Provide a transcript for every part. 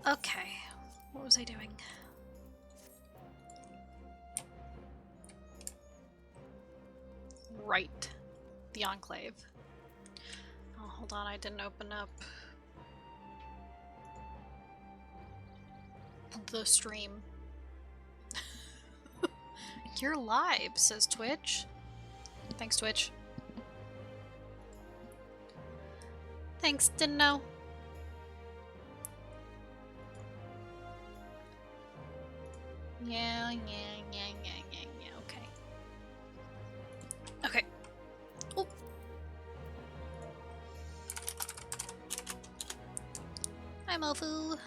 Okay, what was I doing? Right, the Enclave. Oh, hold on, I didn't open up the stream. You're live, says Twitch. Thanks, Twitch. Thanks, didn't know. Yeah, okay. Okay. Oh. Hi, Mofu.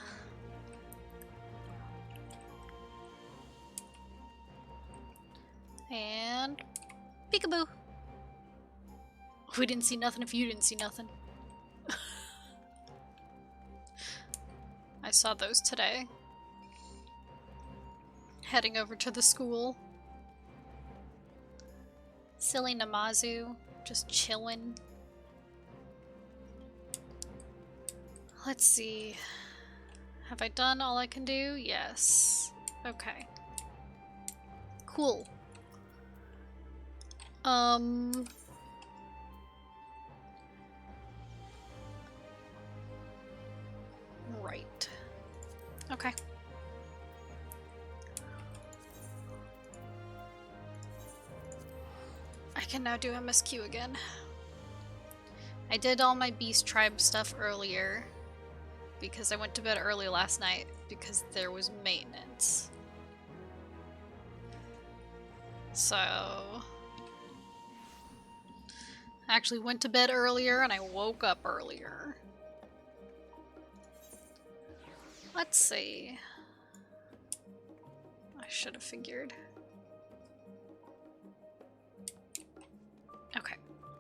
And peekaboo. We didn't see nothing if you didn't see nothing. I saw those today. Heading over to the school. Silly Namazu, just chilling. Let's see. Have I done all I can do? Yes. Okay. Cool. Right. Okay. I can now do MSQ again. I did all my Beast Tribe stuff earlier because I went to bed early last night because there was maintenance. So I actually went to bed earlier and I woke up earlier. Let's see. I should have figured. Okay,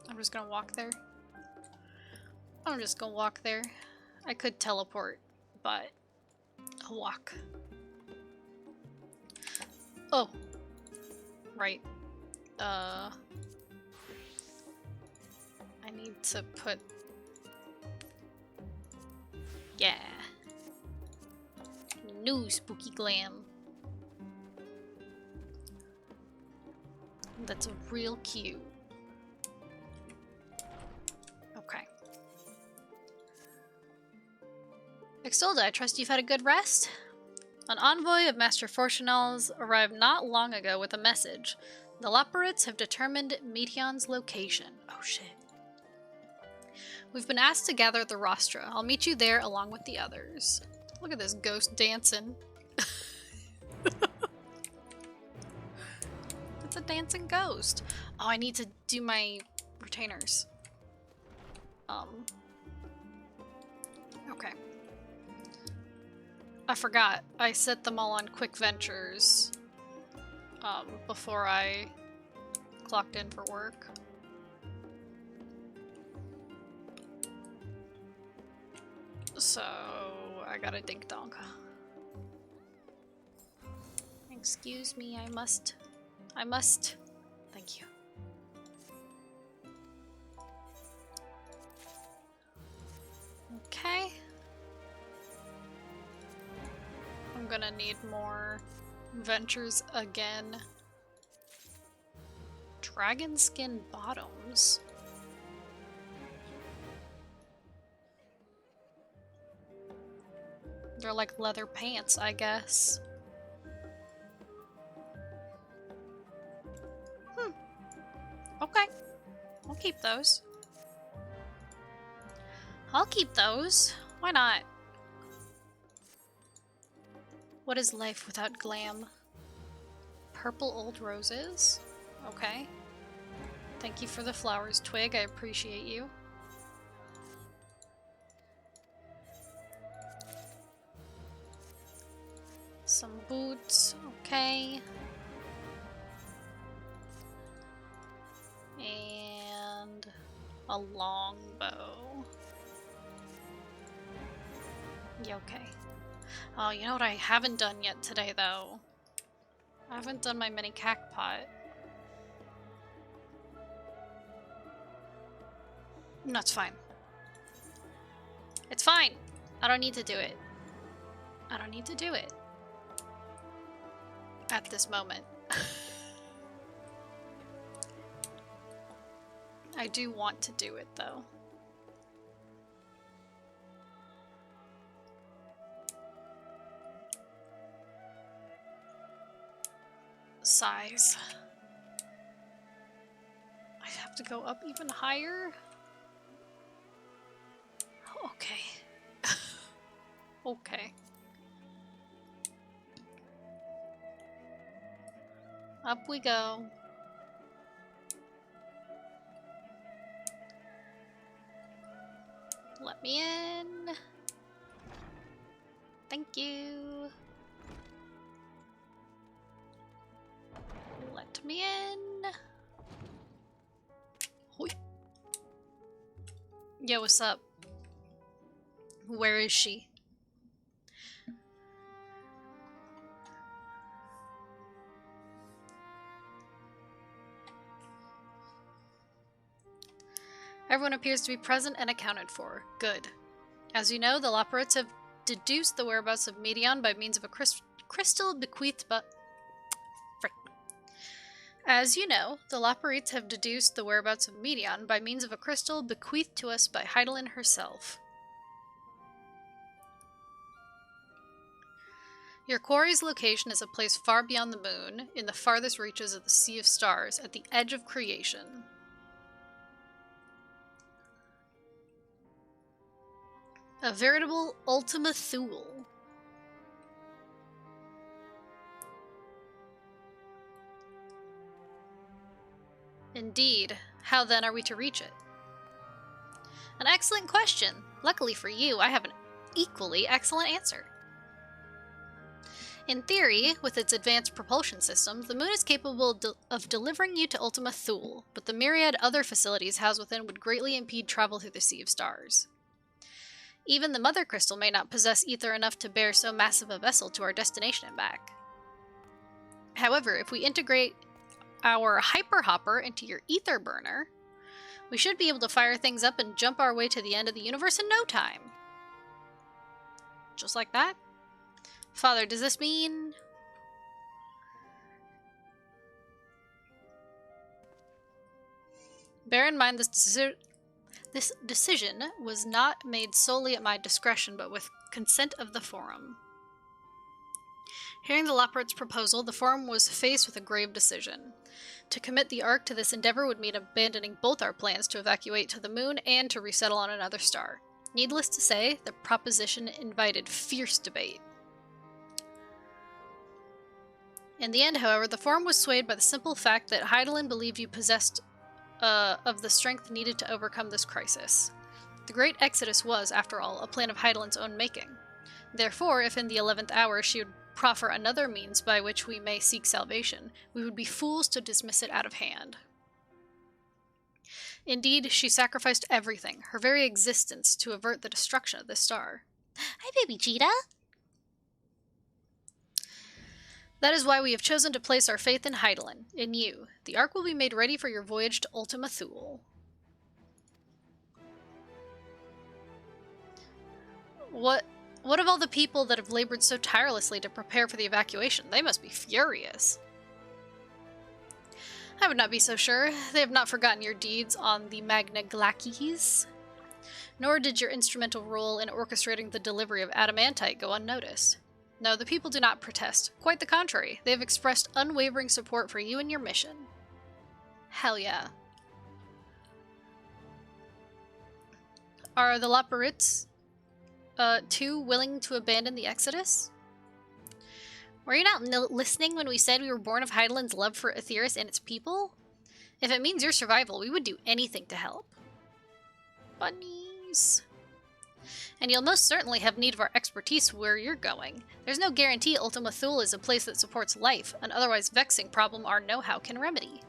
I'm just gonna walk there. I'm just gonna walk there. I could teleport, but I'll walk. Oh, right. I need to put... Yeah. New spooky glam. That's real cute. Okay. Extolda, I trust you've had a good rest? An envoy of Master Fortunel's arrived not long ago with a message. The Laporites have determined Meteon's location. Oh shit. We've been asked to gather at the Rostra. I'll meet you there along with the others. Look at this ghost dancing. It's a dancing ghost. Oh, I need to do my retainers. Okay. I forgot. I set them all on quick ventures before I clocked in for work. So I got a dink donk. Excuse me, I must. Thank you. Okay. I'm gonna need more ventures again. Dragon skin bottoms. They're like leather pants, I guess. Okay. I'll keep those. I'll keep those. Why not? What is life without glam? Purple old roses? Okay. Thank you for the flowers, Twig. I appreciate you. Some boots. Okay. And a longbow. Yeah, okay. Oh, you know what I haven't done yet today, though? I haven't done my mini cactpot. No, it's fine. It's fine. I don't need to do it. I don't need to do it. At this moment. I do want to do it, though. Size. I have to go up even higher? Okay. Okay. Up we go. Let me in. Thank you. Let me in. Hoi. Yo, what's up? Where is she? Everyone appears to be present and accounted for. Good. As you know, the Loporrits have deduced the whereabouts of Medion by means of a crystal bequeathed by... As you know, the Loporrits have deduced the whereabouts of Medion by means of a crystal bequeathed to us by Hydaelyn herself. Your quarry's location is a place far beyond the moon, in the farthest reaches of the Sea of Stars, at the edge of creation. A veritable Ultima Thule. Indeed. How then are we to reach it? An excellent question. Luckily for you, I have an equally excellent answer. In theory, with its advanced propulsion systems, the moon is capable of delivering you to Ultima Thule, but the myriad other facilities housed within would greatly impede travel through the Sea of Stars. Even the Mother Crystal may not possess ether enough to bear so massive a vessel to our destination and back. However, if we integrate our Hyper Hopper into your ether burner, we should be able to fire things up and jump our way to the end of the universe in no time. Just like that? Father, does this mean... Bear in mind this decision was not made solely at my discretion, but with consent of the Forum. Hearing the Loporrits' proposal, the Forum was faced with a grave decision. To commit the Ark to this endeavor would mean abandoning both our plans to evacuate to the moon and to resettle on another star. Needless to say, the proposition invited fierce debate. In the end, however, the Forum was swayed by the simple fact that Hydaelyn believed you possessed of the strength needed to overcome this crisis. The Great Exodus was, after all, a plan of Hydaelyn's own making. Therefore, if in the 11th hour she would proffer another means by which we may seek salvation, we would be fools to dismiss it out of hand. Indeed, she sacrificed everything, her very existence, to avert the destruction of this star. Hi, baby cheetah! That is why we have chosen to place our faith in Hydaelyn, in you. The Ark will be made ready for your voyage to Ultima Thule. What of all the people that have labored so tirelessly to prepare for the evacuation? They must be furious. I would not be so sure. They have not forgotten your deeds on the Magna Glacies. Nor did your instrumental role in orchestrating the delivery of adamantite go unnoticed. No, the people do not protest. Quite the contrary. They have expressed unwavering support for you and your mission. Hell yeah. Are the Loporrits, too willing to abandon the Exodus? Were you not listening when we said we were born of Hydaelyn's love for Aetheris and its people? If it means your survival, we would do anything to help. Bunnies. And you'll most certainly have need of our expertise where you're going. There's no guarantee Ultima Thule is a place that supports life, an otherwise vexing problem our know-how can remedy.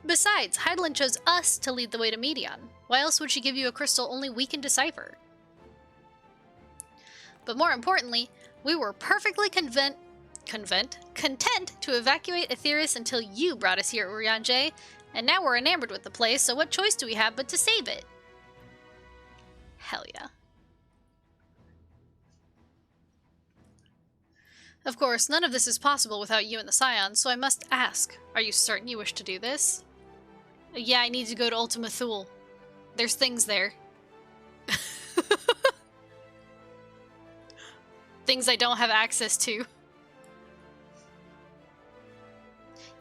Besides, Hydaelyn chose us to lead the way to Medion. Why else would she give you a crystal only we can decipher? But more importantly, we were perfectly content to evacuate Aetheris until you brought us here at Urianger, and now we're enamored with the place, so what choice do we have but to save it? Hell yeah. Of course, none of this is possible without you and the Scions, so I must ask, are you certain you wish to do this? Yeah, I need to go to Ultima Thule. There's things there. Things I don't have access to.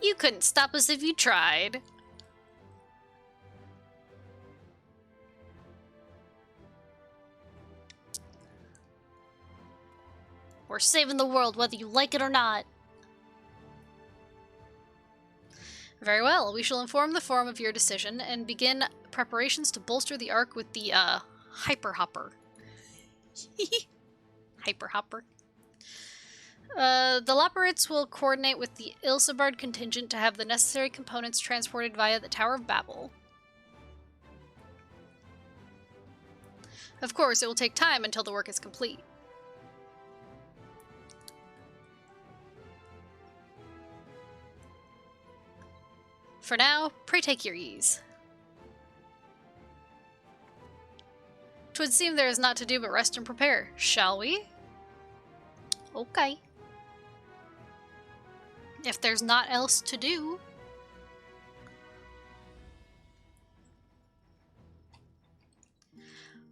You couldn't stop us if you tried. We're saving the world whether you like it or not. Very well, we shall inform the Forum of your decision and begin preparations to bolster the Ark with the, Hyper Hopper. Hyper Hopper. The Loporrits will coordinate with the Ilsabard contingent to have the necessary components transported via the Tower of Babel. Of course, it will take time until the work is complete. For now, pray take your ease. 'Twould seem there is naught to do but rest and prepare. Shall we? Okay. If there's naught else to do.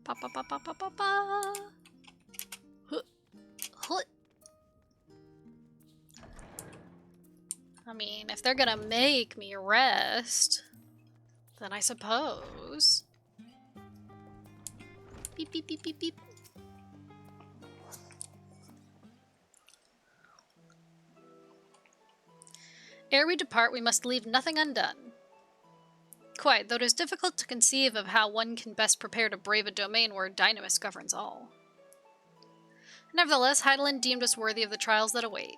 Pa pa pa pa pa pa pa. Huh. Huh. I mean, if they're gonna make me rest, then I suppose. Beep, beep, beep, beep, beep. Ere we depart, we must leave nothing undone. Quite, though it is difficult to conceive of how one can best prepare to brave a domain where Dynamis governs all. Nevertheless, Hydaelyn deemed us worthy of the trials that await.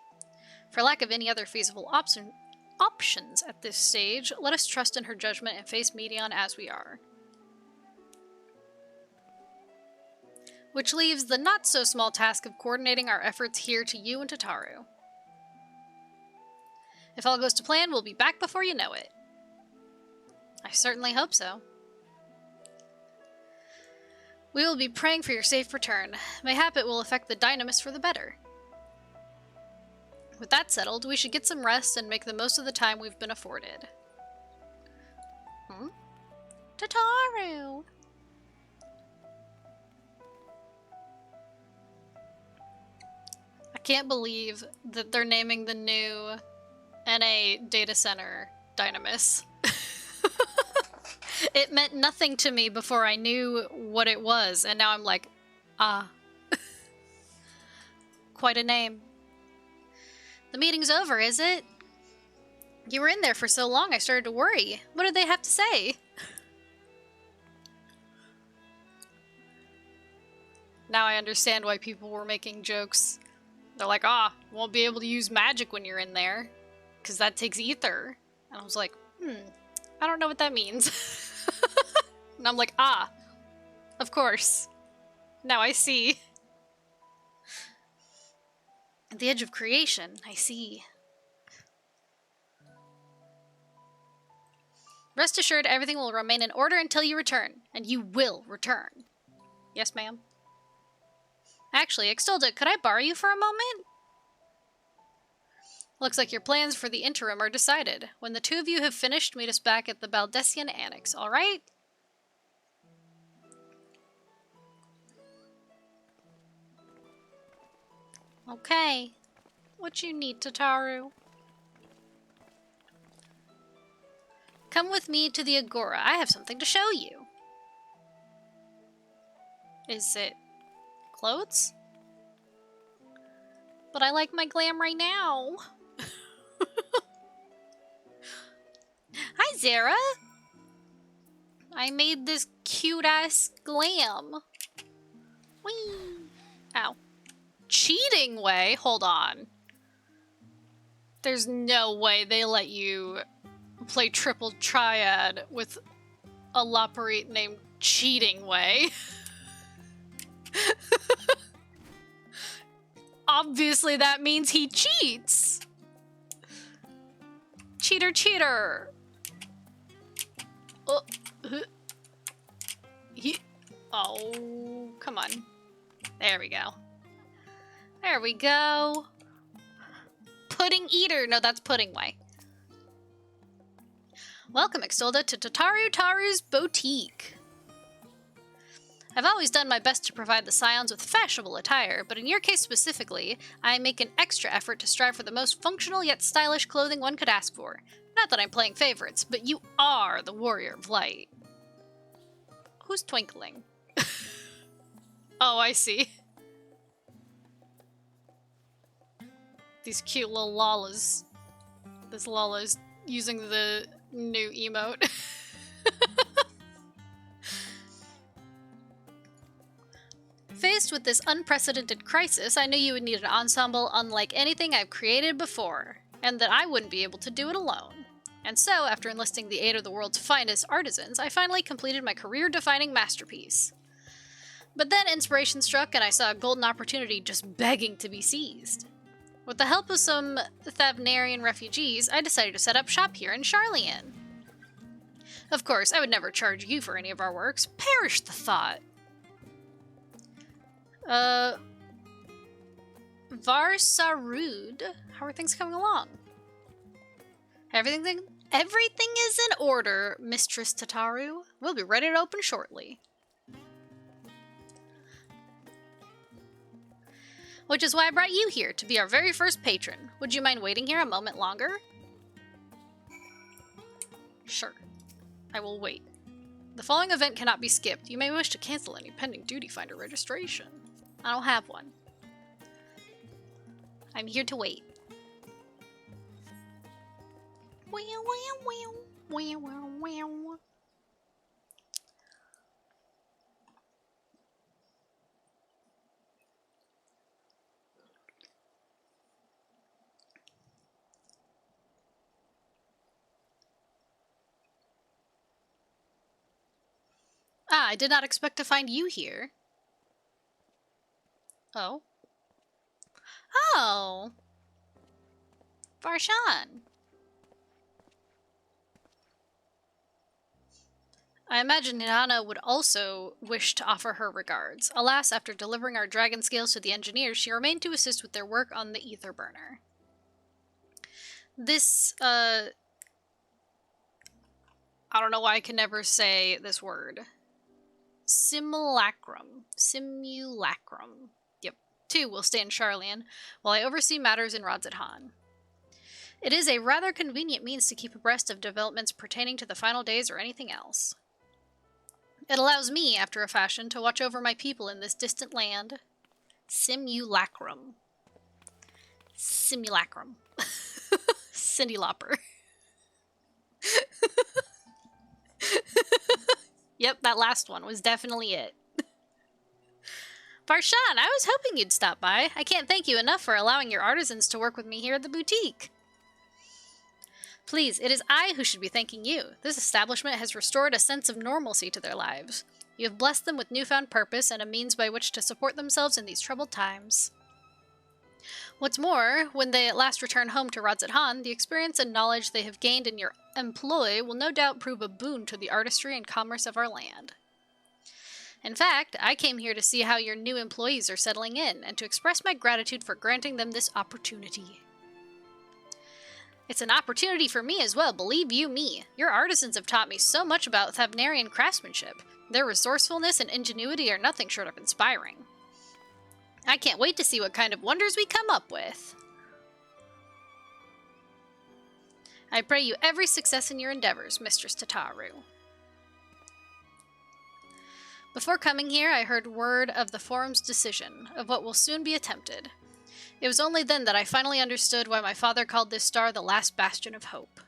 For lack of any other feasible options at this stage, let us trust in her judgment and face Medion as we are. Which leaves the not-so-small task of coordinating our efforts here to you and to Taru. If all goes to plan, we'll be back before you know it. I certainly hope so. We will be praying for your safe return. Mayhap it will affect the Dynamis for the better. With that settled, we should get some rest and make the most of the time we've been afforded. Tataru! I can't believe that they're naming the new NA data center Dynamis. It meant nothing to me before I knew what it was, and now I'm like, ah. Quite a name. The meeting's over, is it? You were in there for so long I started to worry. What did they have to say? Now I understand why people were making jokes. They're like, won't be able to use magic when you're in there, because that takes ether. And I was like, I don't know what that means. And I'm like, of course. Now I see. At the edge of creation, I see. Rest assured, everything will remain in order until you return. And you will return. Yes, ma'am. Actually, Extolda, could I borrow you for a moment? Looks like your plans for the interim are decided. When the two of you have finished, meet us back at the Baldessian Annex, alright? Okay. What you need, Tataru? Come with me to the Agora. I have something to show you. Is it clothes? But I like my glam right now. Hi, Zara. I made this cute-ass glam. Whee! Ow. Cheating way? Hold on. There's no way they let you play triple triad with a Loporrit named Cheating Way. Obviously that means he cheats. Cheater, cheater. Oh, come on. There we go. There we go. Pudding eater! No, that's pudding way. Welcome, Exolda, to Tataru Taru's Boutique. I've always done my best to provide the Scions with fashionable attire, but in your case specifically, I make an extra effort to strive for the most functional yet stylish clothing one could ask for. Not that I'm playing favorites, but you are the Warrior of Light. Who's twinkling? Oh, I see. These cute little Lalas. This Lala's using the new emote. Faced with this unprecedented crisis, I knew you would need an ensemble unlike anything I've created before, and that I wouldn't be able to do it alone. And so, after enlisting the aid of the world's finest artisans, I finally completed my career-defining masterpiece. But then inspiration struck and I saw a golden opportunity just begging to be seized. With the help of some Thavnarian refugees, I decided to set up shop here in Sharlayan. Of course, I would never charge you for any of our works. Perish the thought! Varsarud, how are things coming along? Everything is in order, Mistress Tataru. We'll be ready to open shortly. Which is why I brought you here, to be our very first patron. Would you mind waiting here a moment longer? Sure. I will wait. The following event cannot be skipped. You may wish to cancel any pending duty finder registration. I don't have one. I'm here to wait. Ah, I did not expect to find you here. Oh. Oh! Varshan! I imagine Hinana would also wish to offer her regards. Alas, after delivering our dragon scales to the engineers, she remained to assist with their work on the ether burner. This, I don't know why I can never say this word. Simulacrum. Simulacrum. Yep. 2 will stay in Sharlayan, while I oversee matters in Radzathan. It is a rather convenient means to keep abreast of developments pertaining to the final days or anything else. It allows me, after a fashion, to watch over my people in this distant land. Simulacrum. Simulacrum. Cindy Lauper. Yep, that last one was definitely it. Varshan, I was hoping you'd stop by. I can't thank you enough for allowing your artisans to work with me here at the boutique. Please, it is I who should be thanking you. This establishment has restored a sense of normalcy to their lives. You have blessed them with newfound purpose and a means by which to support themselves in these troubled times. What's more, when they at last return home to Radzathan, the experience and knowledge they have gained in your employ will no doubt prove a boon to the artistry and commerce of our land. In fact, I came here to see how your new employees are settling in, and to express my gratitude for granting them this opportunity. It's an opportunity for me as well, believe you me. Your artisans have taught me so much about Thavnarian craftsmanship. Their resourcefulness and ingenuity are nothing short of inspiring. I can't wait to see what kind of wonders we come up with. I pray you every success in your endeavors, Mistress Tataru. Before coming here, I heard word of the Forum's decision, of what will soon be attempted. It was only then that I finally understood why my father called this star the last bastion of hope.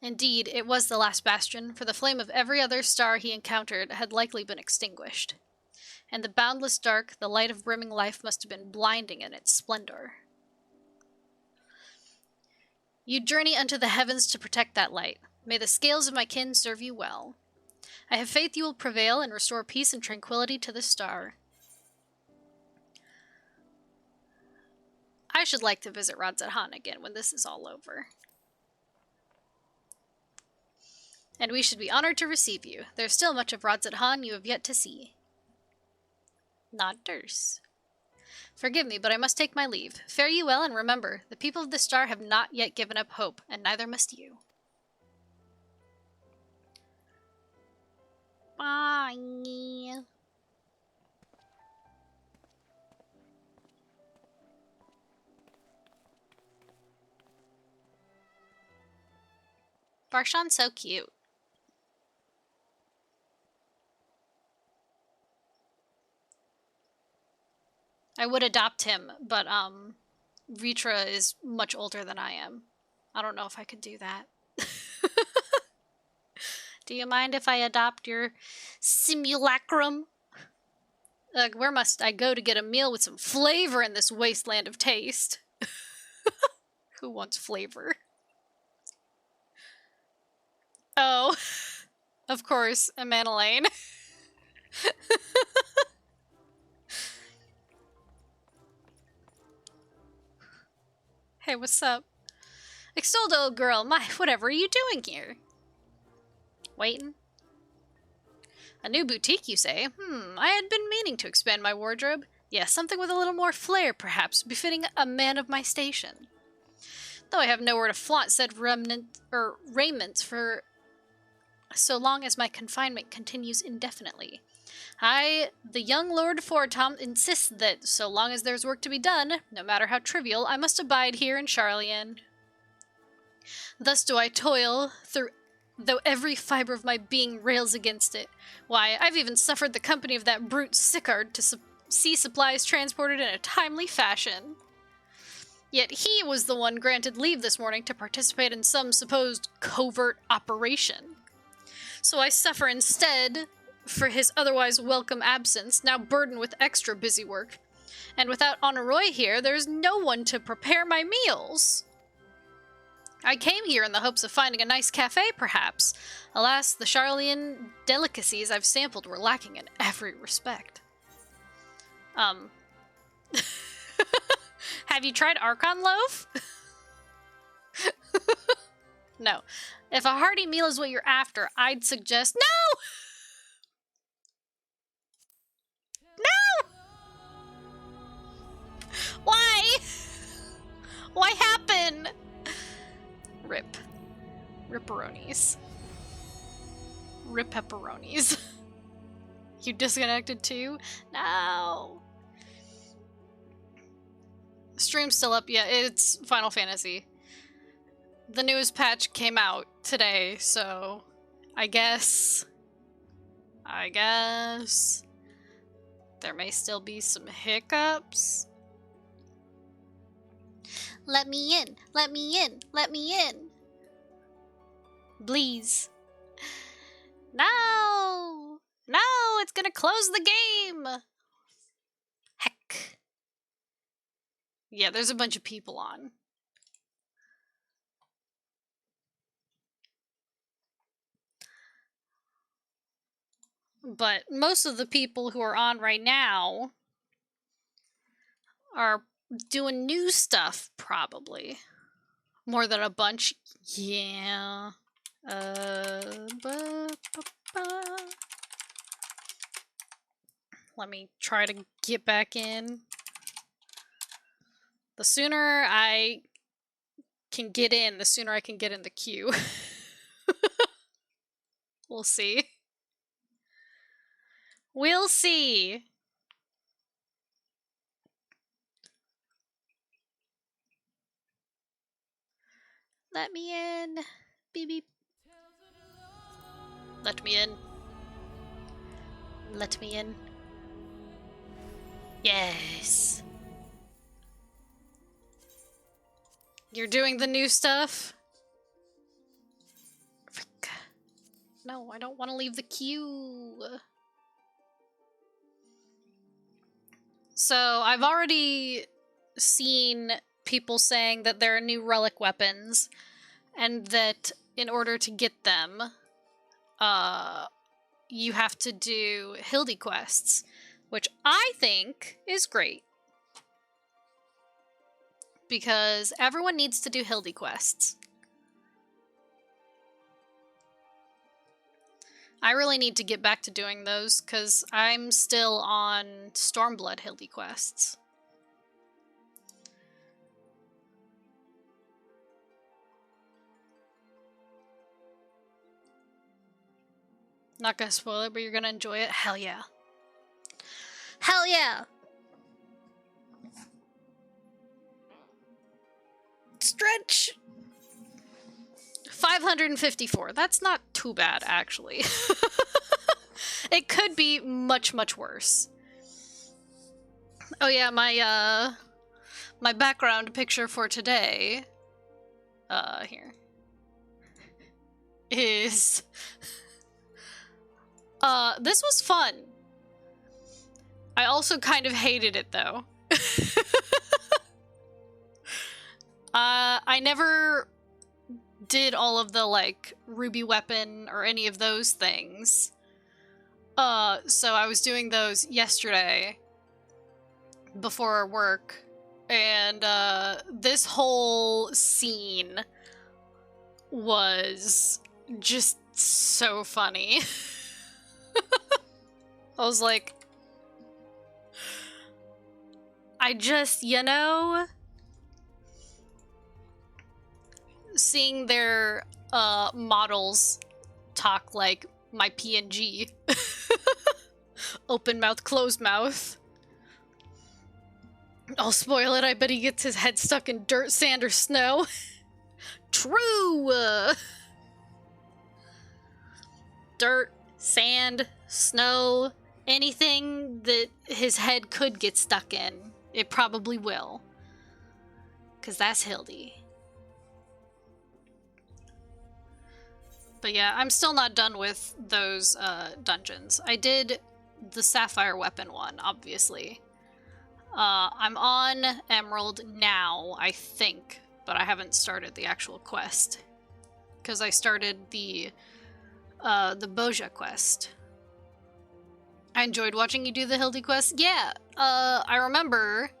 Indeed, it was the last bastion, for the flame of every other star he encountered had likely been extinguished. And the boundless dark, the light of brimming life must have been blinding in its splendor. You journey unto the heavens to protect that light. May the scales of my kin serve you well. I have faith you will prevail and restore peace and tranquility to this star. I should like to visit Radzathan again when this is all over. And we should be honored to receive you. There's still much of Radzathan you have yet to see. Nodders. Forgive me, but I must take my leave. Fare you well, and remember, the people of the star have not yet given up hope, and neither must you. Bye. Barshan's so cute. I would adopt him, but Vitra is much older than I am. I don't know if I could do that. Do you mind if I adopt your simulacrum? Where must I go to get a meal with some flavor in this wasteland of taste? Who wants flavor? Oh, of course, Amanelaine. Hey, what's up? Extolled old girl, my, whatever are you doing here? Waiting? A new boutique, you say? I had been meaning to expand my wardrobe. Yes, something with a little more flair, perhaps, befitting a man of my station. Though I have nowhere to flaunt said raiment for so long as my confinement continues indefinitely. The young Lord Fortom, insists that so long as there's work to be done, no matter how trivial, I must abide here in Charlian. Thus do I toil, though every fiber of my being rails against it. Why, I've even suffered the company of that brute Sicard to see supplies transported in a timely fashion. Yet he was the one granted leave this morning to participate in some supposed covert operation. So I suffer instead for his otherwise welcome absence, now burdened with extra busy work. And without Honoroi here, there's no one to prepare my meals. I came here in the hopes of finding a nice cafe, perhaps. Alas, the Charlian delicacies I've sampled were lacking in every respect. Have you tried Archon Loaf? No. If a hearty meal is what you're after, I'd suggest— No! No! Why? Why happen? Rip. Ripperonis. Rip pepperonis. You disconnected too? No. Stream's still up. Yeah, it's Final Fantasy. The newest patch came out today, so I guess there may still be some hiccups. Let me in, let me in, let me in. Please. No! No, it's gonna close the game! Heck. Yeah, there's a bunch of people on. But most of the people who are on right now are doing new stuff, probably. More than a bunch. Yeah. Let me try to get back in. The sooner I can get in, the sooner I can get in the queue. We'll see. We'll see. Let me in. Beep beep. Let me in. Let me in. Yes. You're doing the new stuff? Frick. No, I don't want to leave the queue. So, I've already seen people saying that there are new relic weapons, and that in order to get them, you have to do Hildy quests, which I think is great. Because everyone needs to do Hildy quests. I really need to get back to doing those, because I'm still on Stormblood Hildy quests. Not gonna spoil it, but you're gonna enjoy it. Hell yeah. Hell yeah! Stretch! 554. That's not too bad, actually. It could be much, much worse. Oh yeah, my background picture for today, here, is, this was fun. I also kind of hated it, though. I never did all of the, like, ruby weapon or any of those things. So I was doing those yesterday before work, and this whole scene was just so funny. I was like, I just, you know, seeing their models talk like my PNG. Open mouth, closed mouth. I'll spoil it, I bet he gets his head stuck in dirt, sand, or snow. True! Dirt, sand, snow, anything that his head could get stuck in, it probably will. 'Cause that's Hildy. But yeah, I'm still not done with those dungeons. I did the Sapphire Weapon one, obviously. I'm on Emerald now, I think, but I haven't started the actual quest. Because I started the Boja quest. I enjoyed watching you do the Hildy quest. Yeah, I remember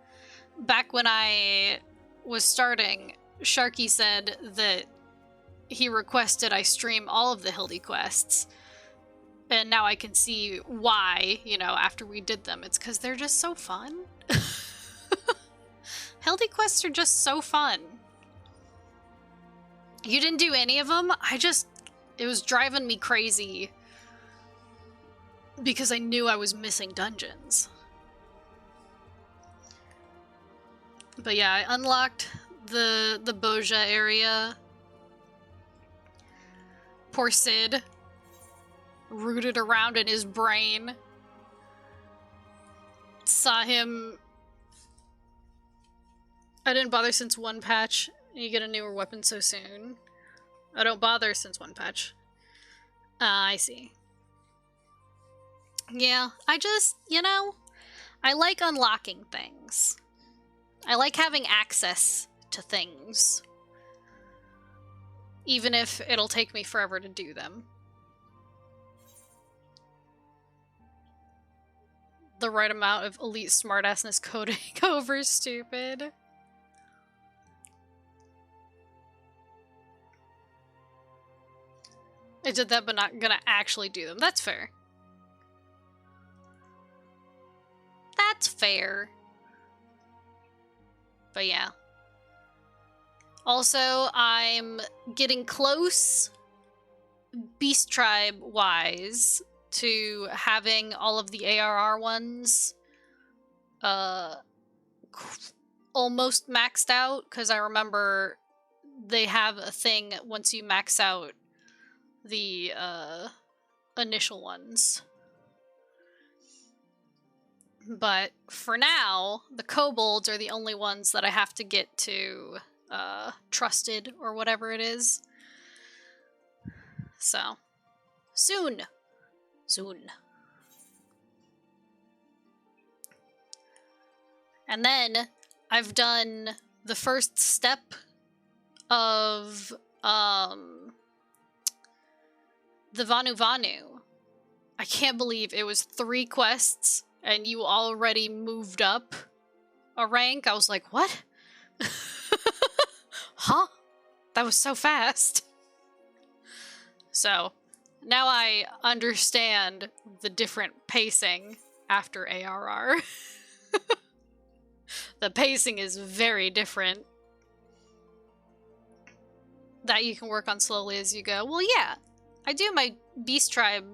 back when I was starting, Sharky said that he requested I stream all of the Hildy quests. And now I can see why, you know, after we did them. It's because they're just so fun. Hildy quests are just so fun. You didn't do any of them? It was driving me crazy. Because I knew I was missing dungeons. But yeah, I unlocked the Boja area. Poor Sid. Rooted around in his brain. Saw him. I didn't bother since one patch. You get a newer weapon so soon. I don't bother since one patch. I see. Yeah, I just, you know, I like unlocking things. I like having access to things. Even if it'll take me forever to do them. The right amount of elite smartassness coding over stupid. I did that, but not gonna actually do them. That's fair. That's fair. But yeah. Also, I'm getting close, Beast Tribe wise, to having all of the ARR ones almost maxed out, because I remember they have a thing once you max out the initial ones. But for now, the kobolds are the only ones that I have to get to trusted or whatever it is. So, soon. Soon. And then I've done the first step of the Vanu Vanu. I can't believe it was 3 quests and you already moved up a rank. I was like, what? Huh? That was so fast. So, now I understand the different pacing after ARR. The pacing is very different. That you can work on slowly as you go. Well, yeah. I do my Beast Tribe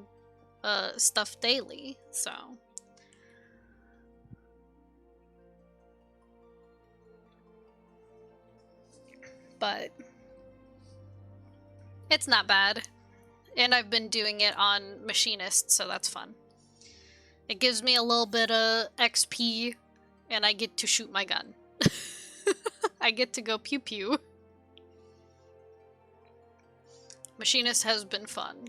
stuff daily, so. But it's not bad. And I've been doing it on Machinist, so that's fun. It gives me a little bit of XP, and I get to shoot my gun. I get to go pew pew. Machinist has been fun.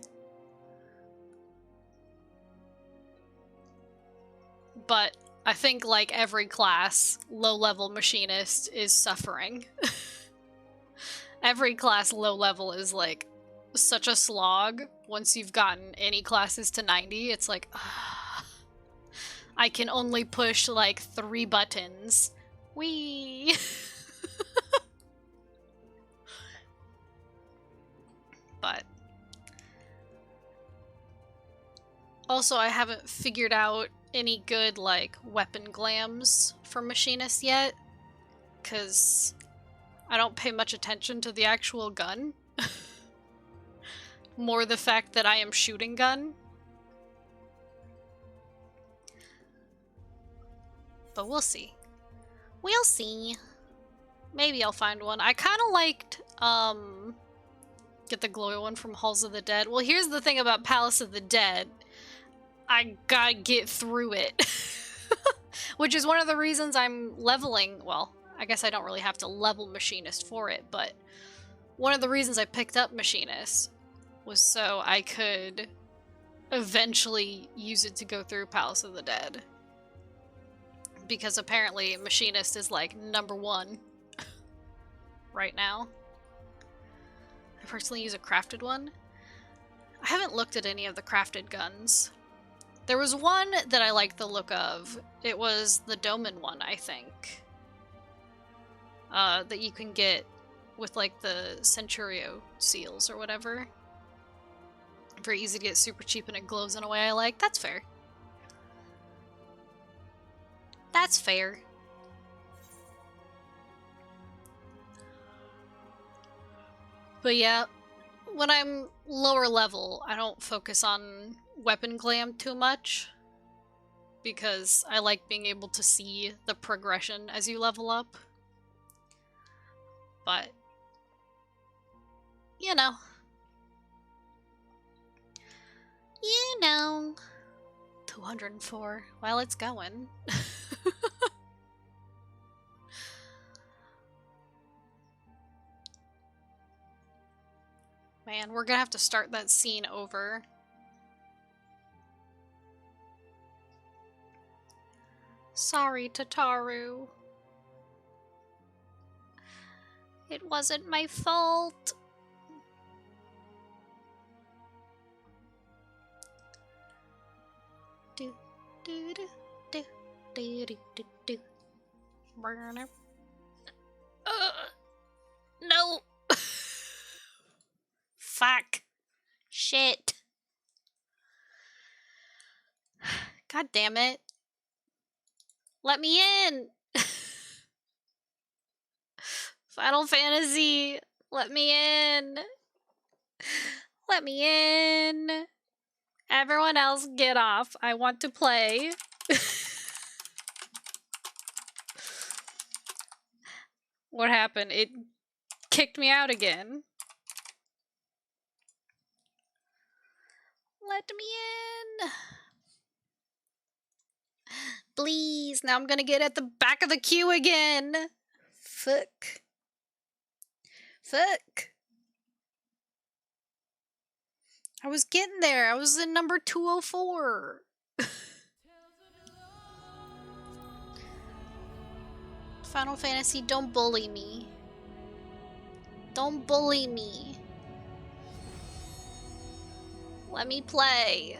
But I think, like every class, low-level Machinist is suffering. Every class low-level is, like, such a slog. Once you've gotten any classes to 90, it's like, I can only push, like, 3 buttons. Whee! But also, I haven't figured out any good, like, weapon glams for Machinist yet, because I don't pay much attention to the actual gun. More the fact that I am shooting gun. But we'll see. We'll see. Maybe I'll find one. I kind of liked, get the glowy one from Halls of the Dead. Well, here's the thing about Palace of the Dead. I gotta get through it. Which is one of the reasons I'm leveling. Well, I guess I don't really have to level Machinist for it, but one of the reasons I picked up Machinist was so I could eventually use it to go through Palace of the Dead. Because apparently Machinist is like #1 right now. I personally use a crafted one. I haven't looked at any of the crafted guns. There was one that I liked the look of. It was the Doman one, I think. That you can get with like the Centurio seals or whatever. Very easy to get, super cheap, and it glows in a way I like. That's fair. That's fair. But yeah, when I'm lower level, I don't focus on weapon glam too much, because I like being able to see the progression as you level up. But, you know. You know. 204. Well, it's going. Man, we're gonna have to start that scene over. Sorry, Tataru. It wasn't my fault. Do do do do do do do do. No. Fuck. Shit. God damn it. Let me in. Final Fantasy. Let me in. Let me in. Everyone else get off. I want to play. What happened? It kicked me out again. Let me in. Please. Now I'm gonna get at the back of the queue again. Fuck. Fuck. I was getting there. I was in number 204. Final Fantasy, don't bully me. Don't bully me. Let me play.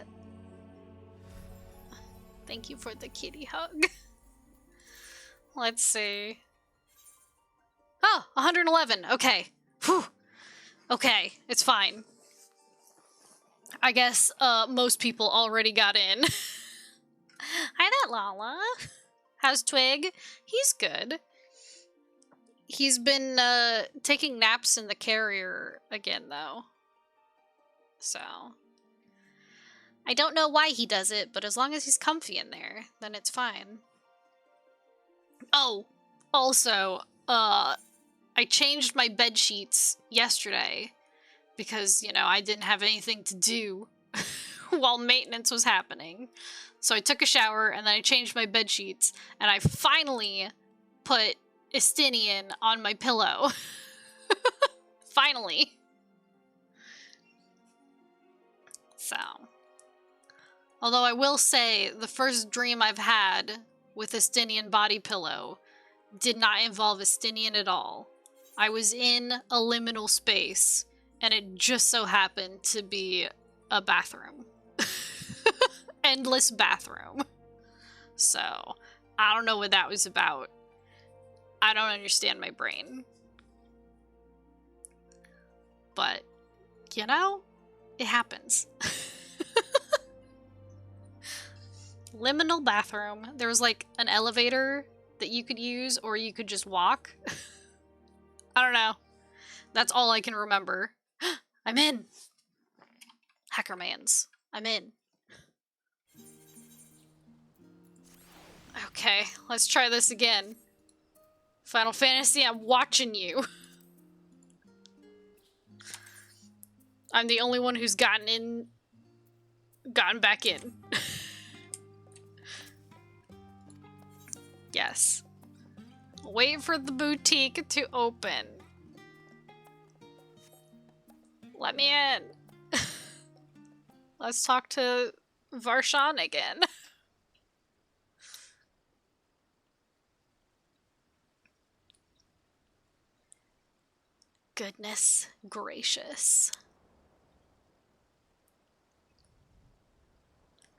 Thank you for the kitty hug. Let's see. Oh, 111. Okay. Whew. Okay, it's fine. I guess most people already got in. Hi, that Lala. How's Twig? He's good. He's been taking naps in the carrier again, though. So I don't know why he does it, but as long as he's comfy in there, then it's fine. Oh, also, I changed my bed sheets yesterday because, you know, I didn't have anything to do while maintenance was happening. So I took a shower and then I changed my bed sheets and I finally put Estinian on my pillow. Finally. So, although I will say the first dream I've had with Estinian body pillow did not involve Estinian at all. I was in a liminal space and it just so happened to be a bathroom. Endless bathroom. So, I don't know what that was about. I don't understand my brain. But, you know, it happens. Liminal bathroom. There was like an elevator that you could use, or you could just walk. I don't know. That's all I can remember. I'm in. Hackermans. I'm in. Okay, let's try this again. Final Fantasy, I'm watching you. I'm the only one who's gotten back in. Yes. Wait for the boutique to open. Let me in. Let's talk to Varshan again. Goodness gracious.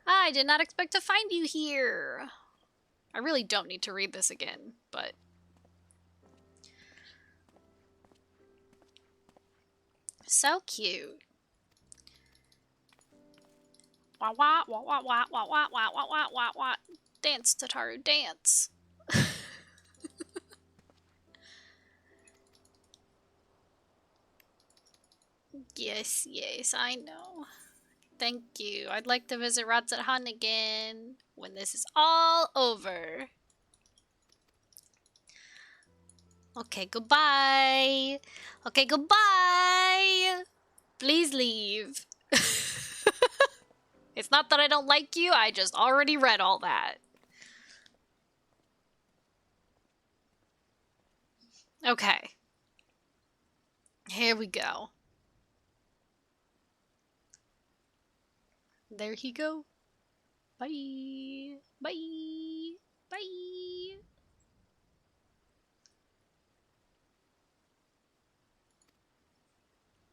I did not expect to find you here. I really don't need to read this again, but... So cute. Wah wah wah wah wah wah wah wah wah wah wah wah. Dance, Tataru, dance. Yes, yes, I know. Thank you. I'd like to visit Ratsathan again when this is all over. Okay, goodbye. Okay, goodbye. Please leave. It's not that I don't like you, I just already read all that. Okay. Here we go. There he go. Bye. Bye. Bye.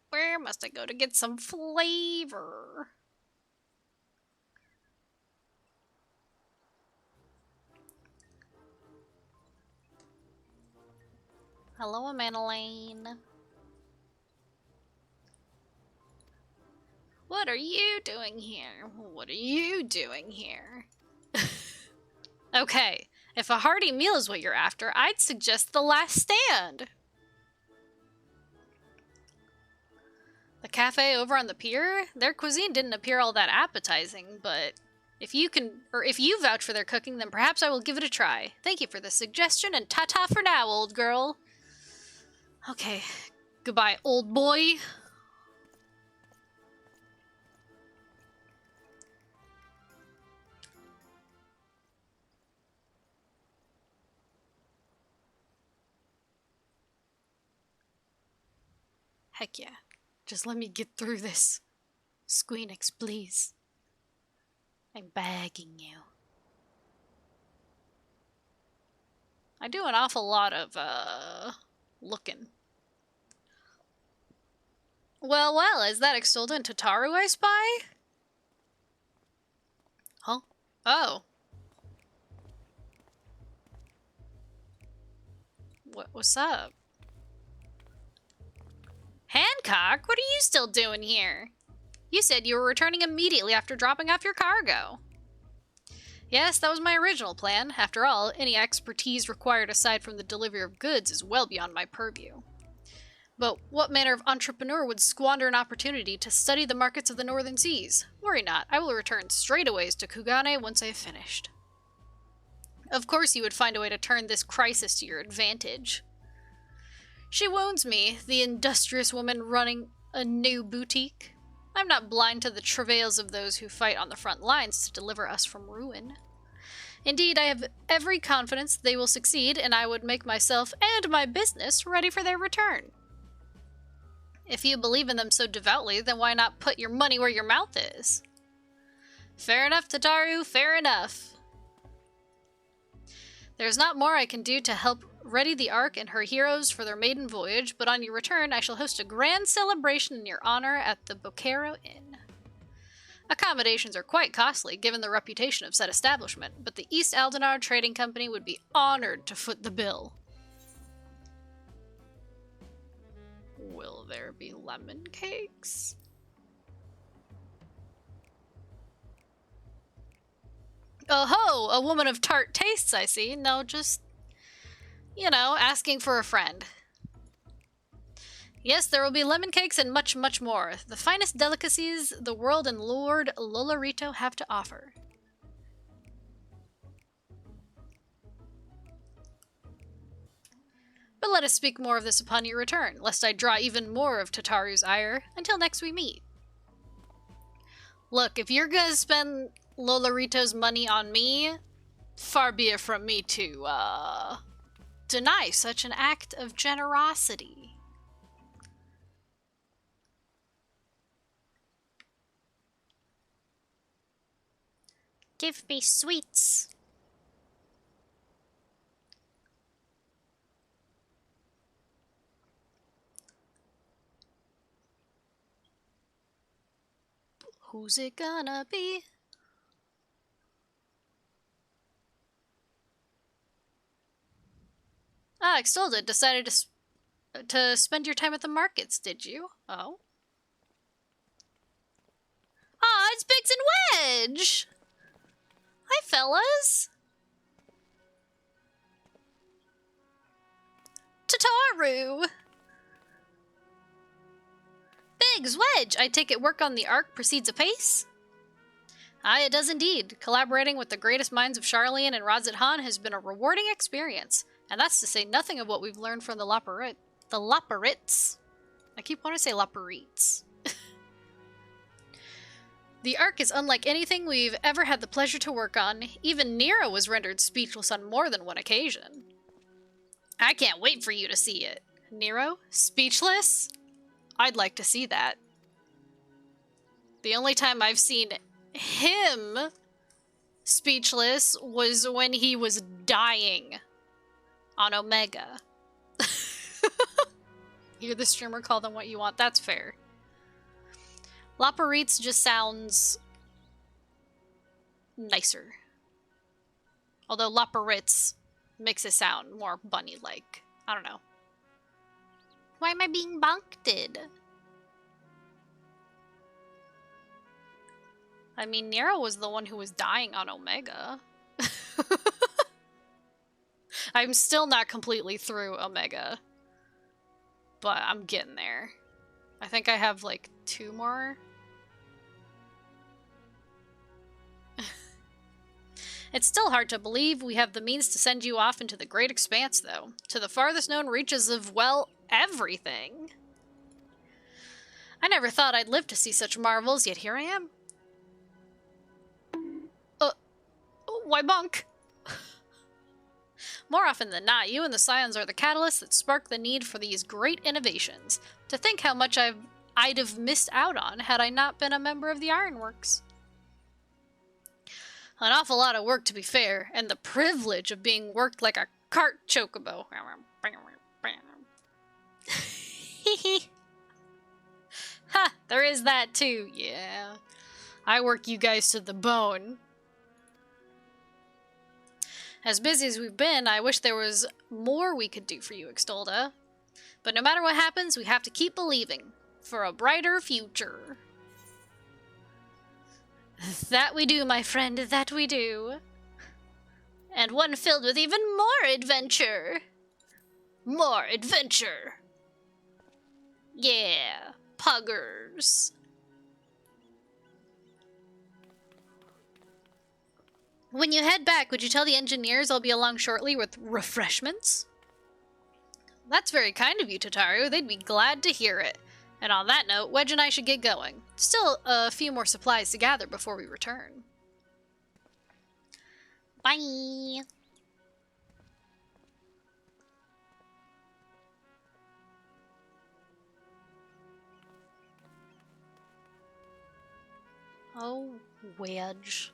Where must I go to get some flavor? Hello, Madeline. What are you doing here? What are you doing here? Okay, if a hearty meal is what you're after, I'd suggest The Last Stand. The cafe over on the pier? Their cuisine didn't appear all that appetizing, but if you vouch for their cooking, then perhaps I will give it a try. Thank you for the suggestion, and ta-ta for now, old girl. Okay, goodbye, old boy. Heck yeah. Just let me get through this. Squeenix, please. I'm begging you. I do an awful lot of, looking. Well, is that Extolda and Tataru I spy? Huh? Oh. What's up? Hancock, what are you still doing here? You said you were returning immediately after dropping off your cargo. Yes, that was my original plan. After all, any expertise required aside from the delivery of goods is well beyond my purview. But what manner of entrepreneur would squander an opportunity to study the markets of the northern seas? Worry not, I will return straightaways to Kugane once I have finished. Of course you would find a way to turn this crisis to your advantage. She wounds me, the industrious woman running a new boutique. I'm not blind to the travails of those who fight on the front lines to deliver us from ruin. Indeed, I have every confidence they will succeed, and I would make myself and my business ready for their return. If you believe in them so devoutly, then why not put your money where your mouth is? Fair enough, Tataru, fair enough. There's not more I can do to help ready the Ark and her heroes for their maiden voyage, but on your return I shall host a grand celebration in your honor at the Bocaro Inn. Accommodations are quite costly, given the reputation of said establishment, but the East Aldenar Trading Company would be honored to foot the bill. Will there be lemon cakes? Oh ho! A woman of tart tastes, I see. No, just, you know, asking for a friend. Yes, there will be lemon cakes and much, much more. The finest delicacies the world and Lord Lolorito have to offer. But let us speak more of this upon your return, lest I draw even more of Tataru's ire, until next we meet. Look, if you're gonna spend Lolorito's money on me, far be it from me to, deny such an act of generosity. Give me sweets. Who's it gonna be? Ah, Extolda decided to spend your time at the markets, did you? Oh. Ah, it's Biggs and Wedge! Hi, fellas! Tataru! Biggs, Wedge, I take it work on the Ark proceeds apace? Aye, it does indeed. Collaborating with the greatest minds of Charlian and Razat Han has been a rewarding experience, and that's to say nothing of what we've learned from the Laparites. I keep wanting to say Laparites. The Ark is unlike anything we've ever had the pleasure to work on. Even Nero was rendered speechless on more than one occasion. I can't wait for you to see it. Nero? Speechless? I'd like to see that. The only time I've seen him speechless was when he was dying on Omega. Hear the streamer, call them what you want. That's fair. Laparites just sounds nicer. Although Laparites makes it sound more bunny-like. I don't know. Why am I being bunked? I mean, Nero was the one who was dying on Omega. I'm still not completely through Omega. But I'm getting there. I think I have like 2 more. It's still hard to believe we have the means to send you off into the great expanse, though. To the farthest known reaches of, well, everything. I never thought I'd live to see such marvels, yet here I am. Why bunk? More often than not, you and the Scions are the catalysts that spark the need for these great innovations. To think how much I'd have missed out on had I not been a member of the Ironworks. An awful lot of work, to be fair, and the privilege of being worked like a cart chocobo. Ha! There is that too, yeah. I work you guys to the bone. As busy as we've been, I wish there was more we could do for you, Extolda. But no matter what happens, we have to keep believing. For a brighter future. That we do, my friend, that we do. And one filled with even more adventure. More adventure. Yeah, puggers. When you head back, would you tell the engineers I'll be along shortly with refreshments? That's very kind of you, Tataru. They'd be glad to hear it. And on that note, Wedge and I should get going. Still a few more supplies to gather before we return. Bye! Oh, Wedge.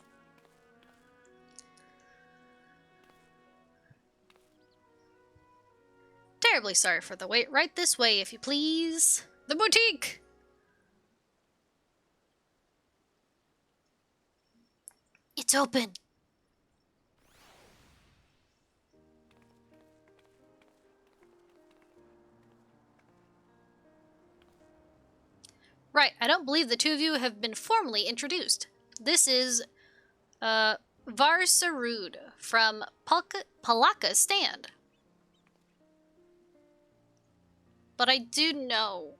Terribly sorry for the wait. Right this way, if you please. The boutique! It's open. Right, I don't believe the two of you have been formally introduced. This is, Varsarud from Palaka's stand. But I do know.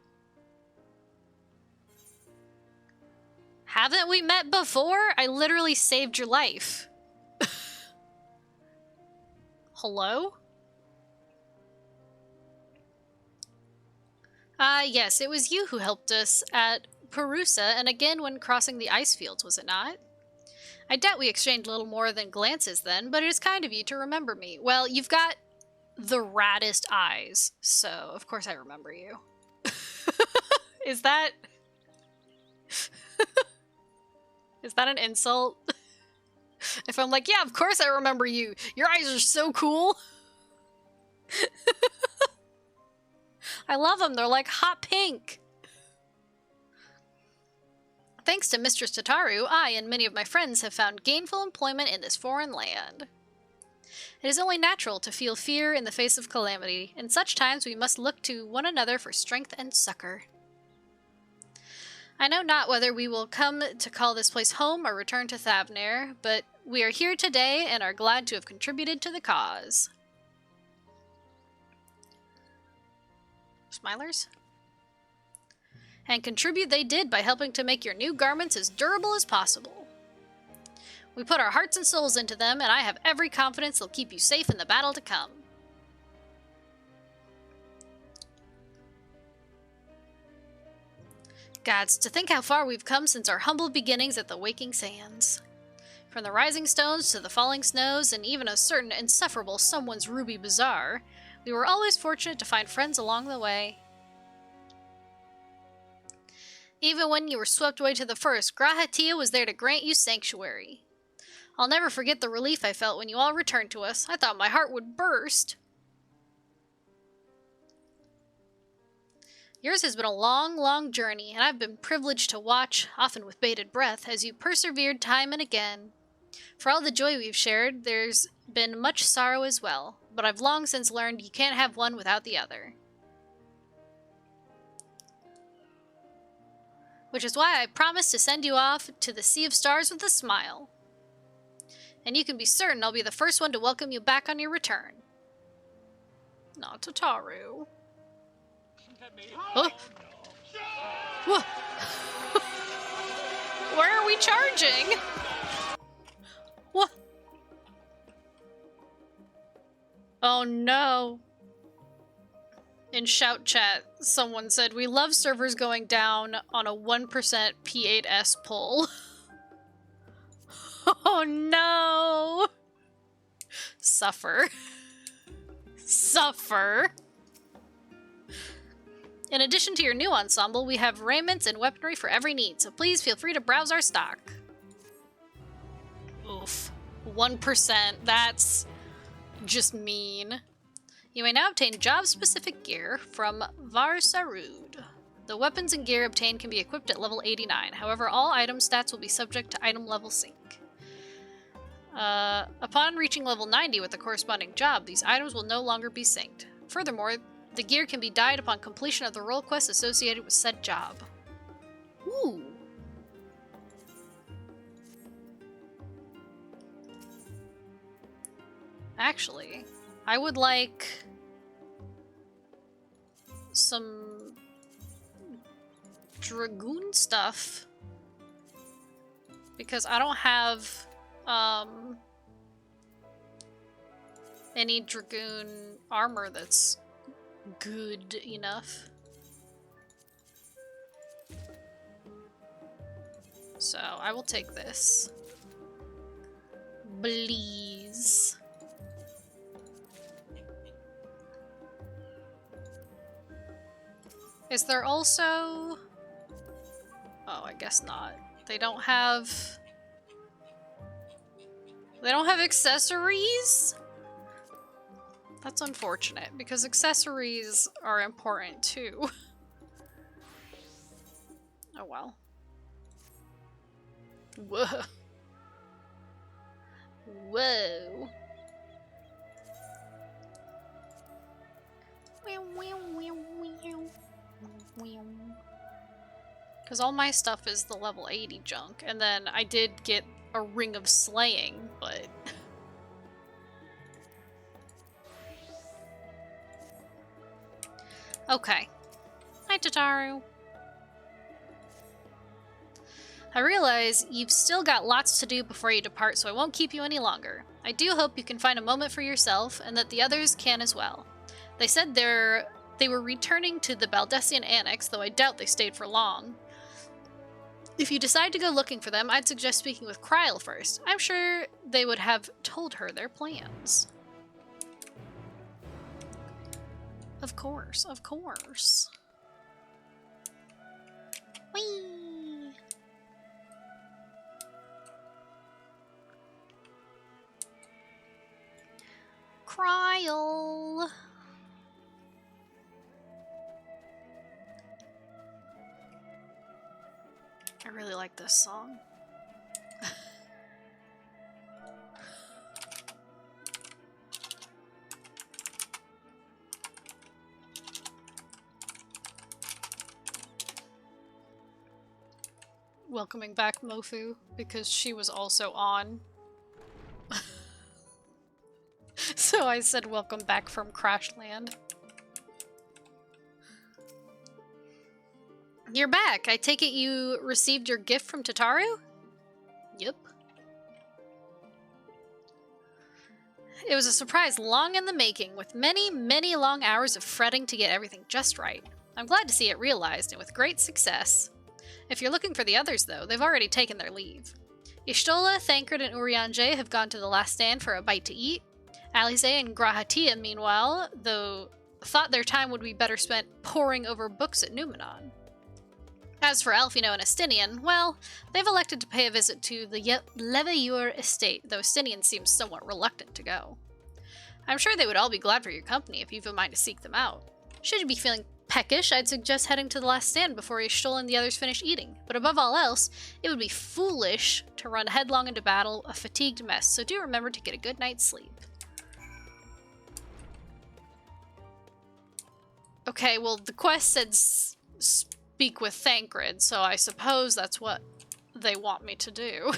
Haven't we met before? I literally saved your life. Hello? Yes, it was you who helped us at Perusa, and again when crossing the ice fields, was it not? I doubt we exchanged little more than glances then, but it is kind of you to remember me. Well, you've got the raddest eyes, so of course I remember you. Is that... Is that an insult? If I'm like, yeah, of course I remember you. Your eyes are so cool. I love them. They're like hot pink. Thanks to Mistress Tataru, I and many of my friends have found gainful employment in this foreign land. It is only natural to feel fear in the face of calamity. In such times we must look to one another for strength and succor. I know not whether we will come to call this place home or return to Thavnair, but we are here today and are glad to have contributed to the cause. Smilers? And contribute they did by helping to make your new garments as durable as possible. We put our hearts and souls into them, and I have every confidence they'll keep you safe in the battle to come. Gods, to think how far we've come since our humble beginnings at the Waking Sands. From the rising stones to the falling snows, and even a certain insufferable someone's ruby bazaar, we were always fortunate to find friends along the way. Even when you were swept away to the first, Grahatia was there to grant you sanctuary. I'll never forget the relief I felt when you all returned to us. I thought my heart would burst. Yours has been a long, long journey, and I've been privileged to watch, often with bated breath, as you persevered time and again. For all the joy we've shared, there's been much sorrow as well, but I've long since learned you can't have one without the other. Which is why I promised to send you off to the Sea of Stars with a smile. And you can be certain I'll be the first one to welcome you back on your return. Not Tataru. Huh? Whoa. Where are we charging? What? Oh no. In shout chat, someone said, we love servers going down on a 1% P8S pull. Oh no. Suffer. Suffer. In addition to your new ensemble, we have raiments and weaponry for every need, so please feel free to browse our stock. Oof. 1%, that's just mean. You may now obtain job-specific gear from Varsarud. The weapons and gear obtained can be equipped at level 89, however all item stats will be subject to item level sync. Upon reaching level 90 with the corresponding job, these items will no longer be synced. Furthermore, the gear can be dyed upon completion of the role quest associated with said job. Ooh. Actually, I would like some dragoon stuff. Because I don't have any dragoon armor that's good enough. So I will take this. Please. Is there also... Oh, I guess not. They don't have accessories? That's unfortunate, because accessories are important too. Oh well. Whoa. Whoa. Because all my stuff is the level 80 junk, and then I did get a Ring of Slaying, but... Okay. Hi, Tataru. I realize you've still got lots to do before you depart, so I won't keep you any longer. I do hope you can find a moment for yourself, and that the others can as well. They said they were returning to the Baldessian Annex, though I doubt they stayed for long. If you decide to go looking for them, I'd suggest speaking with Kryl first. I'm sure they would have told her their plans. Of course, of course. Whee! Kryl! I really like this song. Welcoming back Mofu, because she was also on. So I said welcome back from Crashland. You're back. I take it you received your gift from Tataru? Yep. It was a surprise long in the making, with many, many long hours of fretting to get everything just right. I'm glad to see it realized, and with great success. If you're looking for the others, though, they've already taken their leave. Ishtola, Thancred, and Urianger have gone to the last stand for a bite to eat. Alize and Grahatia, meanwhile, though, thought their time would be better spent poring over books at Numenon. As for Alfino and Estinian, well, they've elected to pay a visit to the Levaeur estate, though Estinian seems somewhat reluctant to go. I'm sure they would all be glad for your company if you've a mind to seek them out. Should you be feeling peckish, I'd suggest heading to the last stand before Ishtola and the others finish eating. But above all else, it would be foolish to run headlong into battle, a fatigued mess, so do remember to get a good night's sleep. Okay, well, the quest said speak with Thancred, so I suppose that's what they want me to do.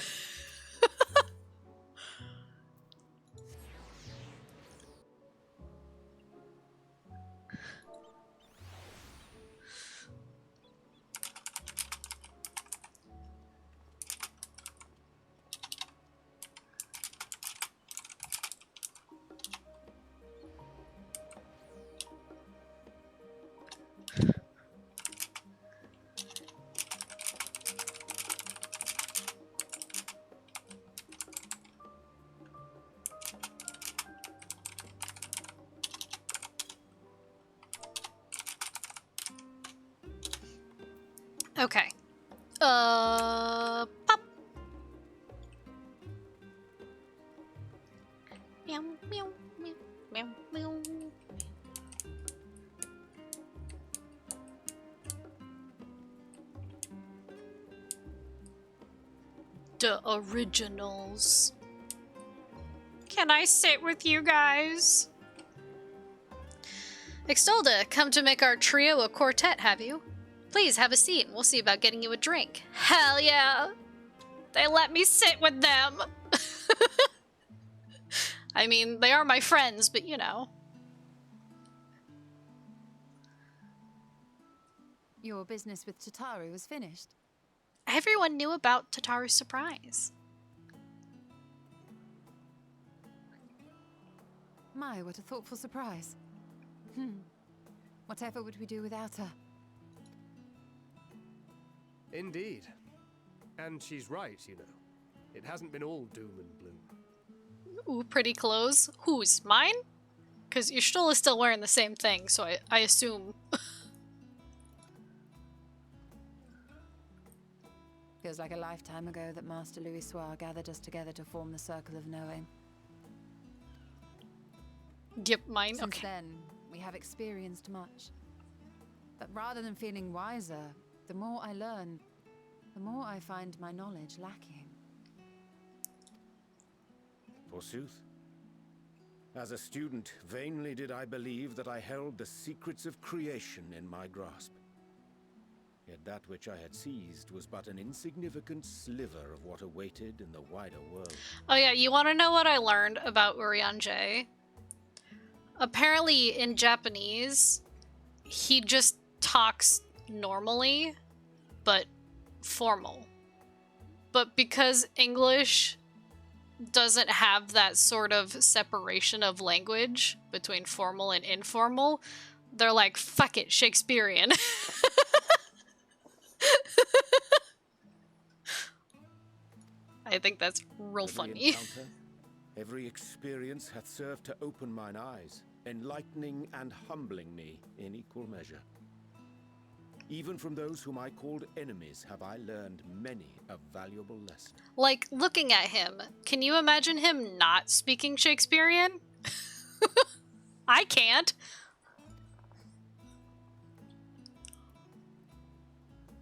Okay. Pop. Meow, meow, meow, meow, meow. The originals. Can I sit with you guys? Extolda, come to make our trio a quartet, have you? Please have a seat and we'll see about getting you a drink. Hell yeah! They let me sit with them! I mean, they are my friends, but you know. Your business with Tataru was finished. Everyone knew about Tataru's surprise. My, what a thoughtful surprise. Whatever would we do without her? Indeed. And she's right, you know. It hasn't been all doom and gloom. Ooh, pretty clothes. Whose? Mine? Because Y'shtola is still wearing the same thing, so I assume. Feels like a lifetime ago that Master Louis Soir gathered us together to form the Circle of Knowing. Yep, mine. Since Okay. then, we have experienced much. But rather than feeling wiser, the more I learn, the more I find my knowledge lacking. Forsooth. As a student, vainly did I believe that I held the secrets of creation in my grasp. Yet that which I had seized was but an insignificant sliver of what awaited in the wider world. Oh yeah, you want to know what I learned about Urianger? Apparently, in Japanese, he just talks normally, but formal. But because English doesn't have that sort of separation of language between formal and informal, they're like, fuck it, Shakespearean. I think that's real funny. Encounter, every experience hath served to open mine eyes, enlightening and humbling me in equal measure. Even from those whom I called enemies have I learned many a valuable lesson. Like, looking at him, can you imagine him not speaking Shakespearean? I can't.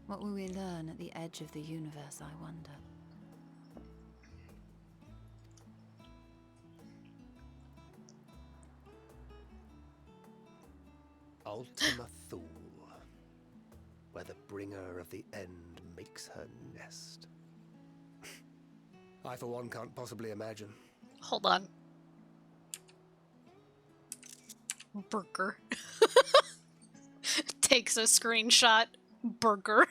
What will we learn at the edge of the universe, I wonder? Ultima Thule, where the bringer of the end makes her nest. I, for one, can't possibly imagine. Hold on. Burger. Takes a screenshot. Burger.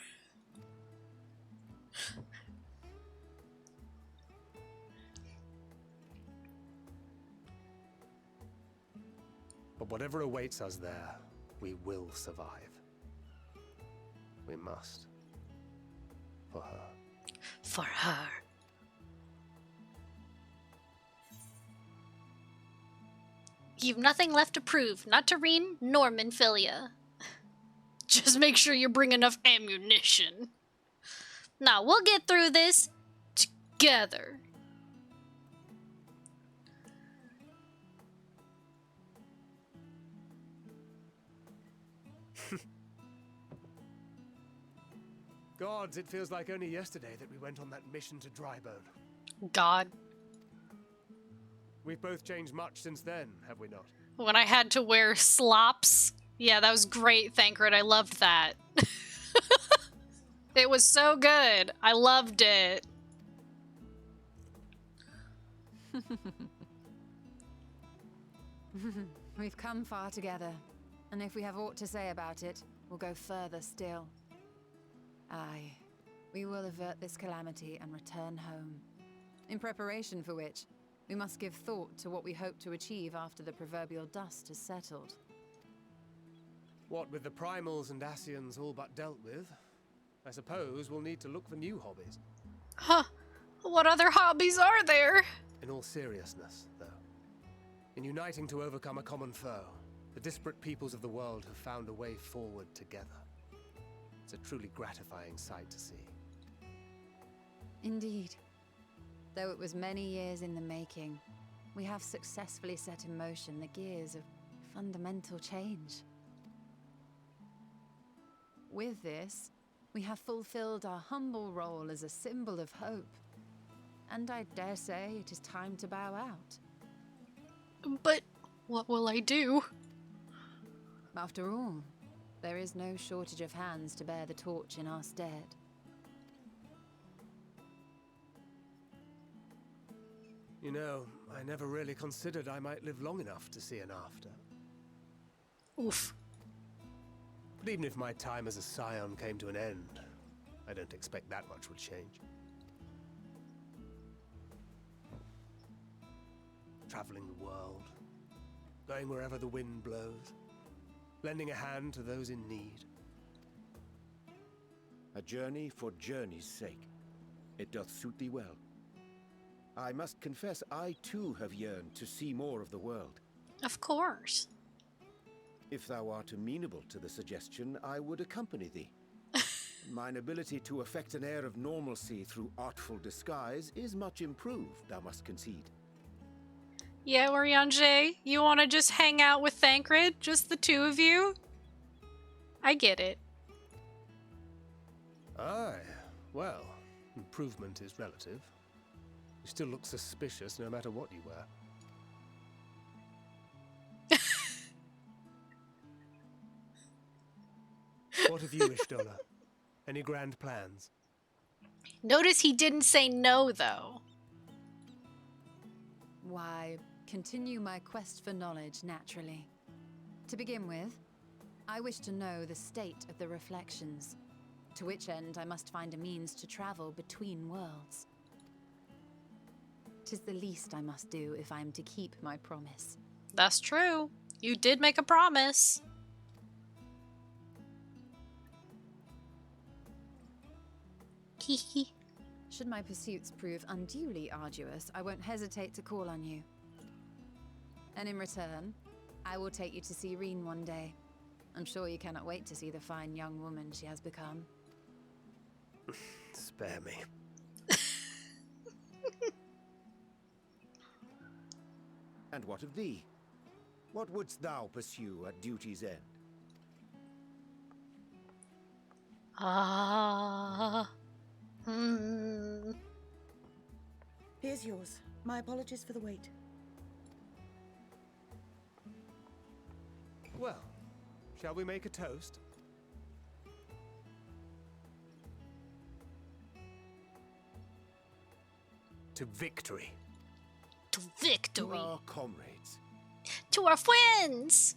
But whatever awaits us there, we will survive. We must. For her. For her. You've nothing left to prove, not to Reen nor Minfilia. Just make sure you bring enough ammunition. Now, we'll get through this together. Gods, it feels like only yesterday that we went on that mission to Drybone. God. We've both changed much since then, have we not? When I had to wear slops. Yeah, that was great, Thancred. I loved that. It was so good. I loved it. We've come far together, and if we have aught to say about it, we'll go further still. Aye, we will avert this calamity and return home. In preparation for which, we must give thought to what we hope to achieve after the proverbial dust has settled. What with the primals and Ascians all but dealt with, I suppose we'll need to look for new hobbies. Huh. What other hobbies are there? In all seriousness, though, in uniting to overcome a common foe, the disparate peoples of the world have found a way forward together. It's a truly gratifying sight to see. Indeed. Though it was many years in the making, we have successfully set in motion the gears of fundamental change. With this, we have fulfilled our humble role as a symbol of hope. And I dare say it is time to bow out. But what will I do? After all, there is no shortage of hands to bear the torch in our stead. You know, I never really considered I might live long enough to see an after. Oof. But even if my time as a scion came to an end, I don't expect that much would change. Traveling the world, going wherever the wind blows, lending a hand to those in need. A journey for journey's sake. It doth suit thee well. I must confess, I too have yearned to see more of the world. Of course. If thou art amenable to the suggestion, I would accompany thee. Mine ability to affect an air of normalcy through artful disguise is much improved, thou must concede. Yeah, Urianger, you want to just hang out with Thancred? Just the two of you? I get it. Aye, well, improvement is relative. You still look suspicious no matter what you wear. What have you, Ishtola? Any grand plans? Notice he didn't say no, though. Why, continue my quest for knowledge, naturally. To begin with, I wish to know the state of the reflections, to which end I must find a means to travel between worlds. 'Tis the least I must do if I am to keep my promise. That's true. You did make a promise. Hehe. Should my pursuits prove unduly arduous, I won't hesitate to call on you. And in return, I will take you to see Reen one day. I'm sure you cannot wait to see the fine young woman she has become. Spare me. And what of thee? What wouldst thou pursue at duty's end? Here's yours. My apologies for the wait. Well, shall we make a toast? To victory. To To victory. our comrades. To our friends.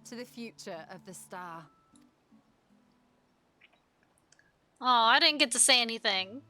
To the future of the star. Oh, I didn't get to say anything.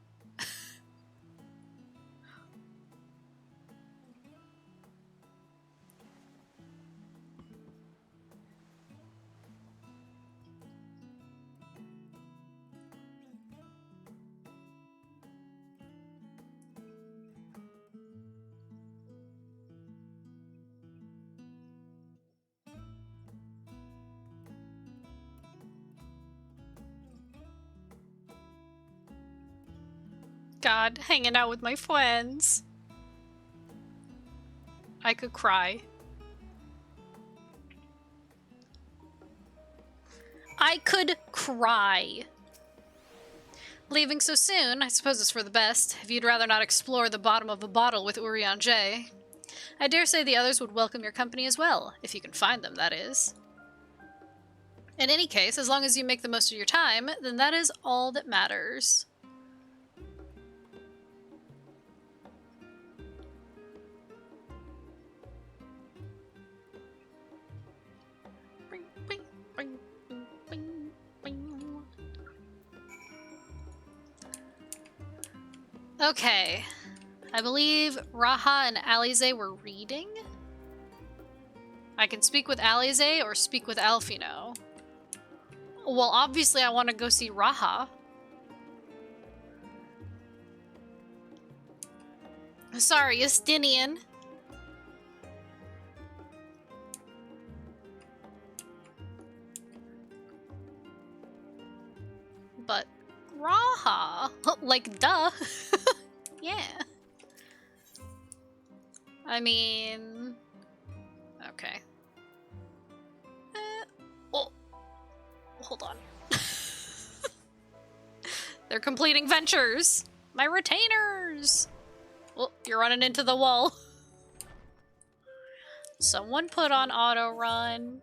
God, hanging out with my friends. I could cry. I could cry. Leaving so soon, I suppose it's for the best, if you'd rather not explore the bottom of a bottle with Urianger. I dare say the others would welcome your company as well, if you can find them, that is. In any case, as long as you make the most of your time, then that is all that matters. Okay. I believe Raha and Alize were reading. I can speak with Alize or speak with Alfino. Well, obviously I want to go see Raha. Sorry, Estinian. But Raha, like duh. Yeah. I mean, okay. Oh, hold on. They're completing ventures. My retainers. Oh, you're running into the wall. Someone put on auto run.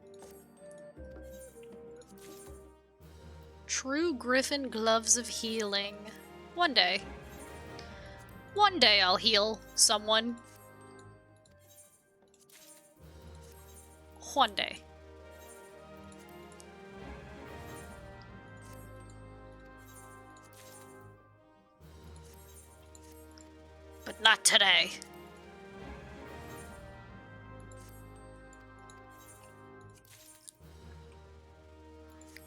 True Griffin gloves of healing. One day. One day I'll heal someone. One day. But not today.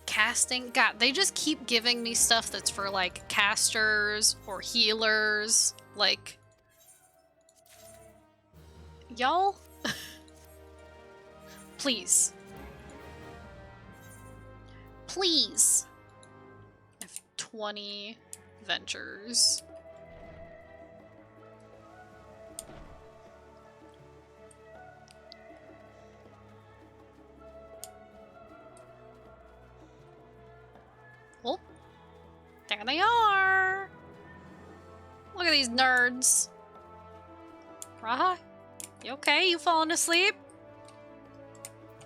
Casting? God, they just keep giving me stuff that's for, like, casters or healers. Like, y'all? Please. Please. I have 20 ventures. Oh, there they are. Look at these nerds. Raha, you okay? You falling asleep?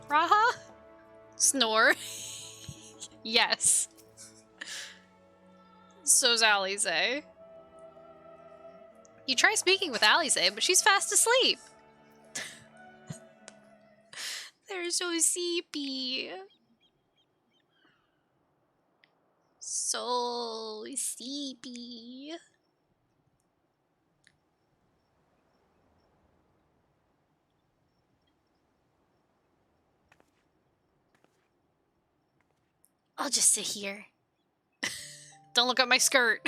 Raha? Snore. Yes. So's Alize. You try speaking with Alize, but she's fast asleep. They're so sleepy. So sleepy. I'll just sit here. Don't look at my skirt.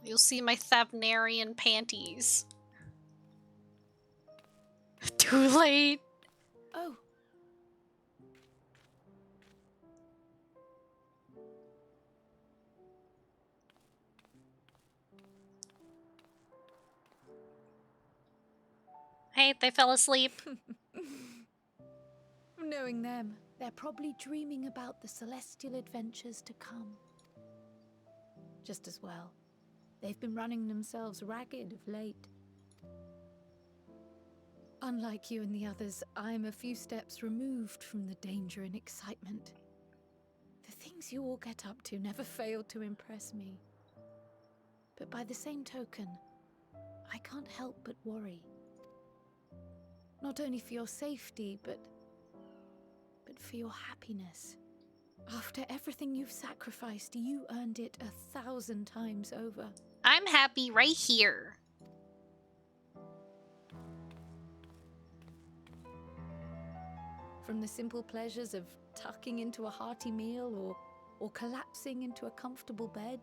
You'll see my Thavnarian panties. Too late. Oh. Hey, they fell asleep. Knowing them, they're probably dreaming about the celestial adventures to come. Just as well. They've been running themselves ragged of late. Unlike you and the others, I'm a few steps removed from the danger and excitement. The things you all get up to never fail to impress me. But by the same token, I can't help but worry. Not only for your safety, but for your happiness. After everything you've sacrificed, you earned it 1,000 times over. I'm happy right here. From the simple pleasures of tucking into a hearty meal or collapsing into a comfortable bed,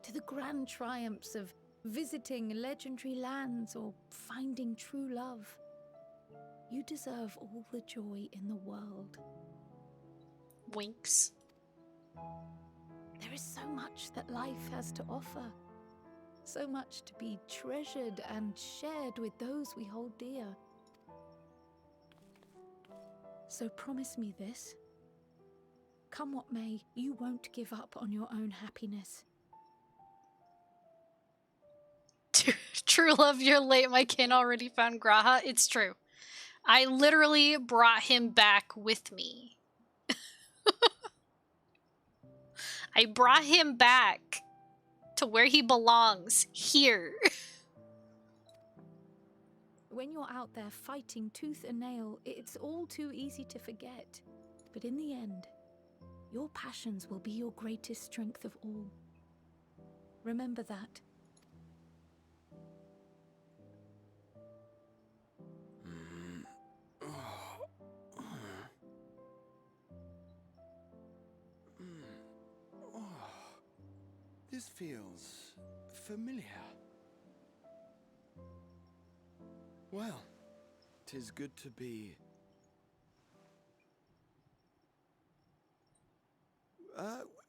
to the grand triumphs of visiting legendary lands or finding true love. You deserve all the joy in the world. Winks. There is so much that life has to offer. So much to be treasured and shared with those we hold dear. So promise me this. Come what may, you won't give up on your own happiness. True love, you're late. My kin already found Graha. It's true. I literally brought him back with me. I brought him back to where he belongs, here. When you're out there fighting tooth and nail, it's all too easy to forget. But in the end, your passions will be your greatest strength of all. Remember that. This feels familiar. Well, 'tis good to be...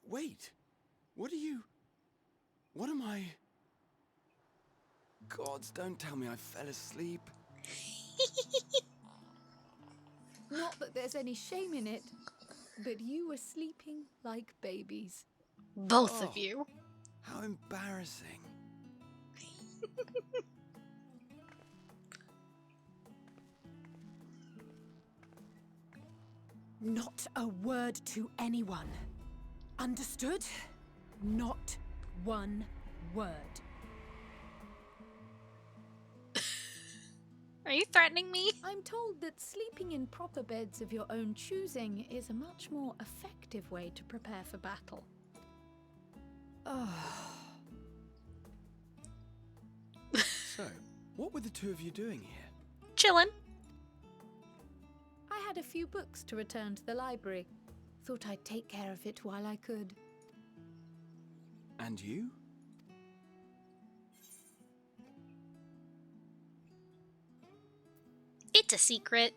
wait. What am I... Gods, don't tell me I fell asleep. Not that there's any shame in it, but you were sleeping like babies. Both of you. How embarrassing. Not a word to anyone. Understood? Not one word. Are you threatening me? I'm told that sleeping in proper beds of your own choosing is a much more effective way to prepare for battle. So, what were the two of you doing here? Chillin'. I had a few books to return to the library. Thought I'd take care of it while I could. And you? It's a secret.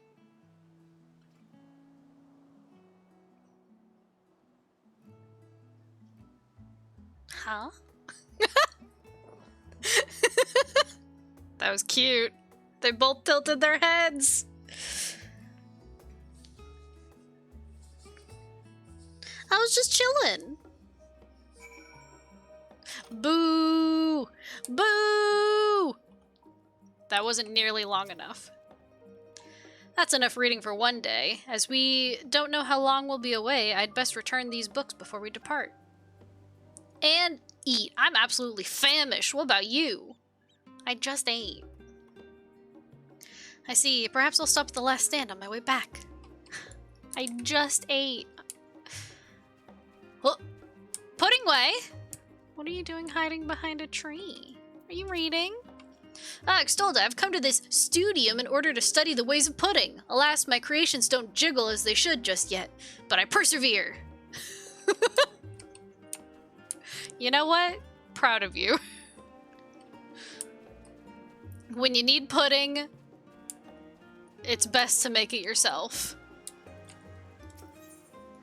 Huh? That was cute. They both tilted their heads. I was just chilling. Boo! Boo! That wasn't nearly long enough. That's enough reading for one day. As we don't know how long we'll be away, I'd best return these books before we depart. And eat. I'm absolutely famished. What about you? I just ate. I see. Perhaps I'll stop at the last stand on my way back. I just ate. Oh, pudding way! What are you doing hiding behind a tree? Are you reading? Ah, Extolda, I've come to this studium in order to study the ways of pudding. Alas, my creations don't jiggle as they should just yet, but I persevere. You know what? Proud of you. When you need pudding, it's best to make it yourself.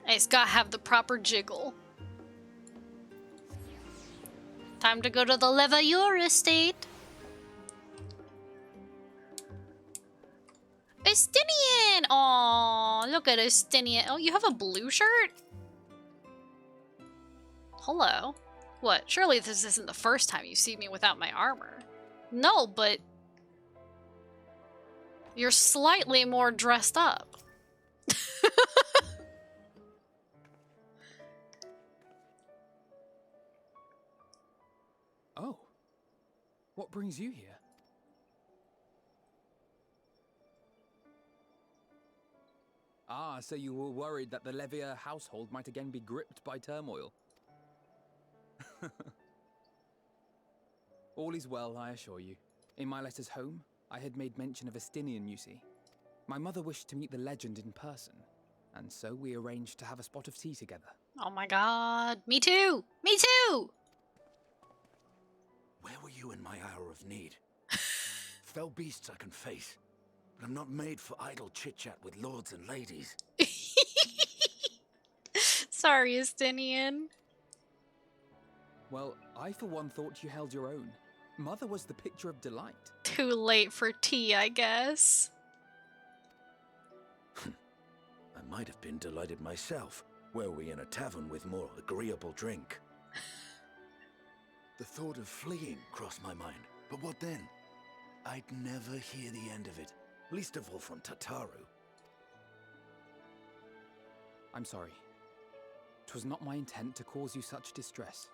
And it's gotta have the proper jiggle. Time to go to the Levaure estate. Estinian! Aw, look at Estinian. Oh, you have a blue shirt? Hello. What? Surely this isn't the first time you see me without my armor. No, but you're slightly more dressed up. Oh. What brings you here? Ah, so you were worried that the Levier household might again be gripped by turmoil. All is well, I assure you. In my letters home, I had made mention of Estinian, you see. My mother wished to meet the legend in person, and so we arranged to have a spot of tea together. Oh my god. Me too! Me too! Where were you in my hour of need? Fell beasts I can face, but I'm not made for idle chit-chat with lords and ladies. Sorry, Estinian. Well, I for one thought you held your own. Mother was the picture of delight. Too late for tea, I guess. I might have been delighted myself, were we in a tavern with more agreeable drink. The thought of fleeing crossed my mind, but what then? I'd never hear the end of it, least of all from Tataru. I'm sorry. 'Twas not my intent to cause you such distress.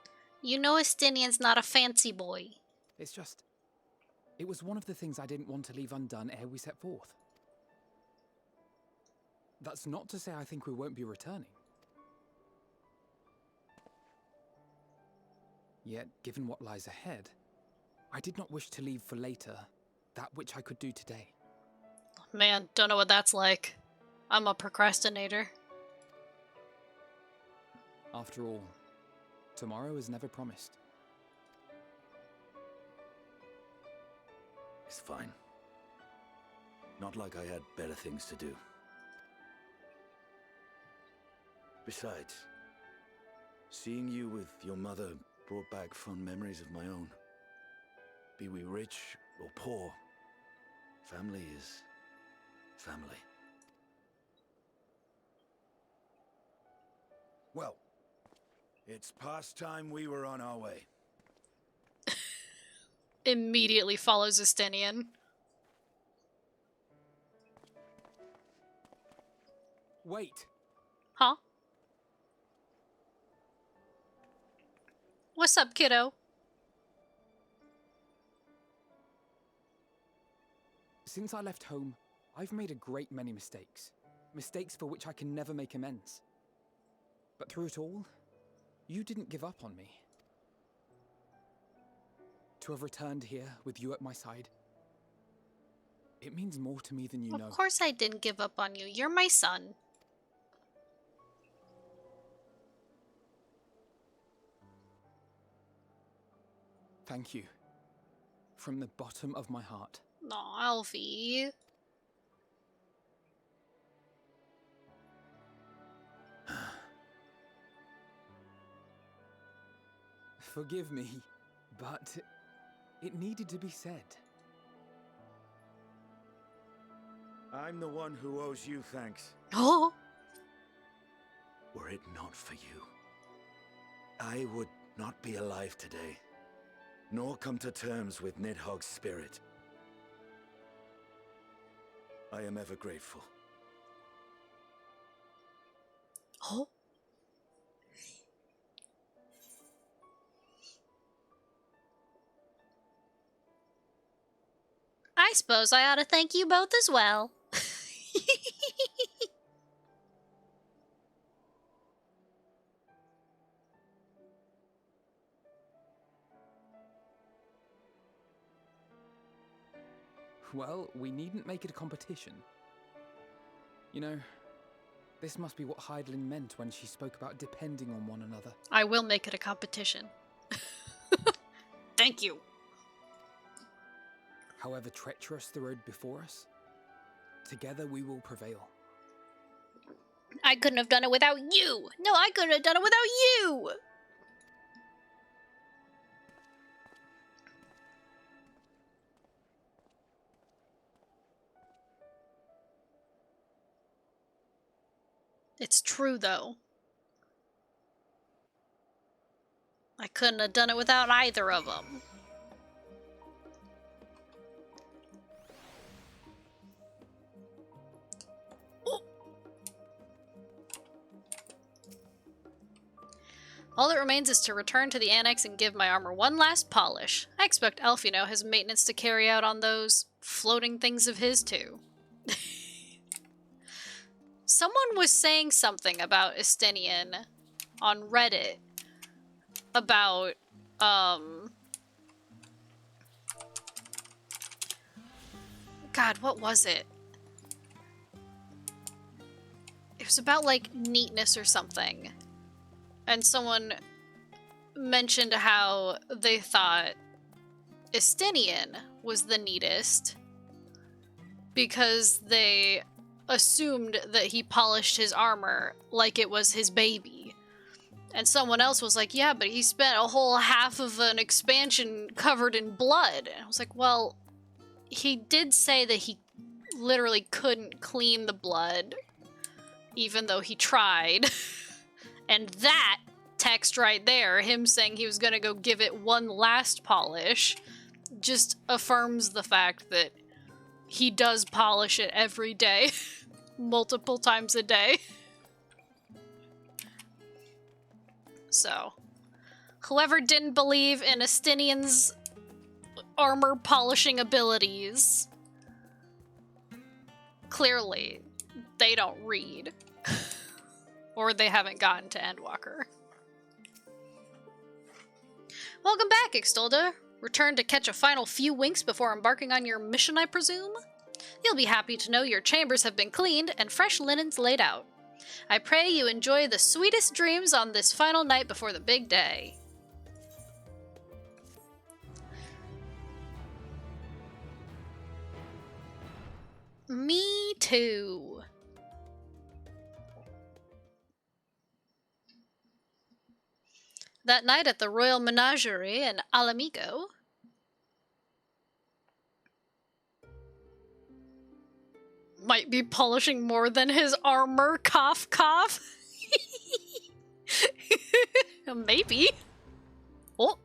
You know Estinian's not a fancy boy. It's just... It was one of the things I didn't want to leave undone ere we set forth. That's not to say I think we won't be returning. Yet, given what lies ahead, I did not wish to leave for later that which I could do today. Man, don't know what that's like. I'm a procrastinator. After all, tomorrow is never promised. It's fine. Not like I had better things to do. Besides, seeing you with your mother brought back fond memories of my own. Be we rich or poor, family is family. Well, it's past time we were on our way. Immediately follows Estinian. Wait! Huh? What's up, kiddo? Since I left home, I've made a great many mistakes. Mistakes for which I can never make amends. But through it all, you didn't give up on me. To have returned here with you at my side, it means more to me than you know. Of course I didn't give up on you. You're my son. Thank you. From the bottom of my heart. Aw, Alfie. Forgive me, but it needed to be said. I'm the one who owes you thanks. Oh! Were it not for you, I would not be alive today, nor come to terms with Nidhogg's spirit. I am ever grateful. Oh? I suppose I ought to thank you both as well. Well, we needn't make it a competition. You know, this must be what Heidelin meant when she spoke about depending on one another. I will make it a competition. Thank you. However treacherous the road before us, together we will prevail. I couldn't have done it without you. No, I couldn't have done it without you. It's true, though. I couldn't have done it without either of them. All that remains is to return to the annex and give my armor one last polish. I expect Elfino has maintenance to carry out on those floating things of his, too. Someone was saying something about Estinian on Reddit about, God, what was it? It was about, like, neatness or something. And someone mentioned how they thought Estinian was the neatest because they assumed that he polished his armor like it was his baby. And someone else was like, yeah, but he spent a whole half of an expansion covered in blood. And I was like, well, he did say that he literally couldn't clean the blood, even though he tried. And that text right there, him saying he was gonna go give it one last polish, just affirms the fact that he does polish it every day. Multiple times a day. So, whoever didn't believe in Estinian's armor polishing abilities, clearly they don't read. Or they haven't gotten to Endwalker. Welcome back, Extolda. Return to catch a final few winks before embarking on your mission, I presume? You'll be happy to know your chambers have been cleaned and fresh linens laid out. I pray you enjoy the sweetest dreams on this final night before the big day. Me too. That night at the Royal Menagerie in Alamigo, might be polishing more than his armor, cough cough. Maybe. Oh.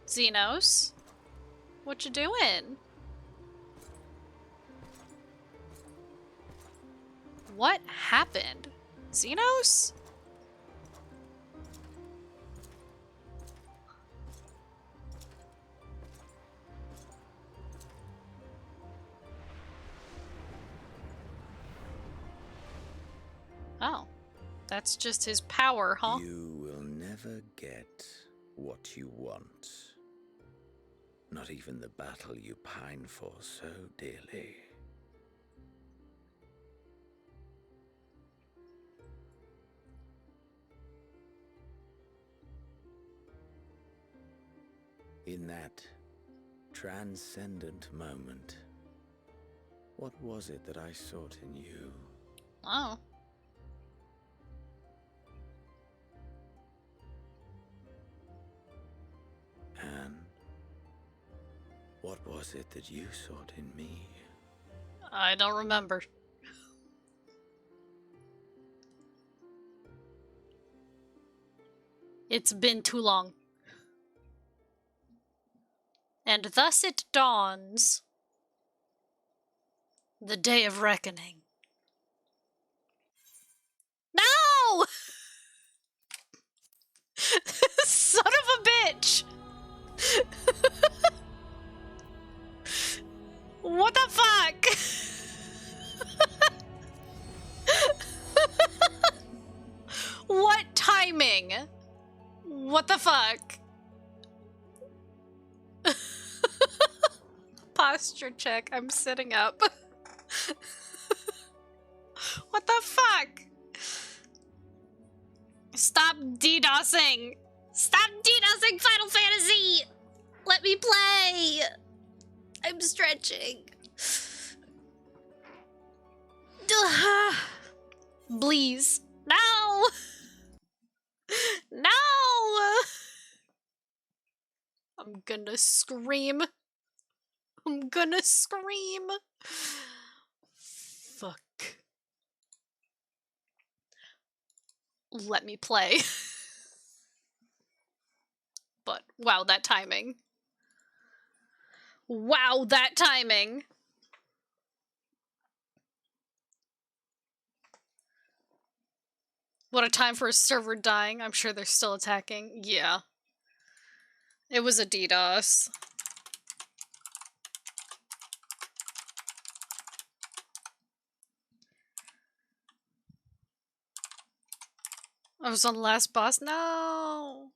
Xenos, what you doing? What happened? Xenos? Oh. That's just his power, huh? You will never get what you want. Not even the battle you pine for so dearly. In that transcendent moment, what was it that I sought in you? Oh. And what was it that you sought in me? I don't remember. It's been too long. And thus it dawns. The day of reckoning. No! Son of a bitch! What the fuck? What timing? What the fuck? Posture check. I'm sitting up. What the fuck? Stop DDoSing! Stop DDoSing Final Fantasy! Let me play! I'm stretching. Please. No! No! I'm gonna scream. I'm gonna scream. Fuck. Let me play. But wow, that timing. Wow, that timing. What a time for a server dying. I'm sure they're still attacking. Yeah. It was a DDoS. I was on the last boss. No.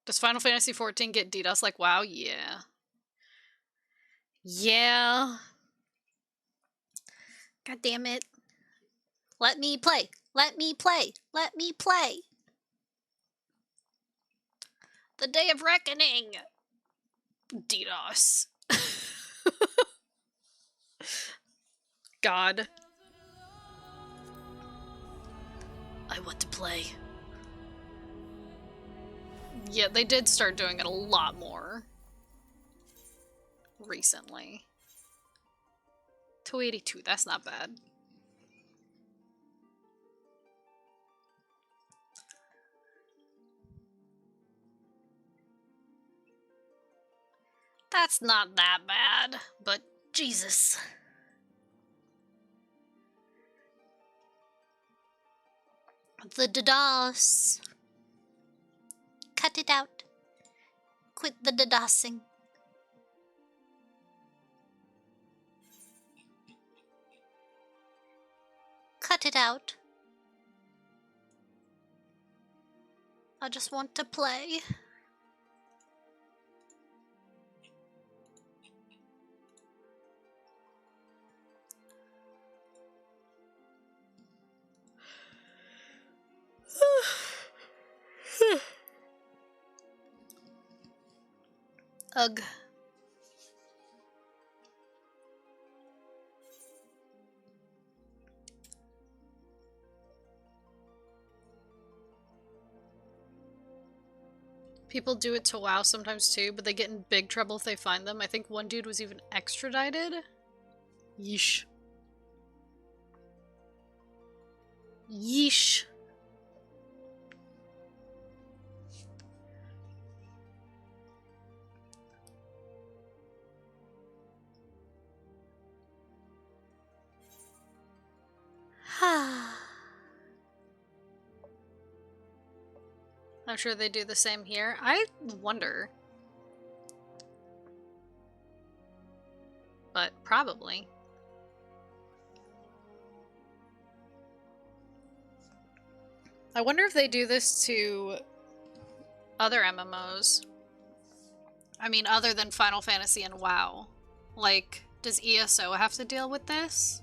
Does Final Fantasy XIV get DDoS like WoW? Yeah. Yeah. God damn it. Let me play. Let me play. Let me play. The Day of Reckoning. DDoS. God. I want to play. Yeah, they did start doing it a lot more recently. 282, that's not bad. That's not that bad, but Jesus. The DDoS. Cut it out. Quit the DDoSing. Cut it out. I just want to play. Ugh. People do it to WoW sometimes too, but they get in big trouble if they find them. I think one dude was even extradited. Yeesh. Yeesh. I'm sure they do the same here. I wonder. But probably. I wonder if they do this to other MMOs. I mean, other than Final Fantasy and WoW. Like, does ESO have to deal with this?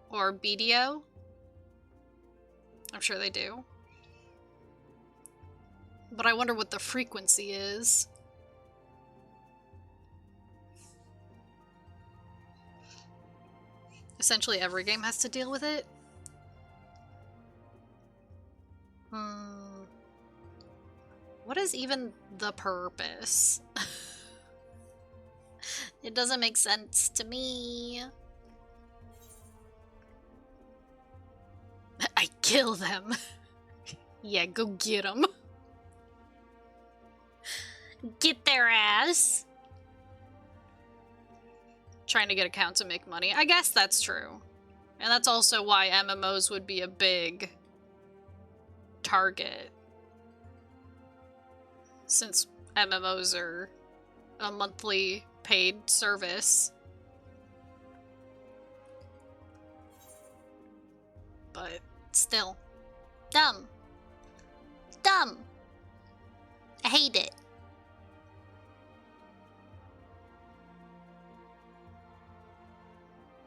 Or BDO? I'm sure they do. But I wonder what the frequency is. Essentially every game has to deal with it. What is even the purpose? It doesn't make sense to me. I kill them. Yeah, go get them. Get their ass. Trying to get accounts and make money. I guess that's true. And that's also why MMOs would be a big target. Since MMOs are a monthly paid service. But still. Dumb. Dumb. I hate it.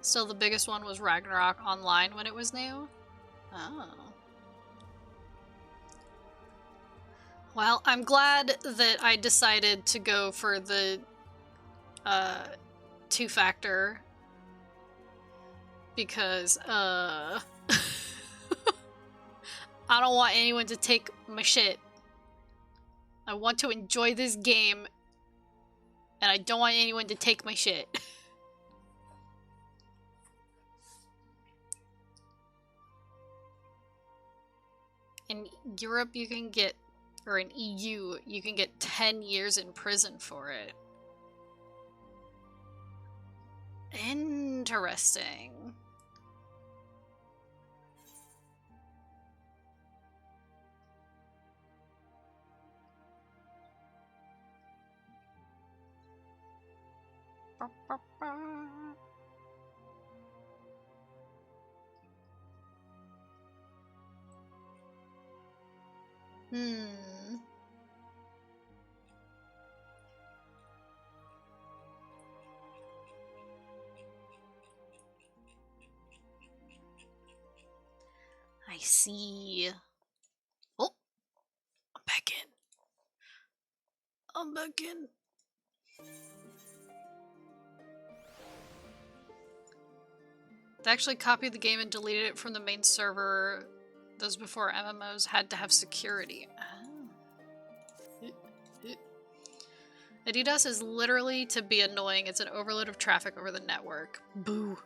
So the biggest one was Ragnarok Online when it was new? Oh. Well, I'm glad that I decided to go for the two-factor because I don't want anyone to take my shit. I want to enjoy this game and I don't want anyone to take my shit. In Europe you can get, or in EU, you can get 10 years in prison for it. Interesting. I see. Oh, I'm back in. I'm back in. They actually copied the game and deleted it from the main server. Those before MMOs had to have security. Oh. A DDoS is literally to be annoying. It's an overload of traffic over the network. Boo.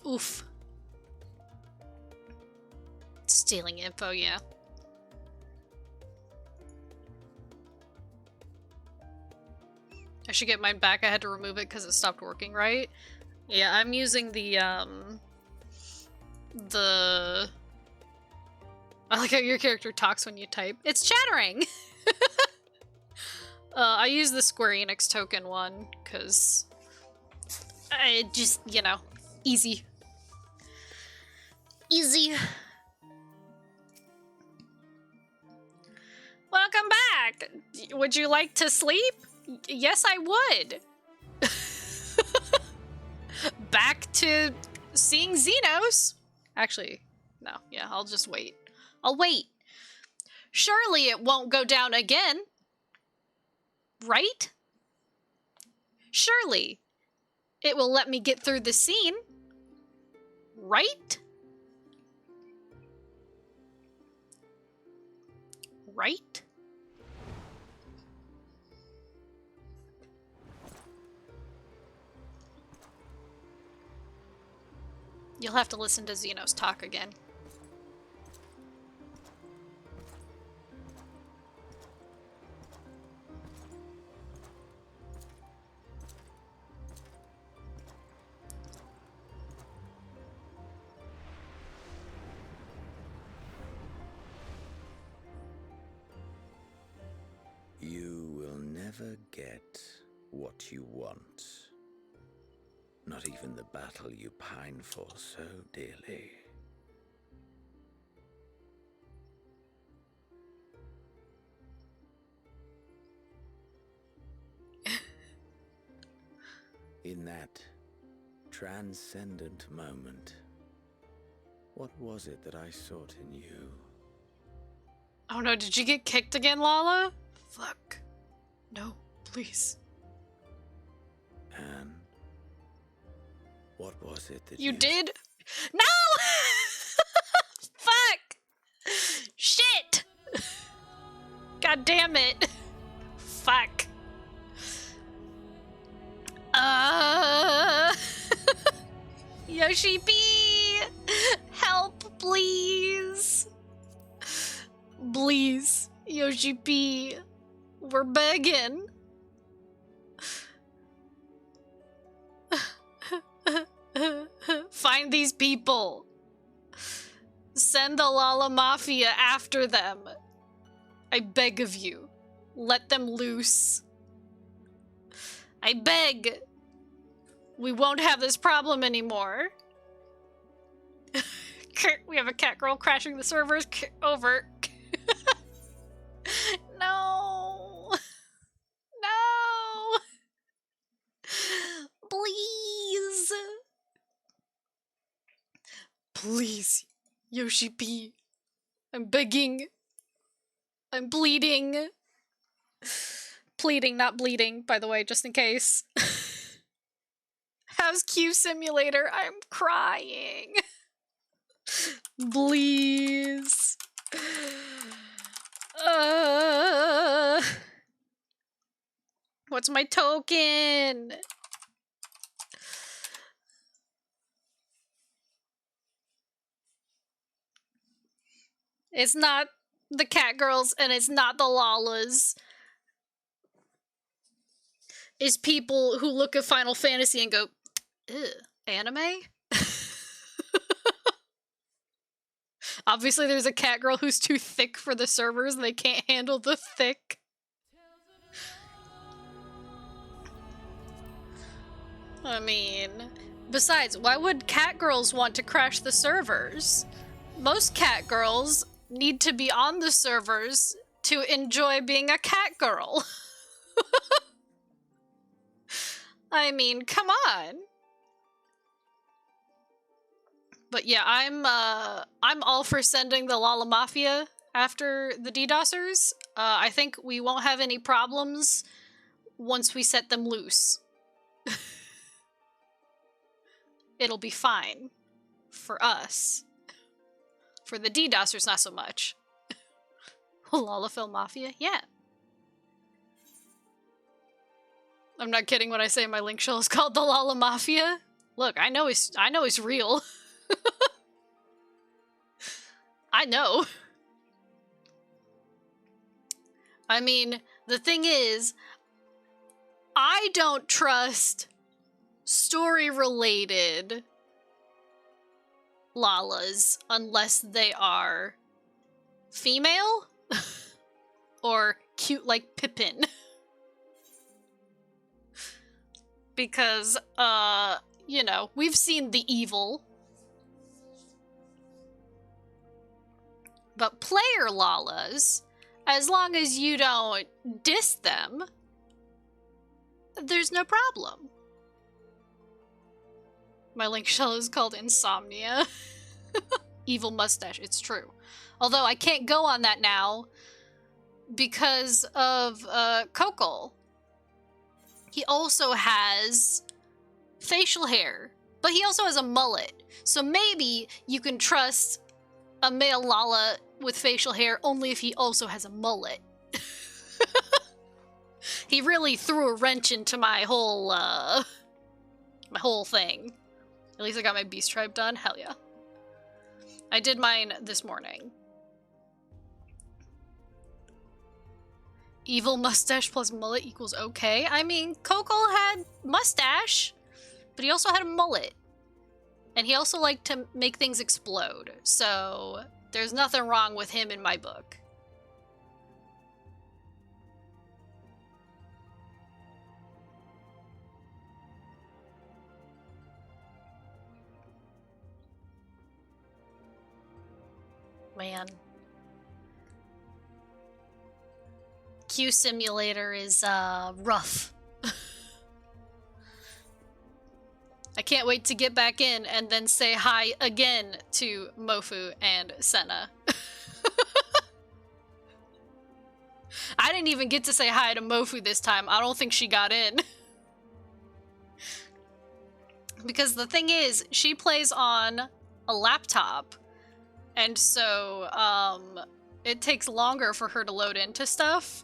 Oof. Stealing info, yeah. I should get mine back. I had to remove it because it stopped working right. Yeah, I'm using the I like how your character talks when you type. It's chattering! I use the Square Enix token one, because it just, you know, easy. Easy. Welcome back! Would you like to sleep? Yes, I would. Back to seeing Xenos. Actually, no, yeah, I'll just wait. I'll wait. Surely it won't go down again. Right? Surely it will let me get through the scene. Right? Right? You'll have to listen to Xenos talk again. never get what you want. Not even the battle you pine for so dearly. In that transcendent moment, what was it that I sought in you? Oh no, did you get kicked again, Lala? Fuck. No, please. And what was it that You did? No! Fuck! Shit! God damn it. Fuck. Yoshi P! Help, please. Please, Yoshi P. We're begging. Find these people. Send the Lala Mafia after them. I beg of you. Let them loose. I beg. We won't have this problem anymore. We have a cat girl crashing the servers. Over. No. No. Please. Please, Yoshi P. I'm begging. I'm pleading. Pleading, not bleeding, by the way, just in case. How's Q Simulator? I'm crying. Please. What's my token? It's not the cat girls and it's not the Lalas. It's people who look at Final Fantasy and go, ew, anime? Obviously there's a cat girl who's too thick for the servers and they can't handle the thick. I mean, besides, why would cat girls want to crash the servers? Most cat girls need to be on the servers to enjoy being a cat girl. I mean, come on. But yeah, I'm all for sending the Lala Mafia after the DDoSers. I think we won't have any problems once we set them loose. It'll be fine. For us. For the DDoSers, not so much. Lalafell Mafia? Yeah. I'm not kidding when I say my link shell is called the Lala Mafia. Look, I know he's real. I know. I mean, the thing is, I don't trust story-related Lalas unless they are female or cute like Pippin. Because, you know, we've seen the evil. But player Lalas, as long as you don't diss them, there's no problem. My link shell is called Insomnia. Evil mustache, it's true. Although I can't go on that now because of Kokol. He also has facial hair, but he also has a mullet. So maybe you can trust a male Lala with facial hair only if he also has a mullet. He really threw a wrench into my whole thing. At least I got my Beast Tribe done. Hell yeah. I did mine this morning. Evil mustache plus mullet equals okay. I mean, Kokol had mustache, but he also had a mullet. And he also liked to make things explode. So there's nothing wrong with him in my book. Man. Q Simulator is rough. I can't wait to get back in and then say hi again to Mofu and Senna. I didn't even get to say hi to Mofu this time. I don't think she got in. Because the thing is, she plays on a laptop. And so, it takes longer for her to load into stuff.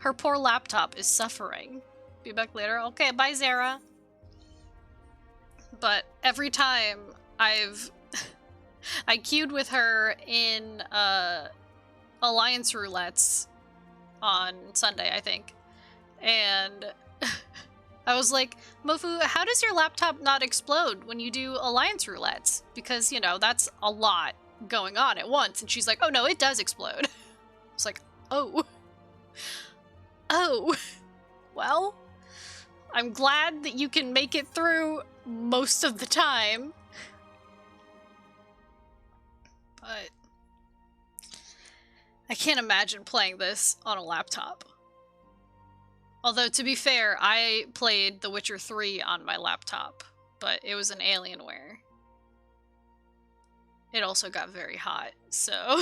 Her poor laptop is suffering. Be back later. Okay, bye, Zara. But every time I queued with her in Alliance Roulettes on Sunday, I think. And I was like, Mofu, how does your laptop not explode when you do Alliance Roulettes? Because, you know, that's a lot going on at once. And she's like, oh no, it does explode. I was like, oh. Oh. Well, I'm glad that you can make it through most of the time. But I can't imagine playing this on a laptop. Although, to be fair, I played The Witcher 3 on my laptop, but it was an Alienware. It also got very hot, so...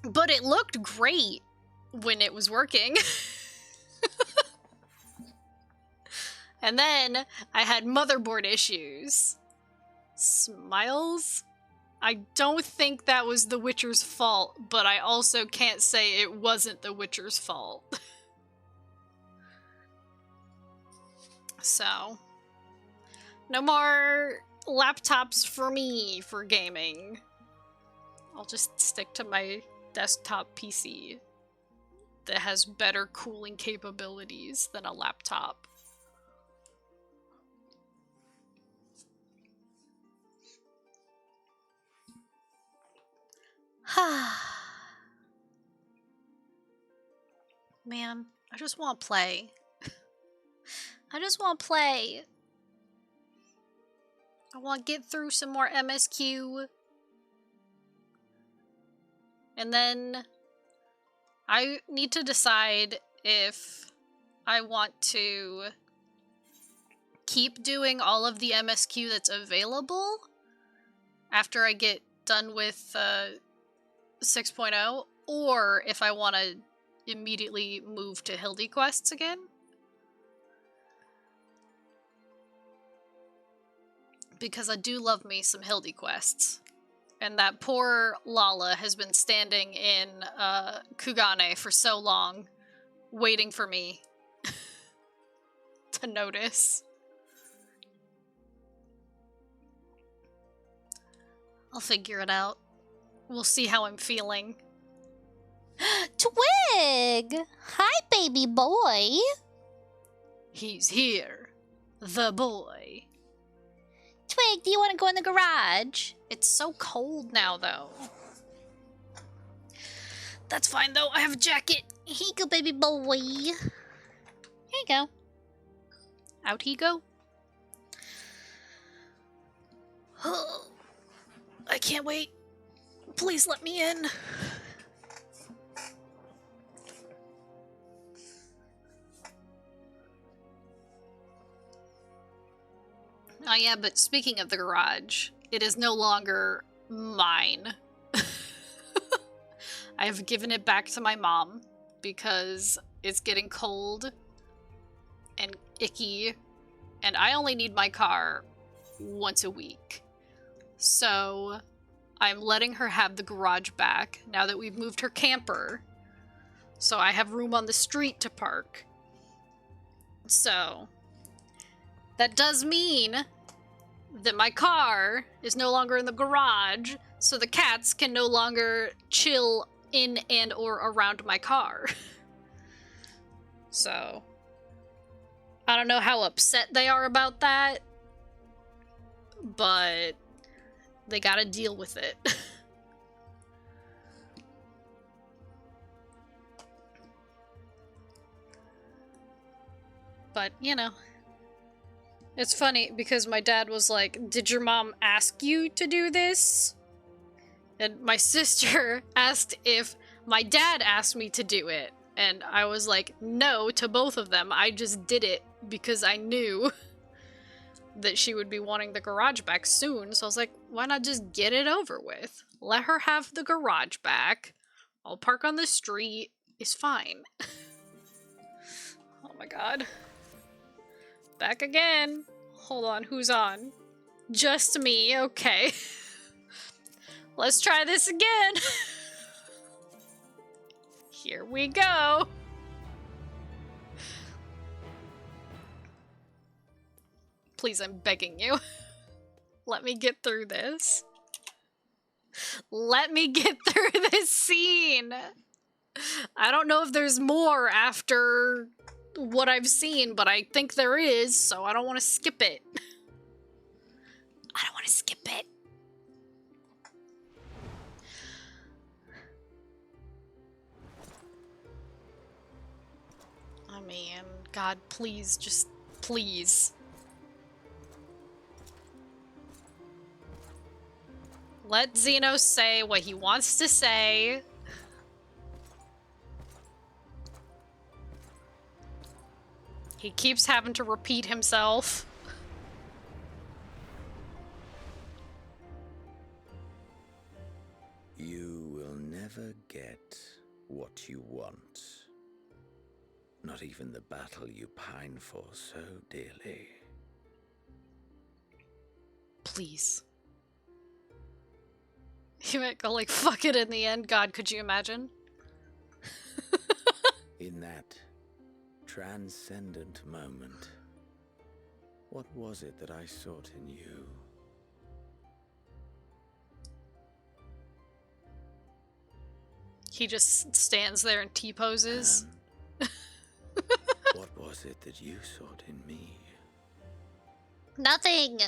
But it looked great when it was working. And then I had motherboard issues. Smiles? I don't think that was The Witcher's fault, but I also can't say it wasn't The Witcher's fault. So, no more laptops for me for gaming. I'll just stick to my desktop PC that has better cooling capabilities than a laptop. Man, I just want to play. I just want to play. I want to get through some more MSQ. And then I need to decide if I want to keep doing all of the MSQ that's available after I get done with 6.0, or if I want to immediately move to Hildy quests again. Because I do love me some Hildy quests. And that poor Lala has been standing in Kugane for so long, waiting for me to notice. I'll figure it out. We'll see how I'm feeling. Twig! Hi, baby boy. He's here. The boy. Twig, do you want to go in the garage? It's so cold now, though. That's fine, though. I have a jacket. Here you go, baby boy. Here you go. Out he go. I can't wait. Please let me in. Oh yeah, but speaking of the garage, it is no longer mine. I have given it back to my mom because it's getting cold and icky, and I only need my car once a week. So I'm letting her have the garage back now that we've moved her camper. So I have room on the street to park. So that does mean that my car is no longer in the garage, so the cats can no longer chill in and or around my car. So I don't know how upset they are about that, but they gotta deal with it. But, you know, It's funny because my dad was like, "Did your mom ask you to do this?" And my sister asked if my dad asked me to do it. And I was like, no to both of them. I just did it because I knew that she would be wanting the garage back soon. So I was like, why not just get it over with? Let her have the garage back. I'll park on the street. It's fine. Oh my god. Back again. Hold on, who's on? Just me, okay. Let's try this again. Here we go. Please, I'm begging you. Let me get through this. Let me get through this scene. I don't know if there's more after what I've seen, but I think there is, so I don't want to skip it. I don't want to skip it. I mean, God, please, just please. Let Zeno say what he wants to say. He keeps having to repeat himself. You will never get what you want. Not even the battle you pine for so dearly. Please. He might go like, fuck it in the end. God, could you imagine? In that transcendent moment, what was it that I sought in you? He just stands there and T-poses. What was it that you sought in me? Nothing.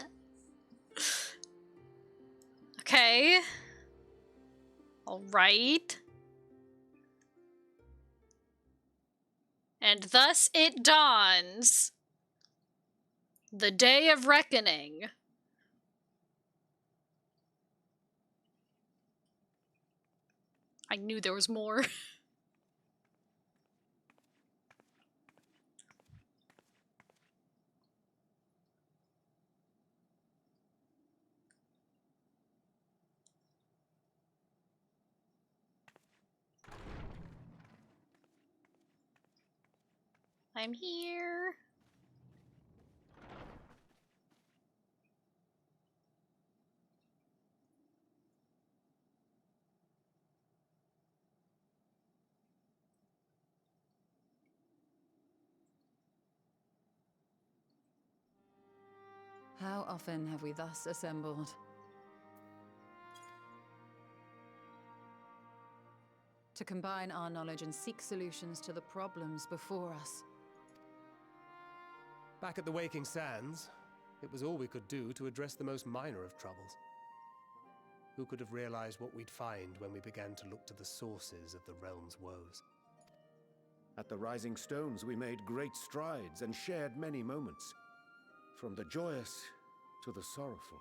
Okay. Alright. And thus it dawns. The day of reckoning. I knew there was more. I'm here. How often have we thus assembled? To combine our knowledge and seek solutions to the problems before us. Back at the Waking Sands, it was all we could do to address the most minor of troubles. Who could have realized what we'd find when we began to look to the sources of the realm's woes? At the Rising Stones, we made great strides and shared many moments. From the joyous to the sorrowful.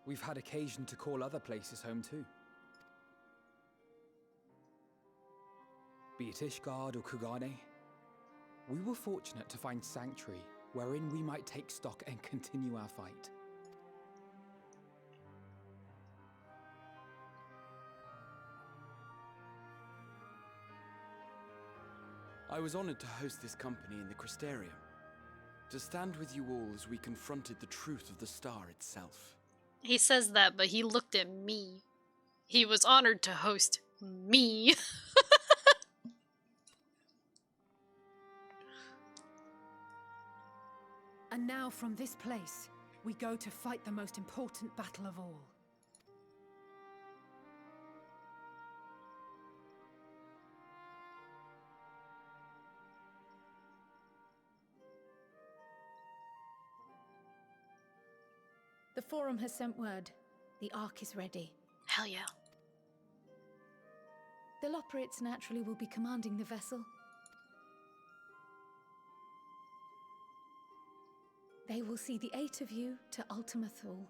We've had occasion to call other places home too. Be it Ishgard or Kugane, we were fortunate to find sanctuary wherein we might take stock and continue our fight. I was honored to host this company in the Crystarium. To stand with you all as we confronted the truth of the star itself. He says that, but he looked at me. He was honored to host me. And now from this place, we go to fight the most important battle of all. The Forum has sent word. The Ark is ready. Hell yeah. The Loporrits naturally will be commanding the vessel. They will see the 8 of you to Ultima Thule.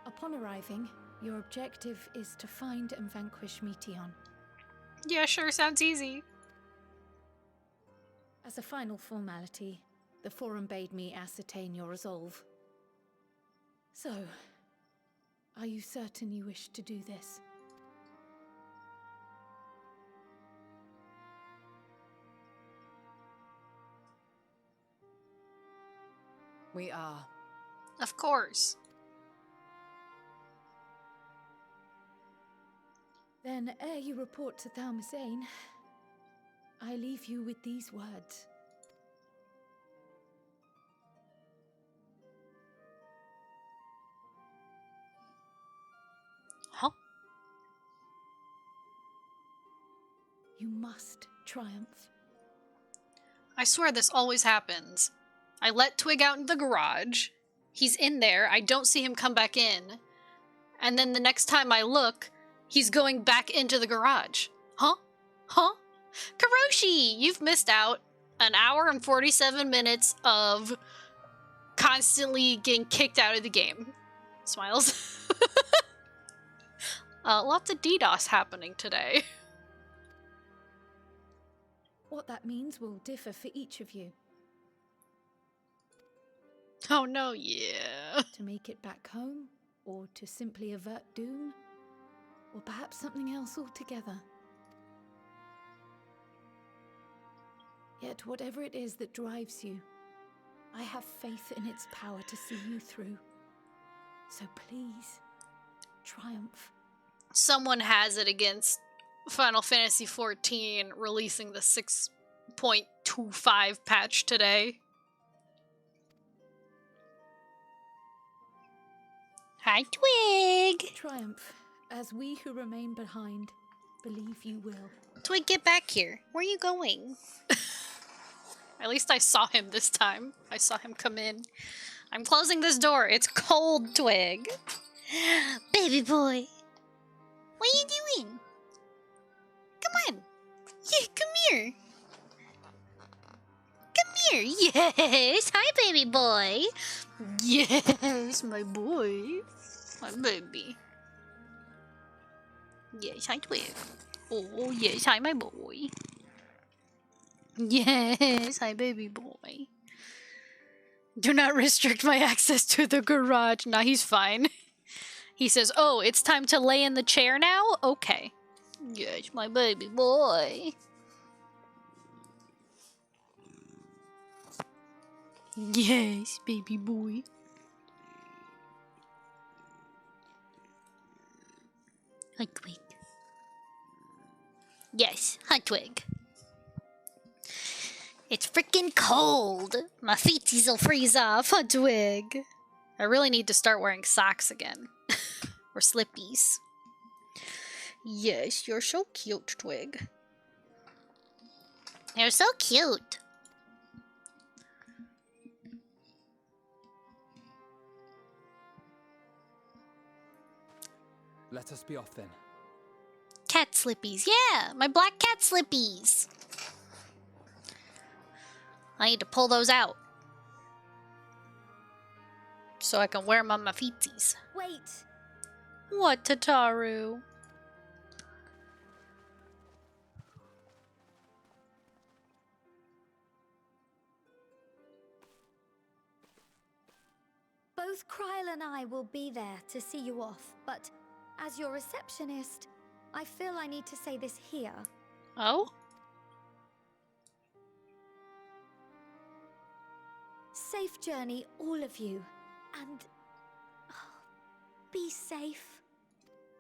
Upon arriving, your objective is to find and vanquish Meteon. Yeah, sure, sounds easy. As a final formality, the Forum bade me ascertain your resolve. So, are you certain you wish to do this? We are. Of course. Then, ere you report to Thalmasane, I leave you with these words. Huh? You must triumph. I swear this always happens. I let Twig out in the garage. He's in there. I don't see him come back in. And then the next time I look, he's going back into the garage. Huh? Huh? Karoshi, you've missed out an hour and 47 minutes of constantly getting kicked out of the game. Smiles. Lots of DDoS happening today. What that means will differ for each of you. Oh no, yeah. To make it back home, or to simply avert doom, or perhaps something else altogether. Yet whatever it is that drives you, I have faith in its power to see you through. So please, triumph. Someone has it against Final Fantasy XIV releasing the 6.25 patch today. Hi, Twig. Triumph, as we who remain behind believe you will. Twig, get back here. Where are you going? At least I saw him this time. I saw him come in. I'm closing this door. It's cold, Twig. Baby boy. What are you doing? Come on. Yeah, come here. Come here. Yes. Hi, baby boy. Yes, my boy. My baby. Yes, hi, Twig. Oh, yes, hi, my boy. Yes, hi, baby boy. Do not restrict my access to the garage. Nah, he's fine. He says, oh, it's time to lay in the chair now? Okay. Yes, my baby boy. Yes, baby boy. Hi, Twig. Yes, hi, Twig. It's freaking cold. My feeties will freeze off, huh, Twig? I really need to start wearing socks again. Or slippies. Yes, you're so cute, Twig. You're so cute. Let us be off then. Cat slippies, yeah, my black cat slippies. I need to pull those out So I can wear them on my feeties. Wait! What, Tataru? Both Kryle and I will be there to see you off, but as your receptionist, I feel I need to say this here. Oh? Safe journey, all of you, and be safe.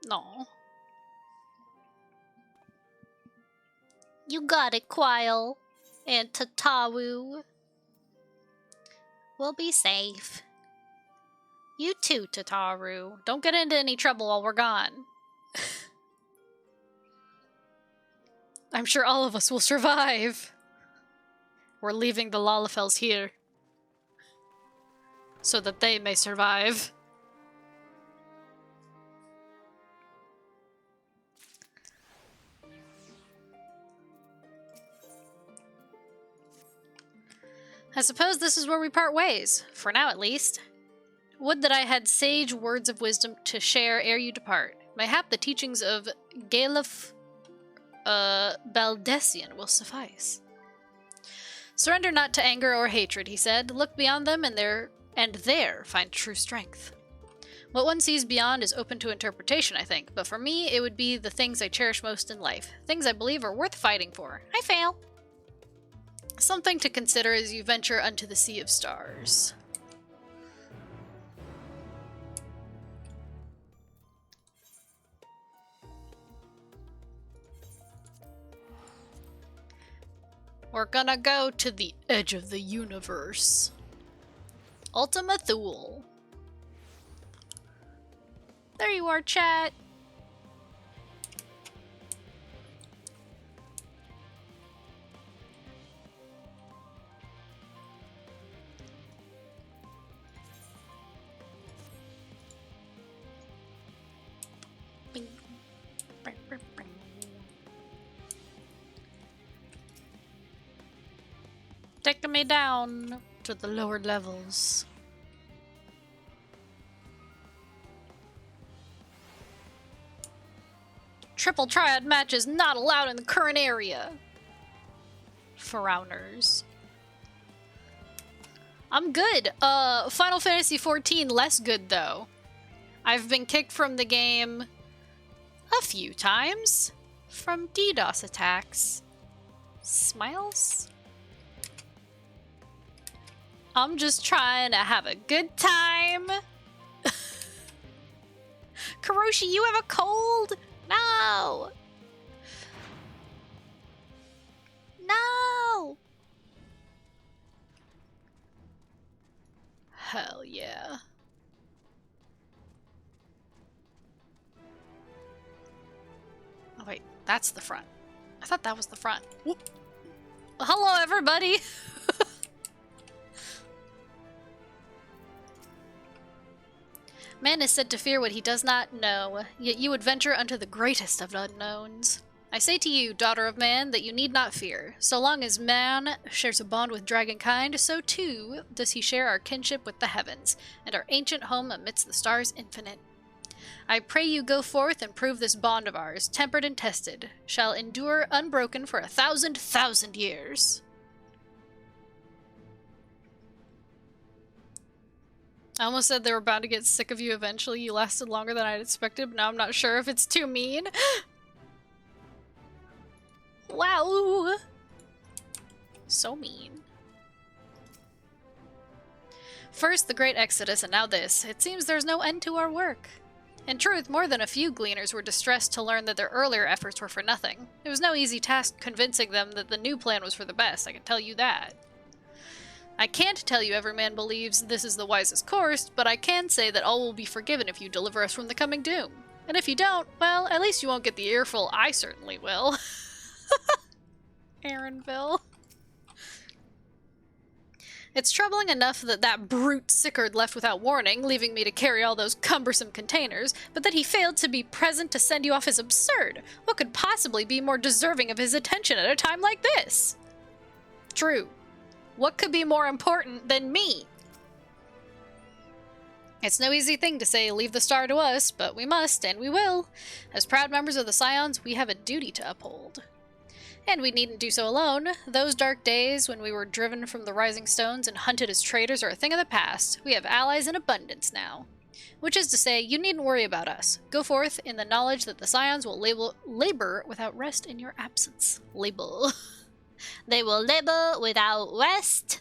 No. You got it, Quile. And Tataru. We'll be safe. You too, Tataru. Don't get into any trouble while we're gone. I'm sure all of us will survive. We're leaving the Lalafels here. So that they may survive. I suppose this is where we part ways, for now at least. Would that I had sage words of wisdom to share ere you depart. Mayhap the teachings of Galef Baldessian will suffice. Surrender not to anger or hatred, he said. Look beyond them and there find true strength. What one sees beyond is open to interpretation, I think, but for me it would be the things I cherish most in life. Things I believe are worth fighting for. I fail. Something to consider as you venture unto the sea of stars. We're gonna go to the edge of the universe. Ultima Thule. There you are, chat. Bing. Bing, bing, bing. Taking me down to the lower levels. Triple triad matches not allowed in the current area. Frowners. I'm good. Final Fantasy XIV less good though. I've been kicked from the game a few times from DDoS attacks. Smiles? I'm just trying to have a good time. Karoshi, you have a cold? No! No! Hell yeah. Oh wait, that's the front. I thought that was the front. Whoop. Hello everybody! Man is said to fear what he does not know, yet you would venture unto the greatest of unknowns. I say to you, daughter of man, that you need not fear. So long as man shares a bond with dragonkind, so too does he share our kinship with the heavens, and our ancient home amidst the stars infinite. I pray you go forth and prove this bond of ours, tempered and tested, shall endure unbroken for 1,000,000 years. I almost said they were bound to get sick of you eventually. You lasted longer than I'd expected, but now I'm not sure if it's too mean. Wow. So mean. First the great exodus, and now this. It seems there's no end to our work. In truth, more than a few gleaners were distressed to learn that their earlier efforts were for nothing. It was no easy task convincing them that the new plan was for the best, I can tell you that. I can't tell you every man believes this is the wisest course, but I can say that all will be forgiven if you deliver us from the coming doom. And if you don't, well, at least you won't get the earful I certainly will. Aaronville. It's troubling enough that that brute Sickard left without warning, leaving me to carry all those cumbersome containers, but that he failed to be present to send you off is absurd. What could possibly be more deserving of his attention at a time like this? True. What could be more important than me? It's no easy thing to say, leave the star to us, but we must, and we will. As proud members of the Scions, we have a duty to uphold. And we needn't do so alone. Those dark days when we were driven from the Rising Stones and hunted as traitors are a thing of the past. We have allies in abundance now. Which is to say, you needn't worry about us. Go forth in the knowledge that the Scions will labor without rest in your absence. Label. They will labor without rest.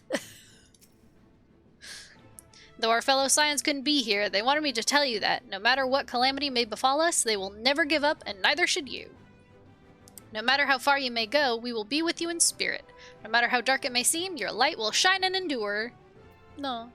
Though our fellow Scions couldn't be here, they wanted me to tell you that, no matter what calamity may befall us, they will never give up, and neither should you. No matter how far you may go, we will be with you in spirit. No matter how dark it may seem, your light will shine and endure. No.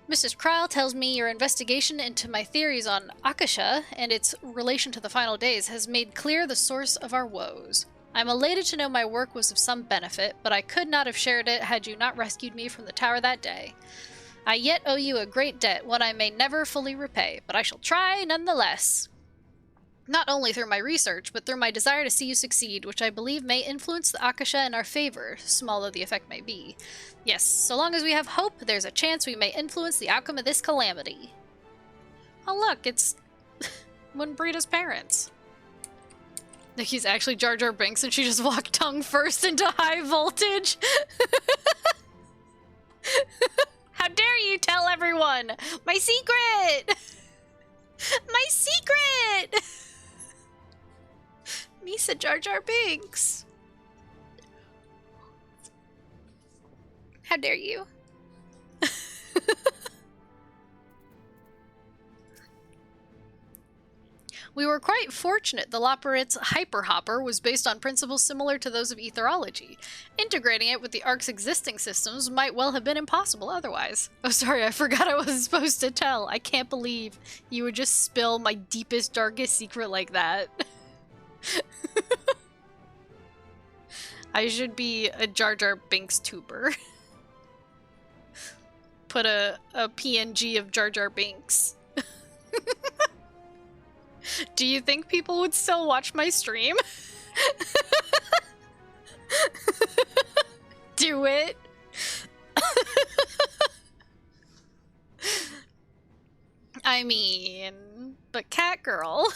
Mrs. Kryl tells me your investigation into my theories on Akasha and its relation to the final days has made clear the source of our woes. I'm elated to know my work was of some benefit, but I could not have shared it had you not rescued me from the tower that day. I yet owe you a great debt, one I may never fully repay, but I shall try nonetheless. Not only through my research, but through my desire to see you succeed, which I believe may influence the Akasha in our favor, small though the effect may be. Yes, so long as we have hope, there's a chance we may influence the outcome of this calamity. Oh look, it's Winbrita's parents. Like he's actually Jar Jar Binks and she just walked tongue first into high voltage. How dare you tell everyone! My secret! My secret! Misa Jar Jar Binks. How dare you? We were quite fortunate the Loporit's hyperhopper was based on principles similar to those of etherology. Integrating it with the Ark's existing systems might well have been impossible otherwise. Oh, sorry, I forgot I wasn't supposed to tell. I can't believe you would just spill my deepest, darkest secret like that. I should be a Jar Jar Binks tuber. Put a PNG of Jar Jar Binks. Do you think people would still watch my stream? Do it. I mean, but Catgirl.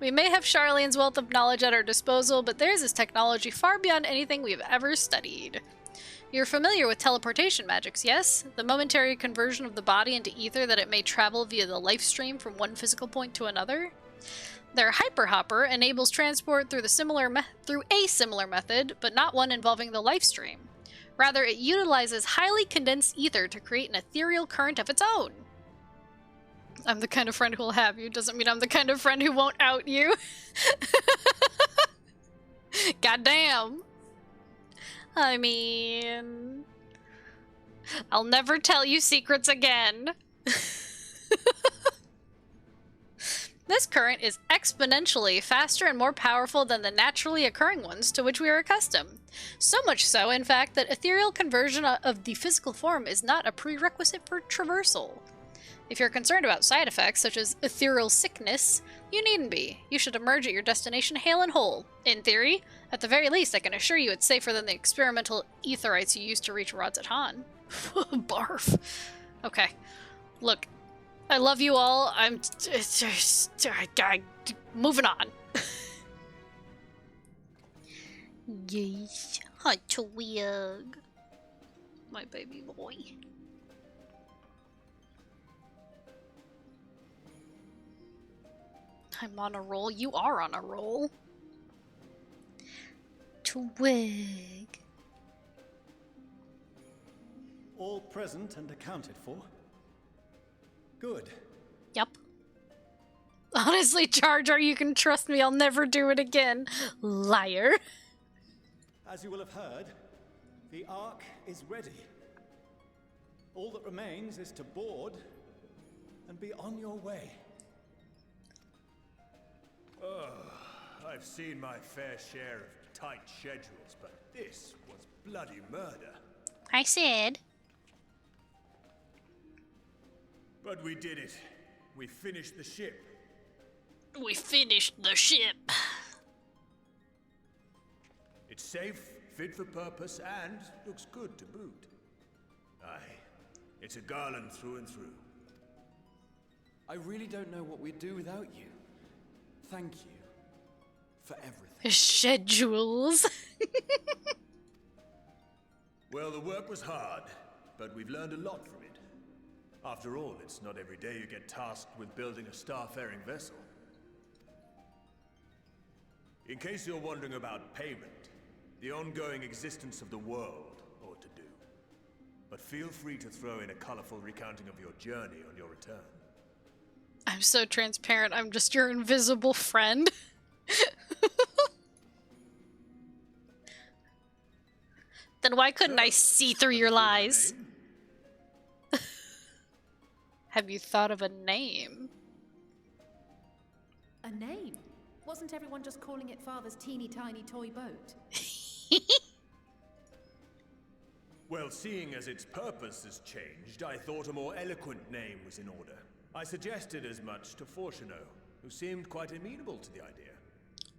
We may have Charlene's wealth of knowledge at our disposal, but theirs is technology far beyond anything we've ever studied. You're familiar with teleportation magics, yes? The momentary conversion of the body into ether that it may travel via the life stream from one physical point to another? Their hyperhopper enables transport through a similar method, but not one involving the life stream. Rather, it utilizes highly condensed ether to create an ethereal current of its own. I'm the kind of friend who'll have you. Doesn't mean I'm the kind of friend who won't out you. Goddamn. I mean, I'll never tell you secrets again. This current is exponentially faster and more powerful than the naturally occurring ones to which we are accustomed. So much so, in fact, that ethereal conversion of the physical form is not a prerequisite for traversal. If you're concerned about side effects, such as ethereal sickness, you needn't be. You should emerge at your destination hale and whole. In theory, at the very least, I can assure you it's safer than the experimental etherites you used to reach Rodzat Han. Barf. Okay. Look, I love you all. I'm moving on. Yes. Hot twig. My baby boy. I'm on a roll. You are on a roll. Twig. All present and accounted for? Good. Yep. Honestly, Jar Jar, you can trust me. I'll never do it again. Liar. As you will have heard, the Ark is ready. All that remains is to board and be on your way. I've seen my fair share of tight schedules, but this was bloody murder. I said. But we did it. We finished the ship. We finished the ship. It's safe, fit for purpose, and looks good to boot. Aye, it's a Garland through and through. I really don't know what we'd do without you. Thank you for everything. Schedules. Well, the work was hard, but we've learned a lot from it. After all, it's not every day you get tasked with building a starfaring vessel. In case you're wondering about payment, the ongoing existence of the world ought to do. But feel free to throw in a colorful recounting of your journey on your return. I'm so transparent. I'm just your invisible friend. Then why couldn't I see through your lies? Have you thought of a name? A name? Wasn't everyone just calling it Father's teeny tiny toy boat? Well, seeing as its purpose has changed, I thought a more eloquent name was in order. I suggested as much to Fortuneau, who seemed quite amenable to the idea.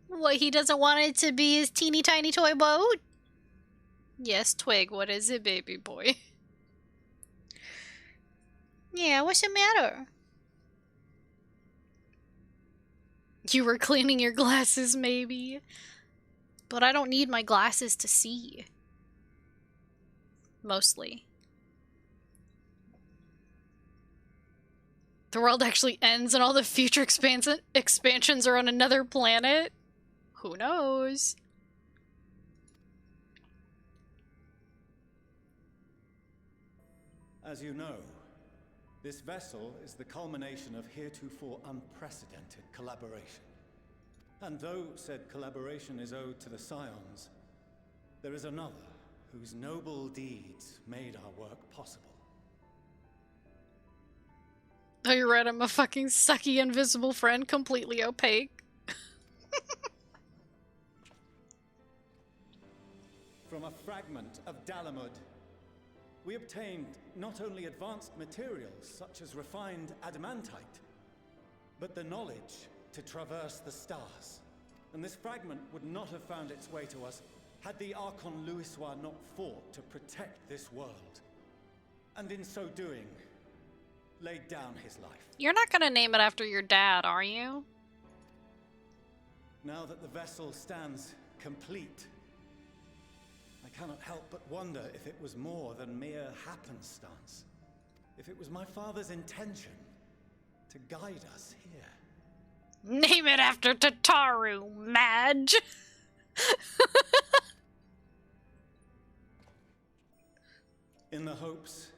What, he doesn't want it to be his teeny tiny toy boat? Yes, Twig, what is it, baby boy? Yeah, what's the matter? You were cleaning your glasses, maybe? But I don't need my glasses to see. Mostly. The world actually ends and all the future expansions are on another planet? Who knows? As you know, this vessel is the culmination of heretofore unprecedented collaboration. And though said collaboration is owed to the Scions, there is another whose noble deeds made our work possible. Oh, you're right, I'm a fucking sucky invisible friend, completely opaque. From a fragment of Dalamud, we obtained not only advanced materials such as refined adamantite, but the knowledge to traverse the stars. And this fragment would not have found its way to us had the Archon Louisois not fought to protect this world. And in so doing, laid down his life. You're not gonna name it after your dad, are you? Now that the vessel stands complete, I cannot help but wonder if it was more than mere happenstance. If it was my father's intention to guide us here. Name it after Tataru, Madge! In the hopes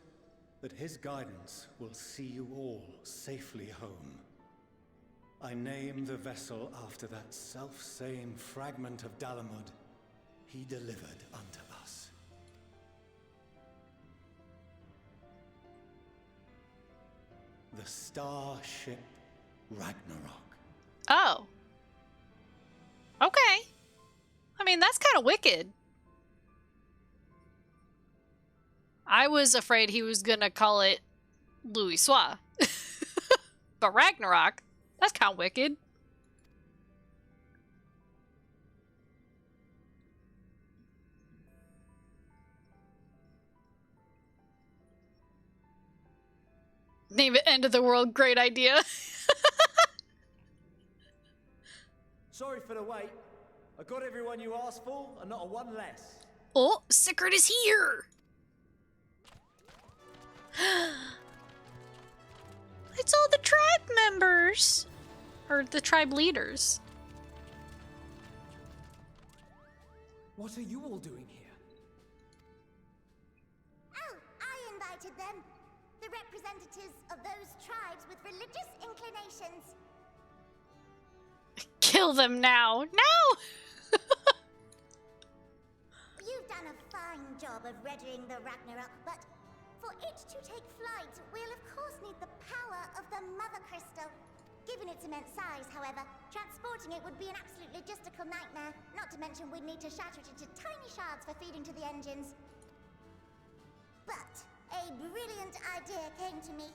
that his guidance will see you all safely home, I name the vessel after that self-same fragment of Dalamud he delivered unto us. The starship Ragnarok. Oh. Okay. I mean, that's kind of wicked. I was afraid he was gonna call it Louisois. But Ragnarok, that's kind of wicked. Name it End of the World, great idea. Sorry for the wait. I got everyone you asked for, and not a one less. Oh, Sigurd is here! It's all the tribe members! Or the tribe leaders. What are you all doing here? Oh, I invited them. The representatives of those tribes with religious inclinations. Kill them now! Now! You've done a fine job of readying the Ragnarok, but for it to take flight, we'll of course need the power of the Mother Crystal. Given its immense size, however, transporting it would be an absolute logistical nightmare. Not to mention we'd need to shatter it into tiny shards for feeding to the engines. But a brilliant idea came to me.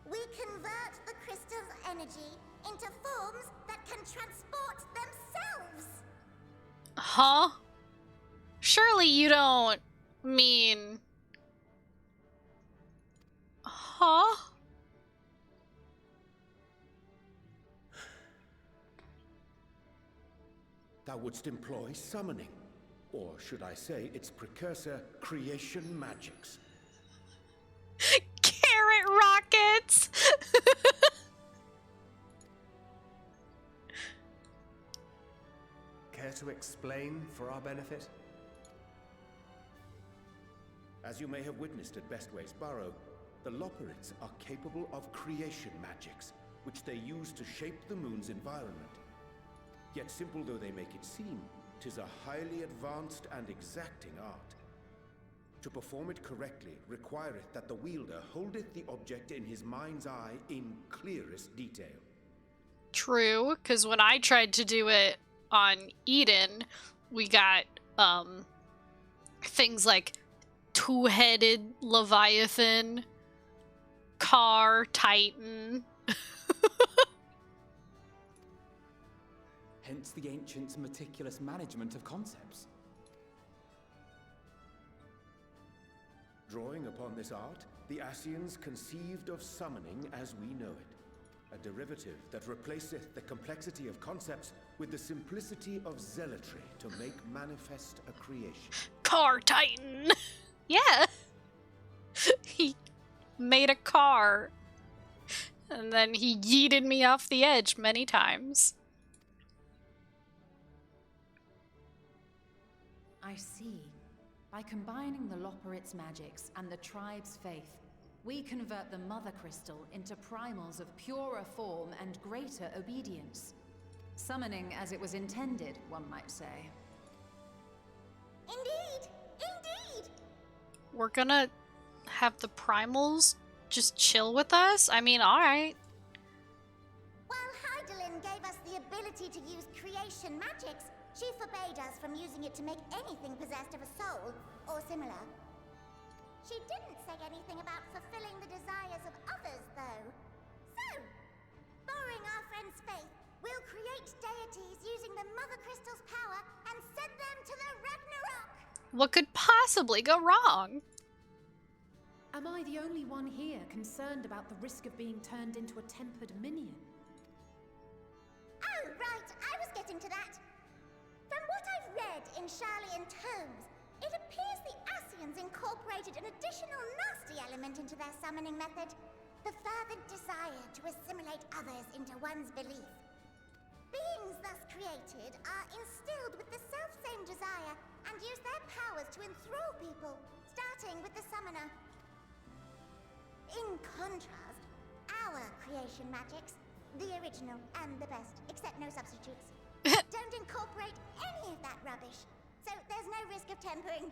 We convert the crystal's energy into forms that can transport themselves. Huh? Surely you don't mean... Huh? Thou wouldst employ summoning, or should I say its precursor, creation magics. Carrot rockets! Care to explain for our benefit? As you may have witnessed at Bestway's Burrow, the Loporrits are capable of creation magics, which they use to shape the moon's environment. Yet simple though they make it seem, 'tis a highly advanced and exacting art. To perform it correctly requireth that the wielder holdeth the object in his mind's eye in clearest detail. True, because when I tried to do it on Eden, we got things like two-headed Leviathan, car, Titan. Hence the ancients' meticulous management of concepts. Drawing upon this art, the Ascians conceived of summoning as we know it, a derivative that replaceth the complexity of concepts with the simplicity of zealotry to make manifest a creation. Car Titan! Yeah! He made a car, and then he yeeted me off the edge many times. I see. By combining the Loporrit's magics and the tribe's faith, we convert the Mother Crystal into primals of purer form and greater obedience. Summoning as it was intended, one might say. Indeed! Indeed! We're gonna have the primals just chill with us? I mean, alright. While Hydaelyn gave us the ability to use creation magics, she forbade us from using it to make anything possessed of a soul, or similar. She didn't say anything about fulfilling the desires of others, though. So, borrowing our friend's faith, we'll create deities using the Mother Crystal's power and send them to the Ragnarok! What could possibly go wrong? Am I the only one here concerned about the risk of being turned into a tempered minion? Oh, right, I was getting to that. From what I've read in Sharlayan tomes, it appears the Ascians incorporated an additional nasty element into their summoning method. The fervent desire to assimilate others into one's belief. Beings thus created are instilled with the self-same desire and use their powers to enthrall people, starting with the summoner. In contrast, our creation magics, the original and the best, except no substitutes, don't incorporate any of that rubbish, so there's no risk of tempering.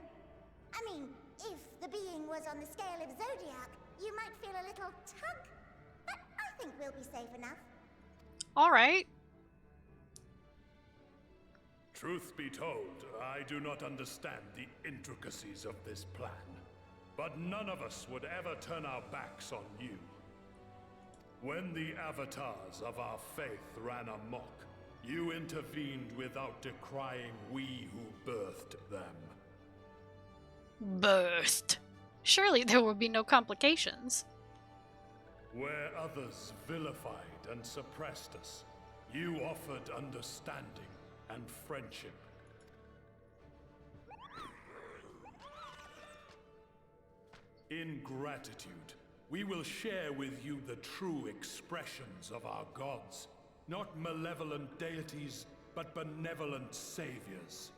I mean, if the being was on the scale of Zodiac, you might feel a little tug, but I think we'll be safe enough. Alright. Truth be told, I do not understand the intricacies of this plan. But none of us would ever turn our backs on you. When the avatars of our faith ran amok, you intervened without decrying we who birthed them. Birthed. Surely there would be no complications. Where others vilified and suppressed us, you offered understanding and friendship. In gratitude, we will share with you the true expressions of our gods. Not malevolent deities, but benevolent saviors.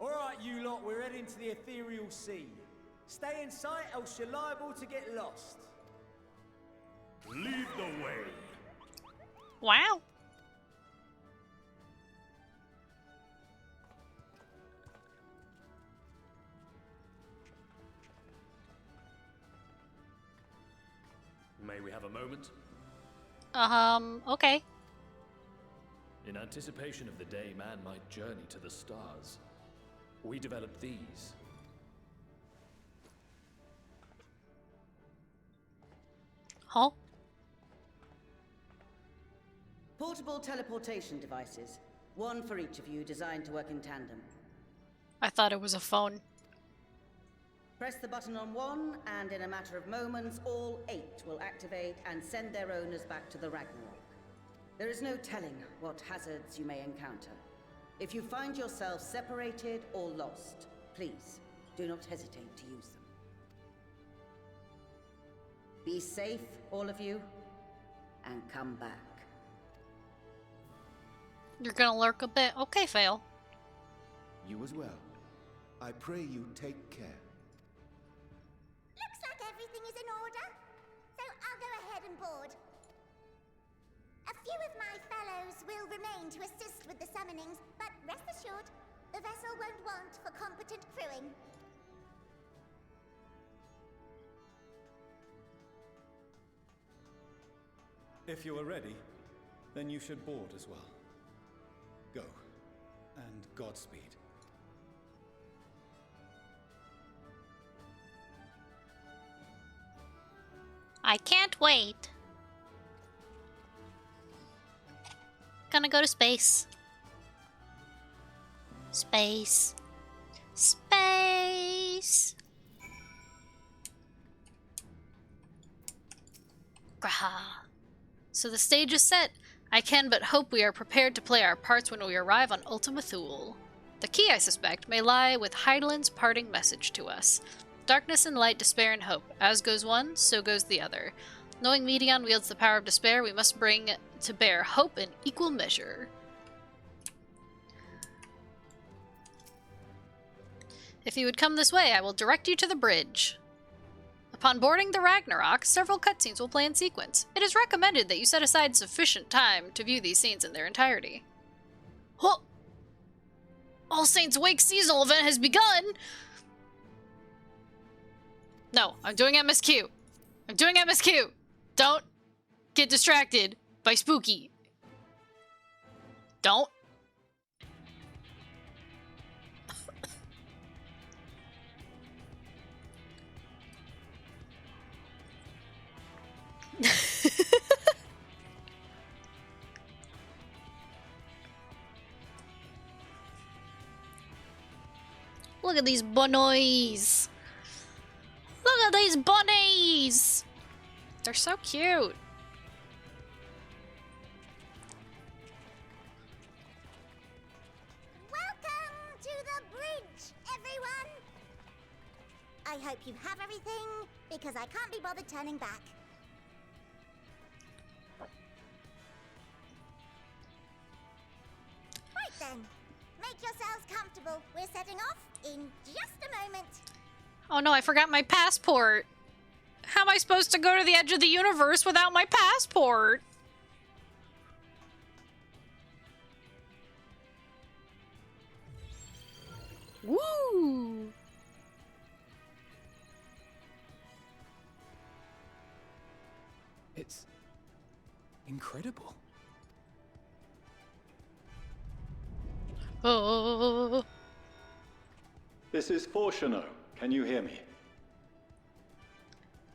Alright, you lot, we're heading to the ethereal sea. Stay in sight, else you're liable to get lost. Lead the way. Wow. May we have a moment? Okay. In anticipation of the day man might journey to the stars, we developed these. Huh? Portable teleportation devices. One for each of you, designed to work in tandem. I thought it was a phone. Press the button on one, and in a matter of moments, all 8 will activate and send their owners back to the Ragnarok. There is no telling what hazards you may encounter. If you find yourself separated or lost, please do not hesitate to use them. Be safe, all of you, and come back. You're gonna lurk a bit. Okay, Fail. You as well. I pray you take care. Looks like everything is in order, so I'll go ahead and board. A few of my fellows will remain to assist with the summonings, but rest assured, the vessel won't want for competent crewing. If you are ready, then you should board as well. Go, and Godspeed. I can't wait. Gonna go to space. Space. Space. Graha. So the stage is set. I can but hope we are prepared to play our parts when we arrive on Ultima Thule. The key, I suspect, may lie with Heidelin's parting message to us. Darkness and light, despair and hope. As goes one, so goes the other. Knowing Medion wields the power of despair, we must bring to bear hope in equal measure. If you would come this way, I will direct you to the bridge. Upon boarding the Ragnarok, several cutscenes will play in sequence. It is recommended that you set aside sufficient time to view these scenes in their entirety. Huh! All Saints Wake seasonal event has begun! No, I'm doing MSQ. I'm doing MSQ! Don't get distracted by Spooky. Don't. Look at these bunnies. Look at these bunnies. They're so cute. Welcome to the bridge, everyone! I hope you have everything, because I can't be bothered turning back. Right then, make yourselves comfortable. We're setting off in just a moment. Oh no, I forgot my passport. How am I supposed to go to the edge of the universe without my passport? Woo! It's incredible. Oh. This is Fortuno. Can you hear me?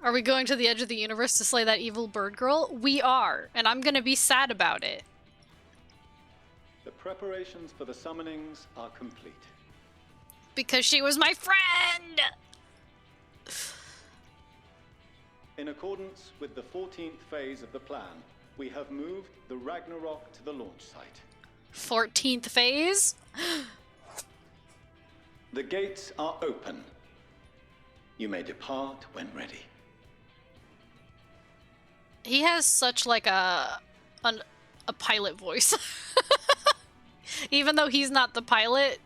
Are we going to the edge of the universe to slay that evil bird girl? We are, and I'm gonna be sad about it. The preparations for the summonings are complete. Because she was my friend! In accordance with the 14th phase of the plan, we have moved the Ragnarok to the launch site. 14th phase? The gates are open. You may depart when ready. He has such like a pilot voice. Even though he's not the pilot,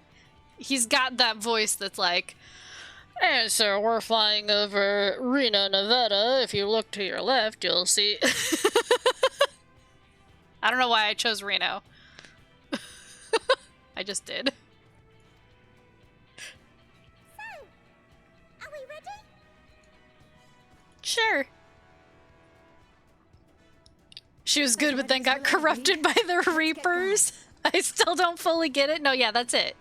he's got that voice that's like, and so we're flying over Reno, Nevada. If you look to your left, you'll see. I don't know why I chose Reno. I just did. So, are we ready? Sure. She was good, but then got corrupted by the Reapers. I still don't fully get it. No, yeah, that's it.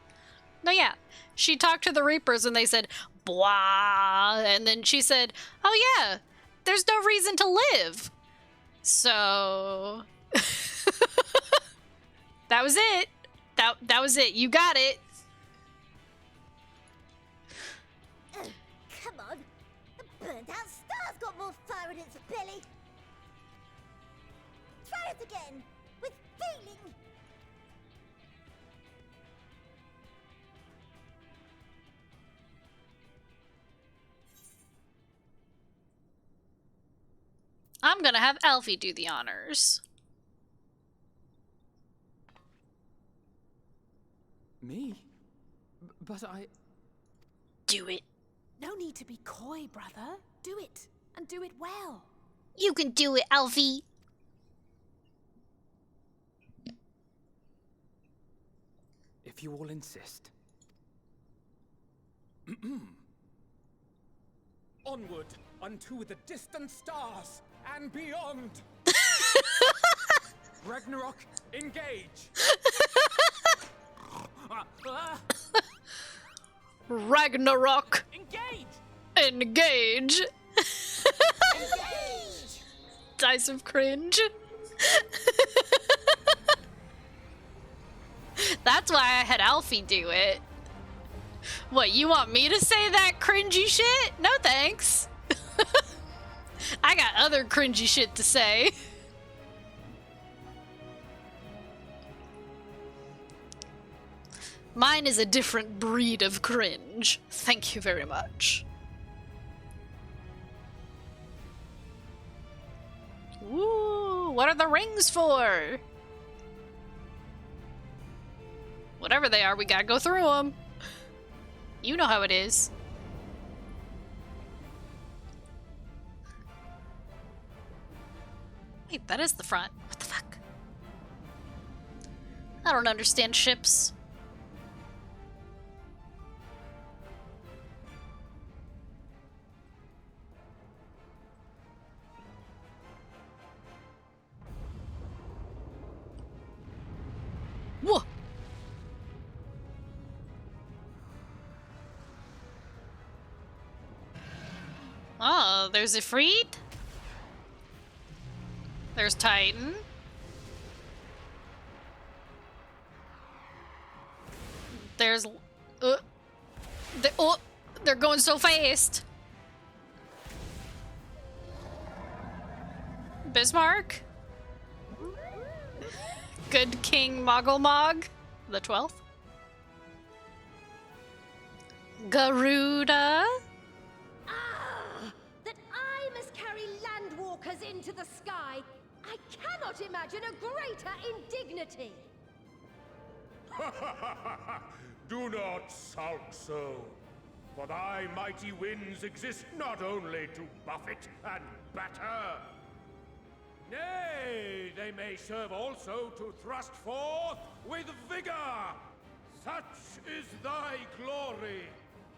No, yeah. She talked to the Reapers and they said, blah. And then she said, oh, yeah, there's no reason to live. So. That was it. That was it. You got it. Oh, come on. The burnt out star's got more fire in its belly. Try it again, with feeling. I'm gonna have Alfie do the honors. Me? But I... Do it. No need to be coy, brother. Do it, and do it well. You can do it, Alfie. If you all insist, Onward unto the distant stars and beyond. Ragnarok, engage. Ragnarok. Engage. Engage. Engage. Dice of cringe. That's why I had Alfie do it. What, you want me to say that cringy shit? No thanks. I got other cringy shit to say. Mine is a different breed of cringe. Thank you very much. Ooh, what are the rings for? Whatever they are, we gotta go through them. You know how it is. Wait, that is the front. What the fuck? I don't understand ships. Whoa! Oh, there's Ifrit. There's Titan. There's... they're going so fast. Bismarck. Good King Moggle the 12th. Garuda. That I must carry landwalkers into the sky. I cannot imagine a greater indignity. Do not sulk so, for thy mighty winds exist not only to buffet and batter. Nay, they may serve also to thrust forth with vigor. Such is thy glory,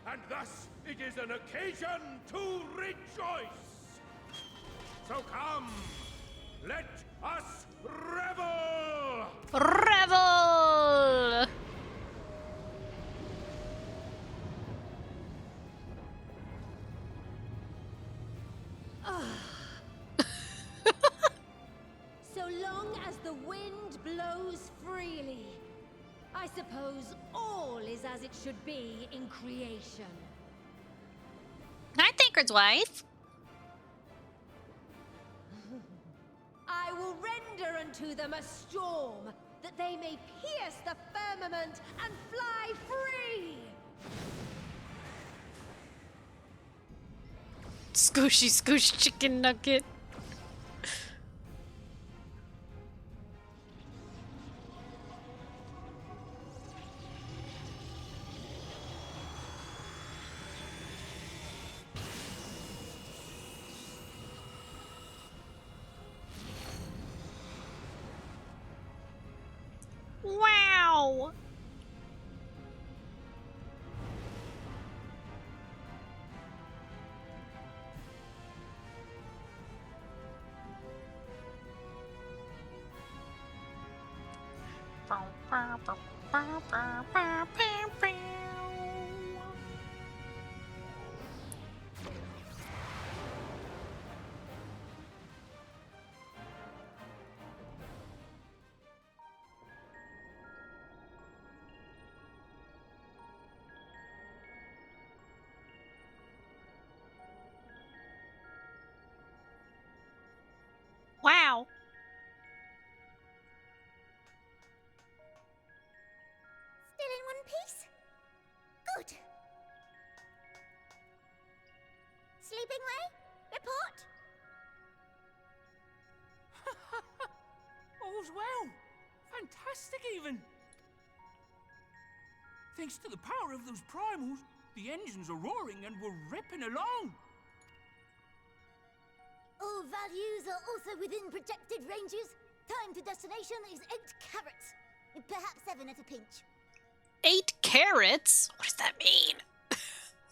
and thus it is an occasion to rejoice. So come, let us revel! Revel! So long as the wind blows freely, I suppose all is as it should be in creation. Hi, Thinker's wife. I will render unto them a storm, that they may pierce the firmament and fly free! Scooshy scoosh chicken nugget. Wow! Wow. Still in one piece? Good. Sleeping way? Report? All's well. Fantastic, even. Thanks to the power of those primals, the engines are roaring and we're ripping along. All values are also within projected ranges. Time to destination is 8 carats. Perhaps 7 at a pinch. 8 carats? What does that mean?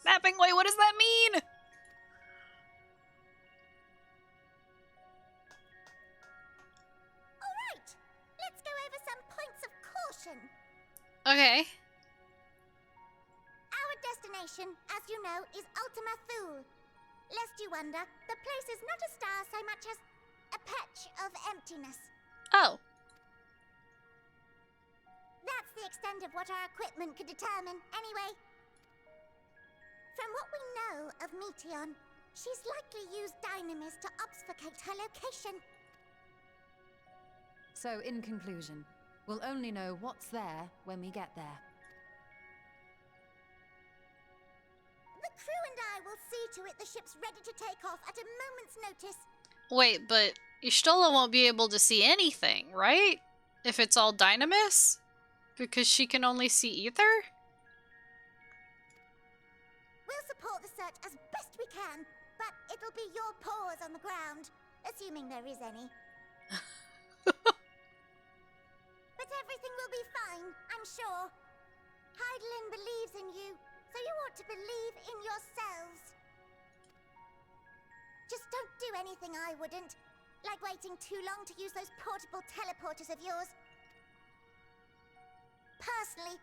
Snapping? Wait, what does that mean? Alright, let's go over some points of caution. Okay. Our destination, as you know, is Ultima Thule. Lest you wonder, the place is not a star so much as a patch of emptiness. Oh. That's the extent of what our equipment could determine, anyway. From what we know of Meteon, she's likely used dynamis to obfuscate her location. So, in conclusion, we'll only know what's there when we get there. The crew and I will see to it the ship's ready to take off at a moment's notice. Wait, but Y'shtola won't be able to see anything, right? If it's all dynamis? Because she can only see ether? We'll support the search as best we can, but it'll be your paws on the ground, assuming there is any. But everything will be fine, I'm sure. Heidelin believes in you, so you ought to believe in yourselves. Just don't do anything I wouldn't, like waiting too long to use those portable teleporters of yours. Personally,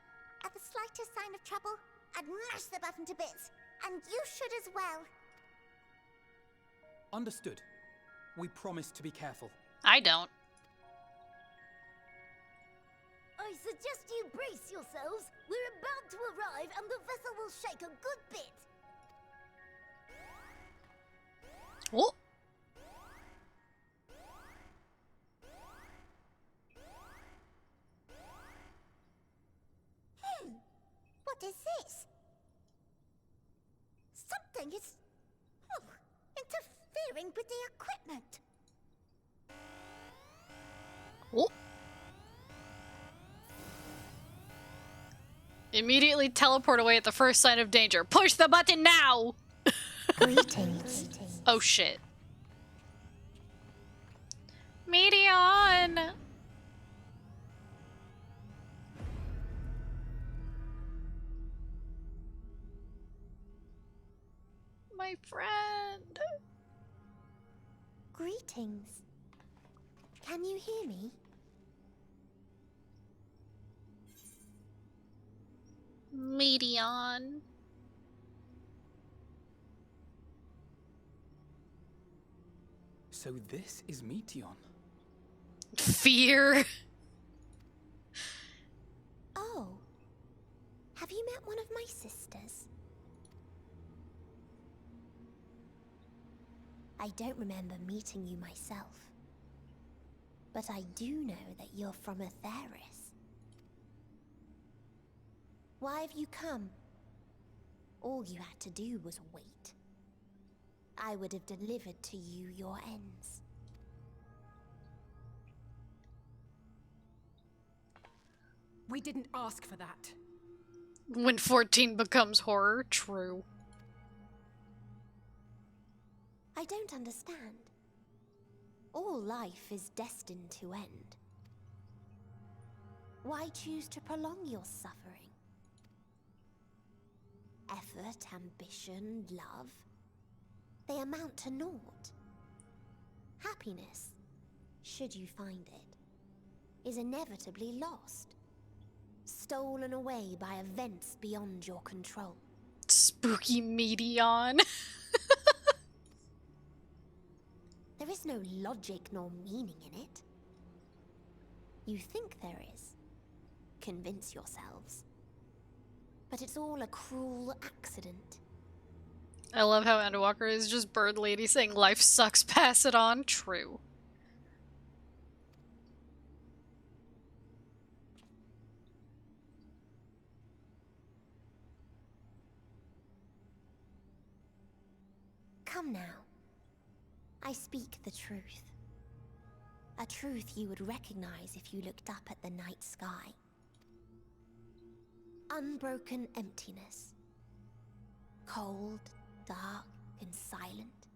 at the slightest sign of trouble, I'd mash the button to bits, and you should as well. Understood. We promise to be careful. I don't. I suggest you brace yourselves. We're about to arrive and the vessel will shake a good bit. Oh. What is this? Something is interfering with the equipment. Oh. Immediately teleport away at the first sign of danger. Push the button now! Greetings. Oh shit. Medion! My friend. Greetings. Can you hear me? Medion. So this is Meteon. Fear. Oh. Have you met one of my sisters? I don't remember meeting you myself. But I do know that you're from Atheris. Why have you come? All you had to do was wait. I would have delivered to you your ends. We didn't ask for that. When 14 becomes horror, true. I don't understand. All life is destined to end. Why choose to prolong your suffering? Effort, ambition, love, they amount to naught. Happiness, should you find it, is inevitably lost. Stolen away by events beyond your control. Spooky Medion. There is no logic nor meaning in it. You think there is. Convince yourselves. But it's all a cruel accident. I love how Endwalker is just Bird Lady saying life sucks, pass it on. True. Come now. I speak the truth. A truth you would recognize if you looked up at the night sky. Unbroken emptiness. Cold, dark, and silent.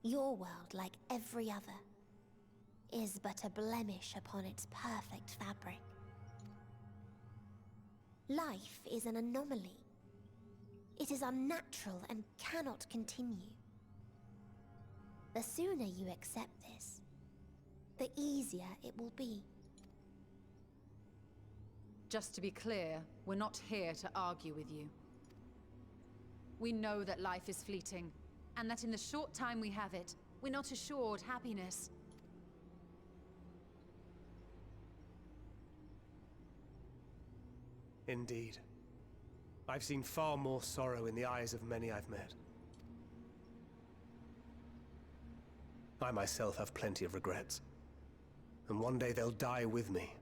Your world, like every other, is but a blemish upon its perfect fabric. Life is an anomaly. It is unnatural and cannot continue. The sooner you accept this, the easier it will be. Just to be clear, we're not here to argue with you. We know that life is fleeting, and that in the short time we have it, we're not assured happiness. Indeed. I've seen far more sorrow in the eyes of many I've met. I myself have plenty of regrets. And one day they'll die with me.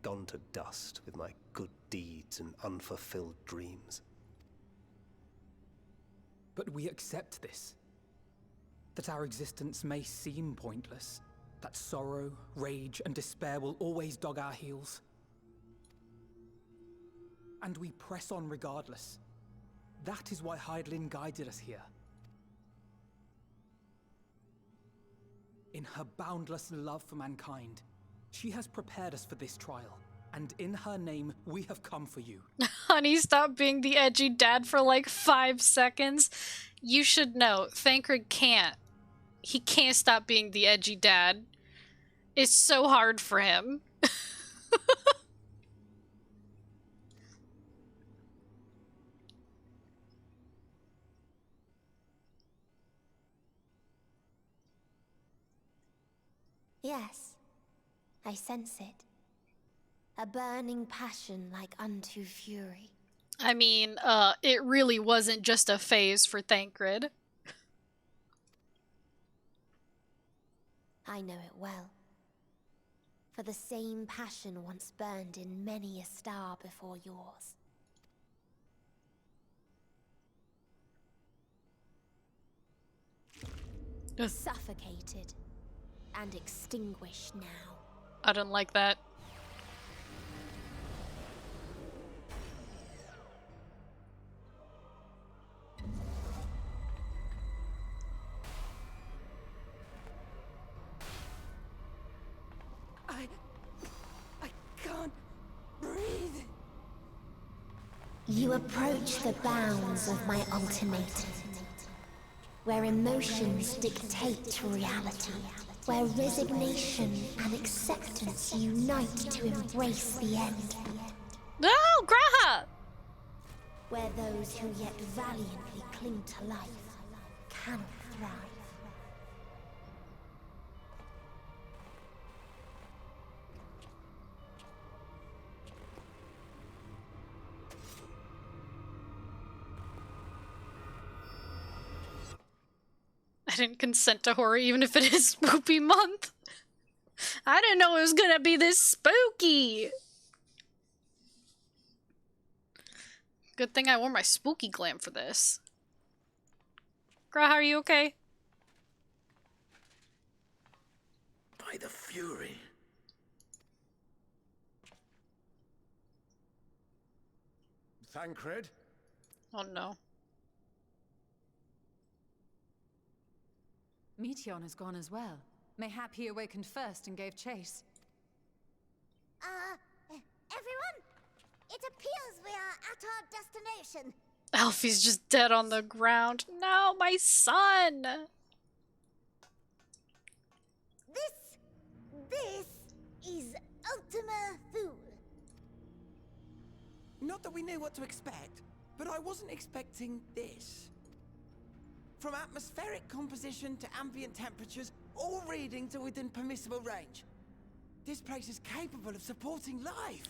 Gone to dust with my good deeds and unfulfilled dreams. But we accept this. That our existence may seem pointless. That sorrow, rage, and despair will always dog our heels. And we press on regardless. That is why Hydaelyn guided us here. In her boundless love for mankind, she has prepared us for this trial. And in her name, we have come for you. Honey, stop being the edgy dad for like 5 seconds. You should know, Thancred can't. He can't stop being the edgy dad. It's so hard for him. Yes, I sense it. A burning passion like unto fury. I mean, it really wasn't just a phase for Thancred. I know it well. For the same passion once burned in many a star before yours. Suffocated and extinguished now. I don't like that. I can't breathe. You approach the bounds of my ultimatum, where emotions dictate reality, where resignation and acceptance unite to embrace the end. No, Graha! Where those who yet valiantly cling to life cannot thrive. I didn't consent to horror even if it is Spoopy Month. I didn't know it was gonna be this spooky. Good thing I wore my spooky glam for this. Graha, are you okay? By the Fury. Thancred? Oh no. Meteion has gone as well. Mayhap he awakened first and gave chase. Everyone? It appears we are at our destination. Alfie's just dead on the ground. No, my son! This is Ultima Thule. Not that we knew what to expect, but I wasn't expecting this. From atmospheric composition to ambient temperatures, all reading to within permissible range. This place is capable of supporting life.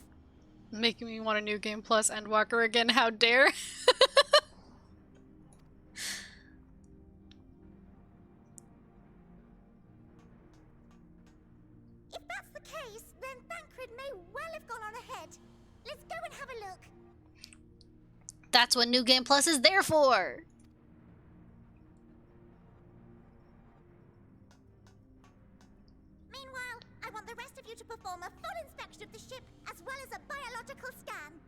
Making me want a New Game Plus Endwalker again, how dare? If that's the case, then Thancred may well have gone on ahead. Let's go and have a look. That's what New Game Plus is there for! Meanwhile, I want the rest of you to perform a full inspection of the ship, as well as a biological scan.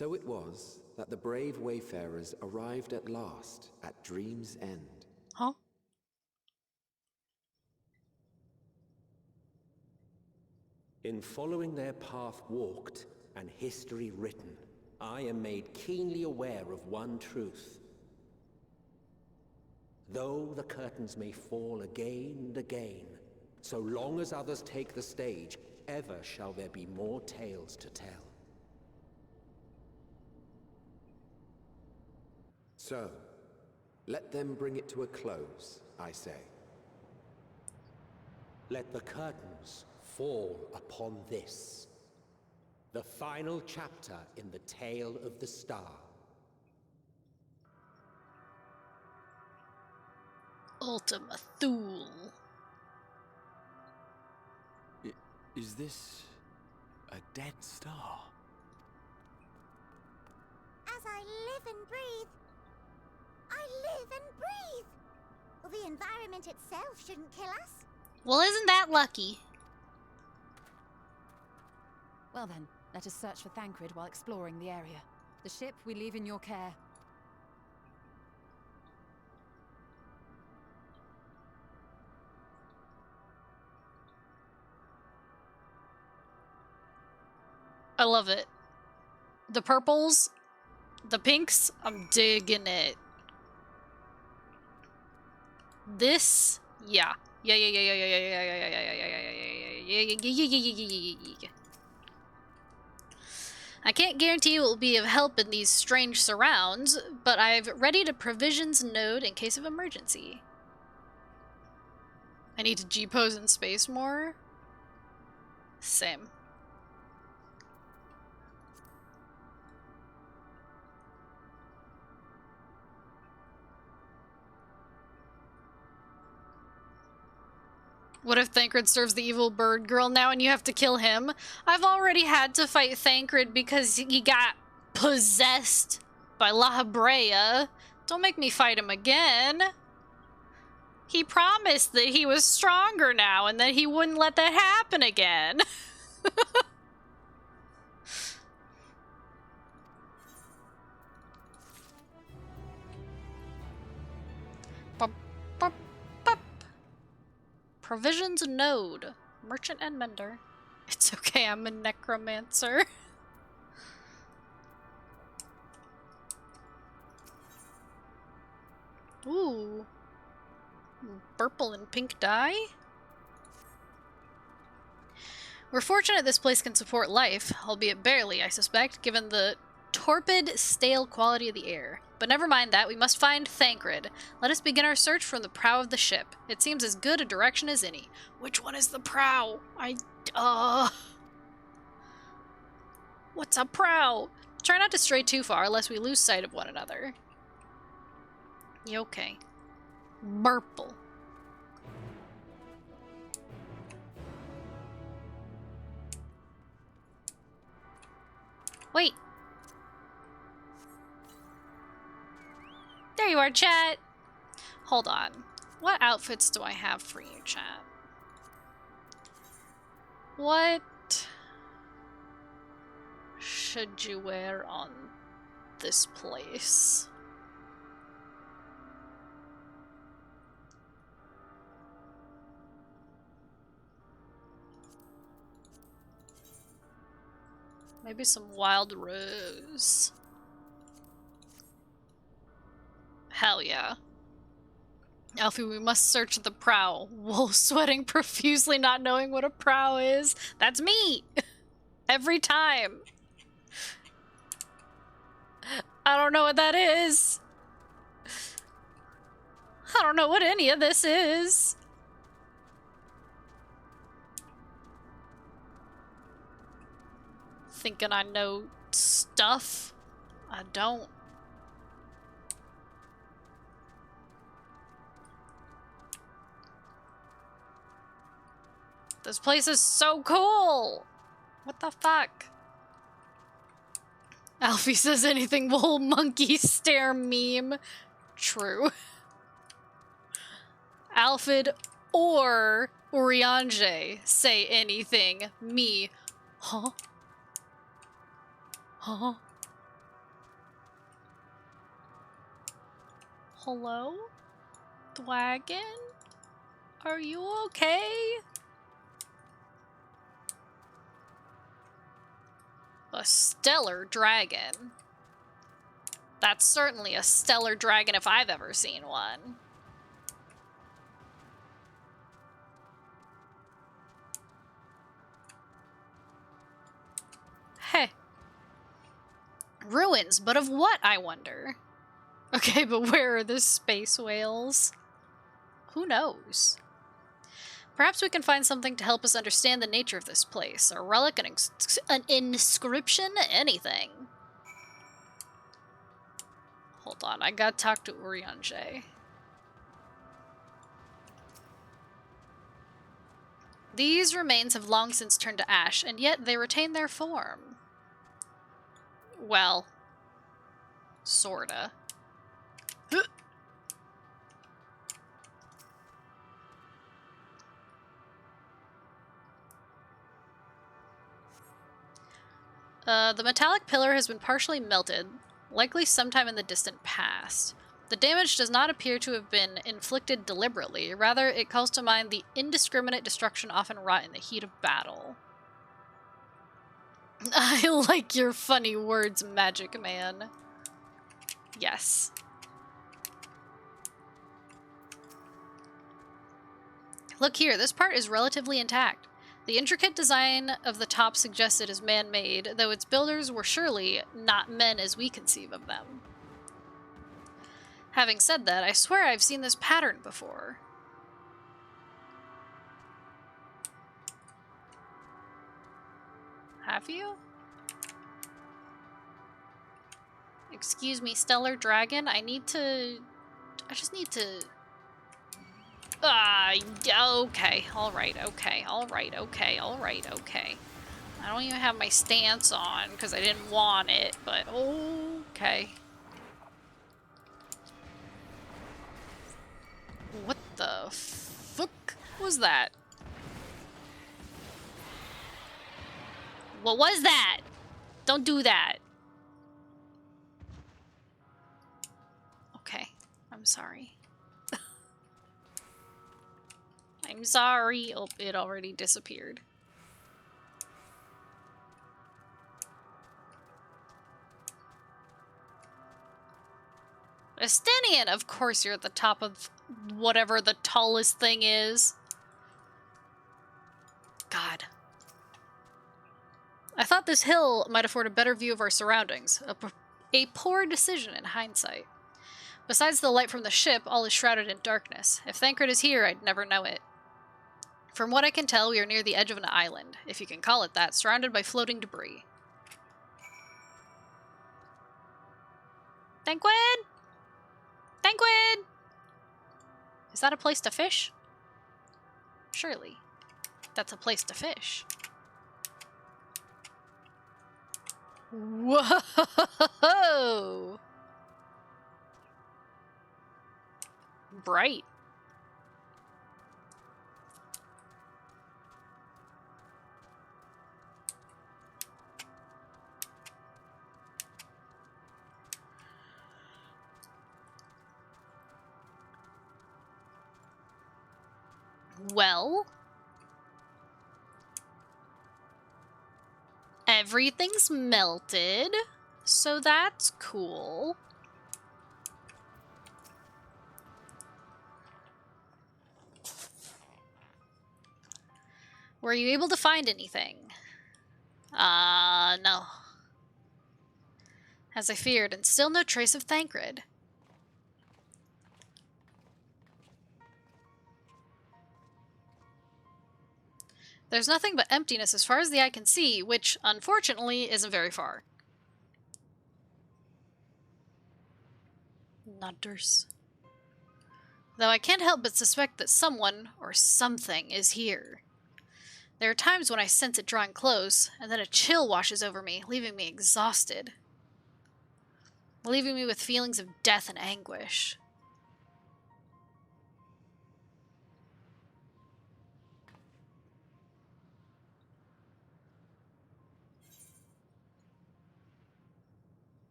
So it was that the brave wayfarers arrived at last at Dream's End. Huh? In following their path walked and history written, I am made keenly aware of one truth. Though the curtains may fall again and again, so long as others take the stage, ever shall there be more tales to tell. So, let them bring it to a close, I say. Let the curtains fall upon this, the final chapter in the tale of the star. Ultima Thule. Is this a dead star? As I live and breathe, I live and breathe. Well, the environment itself shouldn't kill us. Well, isn't that lucky? Well then, let us search for Thancred while exploring the area. The ship we leave in your care. I love it. The purples, the pinks, I'm digging it. This, yeah. Yeah. I can't guarantee it will be of help in these strange surrounds, but I've readied a provisions node in case of emergency. I need to G-pose in space more. Same. What if Thancred serves the evil bird girl now and you have to kill him? I've already had to fight Thancred because he got possessed by La Habrea. Don't make me fight him again. He promised that he was stronger now and that he wouldn't let that happen again. Provisions node. Merchant and mender. It's okay, I'm a necromancer. Ooh. Purple and pink dye? We're fortunate this place can support life, albeit barely, I suspect, given the torpid, stale quality of the air. But never mind that, we must find Thancred. Let us begin our search from the prow of the ship. It seems as good a direction as any. Which one is the prow? What's a prow? Try not to stray too far, lest we lose sight of one another. You okay? Purple. Wait. There you are, chat. Hold on. What outfits do I have for you, chat? What should you wear on this place? Maybe some wild rose. Hell yeah. Alfie, we must search the prow. Wolf sweating profusely, not knowing what a prow is. That's me! Every time. I don't know what that is. I don't know what any of this is. Thinking I know stuff. I don't. This place is so cool! What the fuck? Alfie says anything will monkey stare meme. True. Alfred or Urianger say anything. Me. Huh? Huh? Hello? Dragon? Are you okay? A stellar dragon. That's certainly a stellar dragon if I've ever seen one. Heh. Ruins, but of what, I wonder? Okay, but where are the space whales? Who knows? Perhaps we can find something to help us understand the nature of this place. A relic, an inscription, anything. Hold on, I gotta talk to Urianger. These remains have long since turned to ash, and yet they retain their form. Well, sorta. The metallic pillar has been partially melted, likely sometime in the distant past. The damage does not appear to have been inflicted deliberately, rather it calls to mind the indiscriminate destruction often wrought in the heat of battle. I like your funny words, Magic Man. Yes. Look here, this part is relatively intact. The intricate design of the top suggests it is man-made, though its builders were surely not men as we conceive of them. Having said that, I swear I've seen this pattern before. Have you? Excuse me, Stellar Dragon, I just need to... okay, alright, okay, alright, okay, alright, okay. I don't even have my stance on, because I didn't want it, but okay. What the fuck was that? What was that? Don't do that. Okay, I'm sorry. I'm sorry. Oh, it already disappeared. Estinian, of course you're at the top of whatever the tallest thing is. God. I thought this hill might afford a better view of our surroundings. A poor decision in hindsight. Besides the light from the ship, all is shrouded in darkness. If Thancred is here, I'd never know it. From what I can tell, we are near the edge of an island, if you can call it that, surrounded by floating debris. Thancred? Thancred! Is that a place to fish? Surely. That's a place to fish. Whoa! Bright. Well, everything's melted, so that's cool. Were you able to find anything? No. As I feared, and still no trace of Thancred. There's nothing but emptiness as far as the eye can see, which, unfortunately, isn't very far. Nutters. Though I can't help but suspect that someone, or something, is here. There are times when I sense it drawing close, and then a chill washes over me, leaving me exhausted. Leaving me with feelings of death and anguish.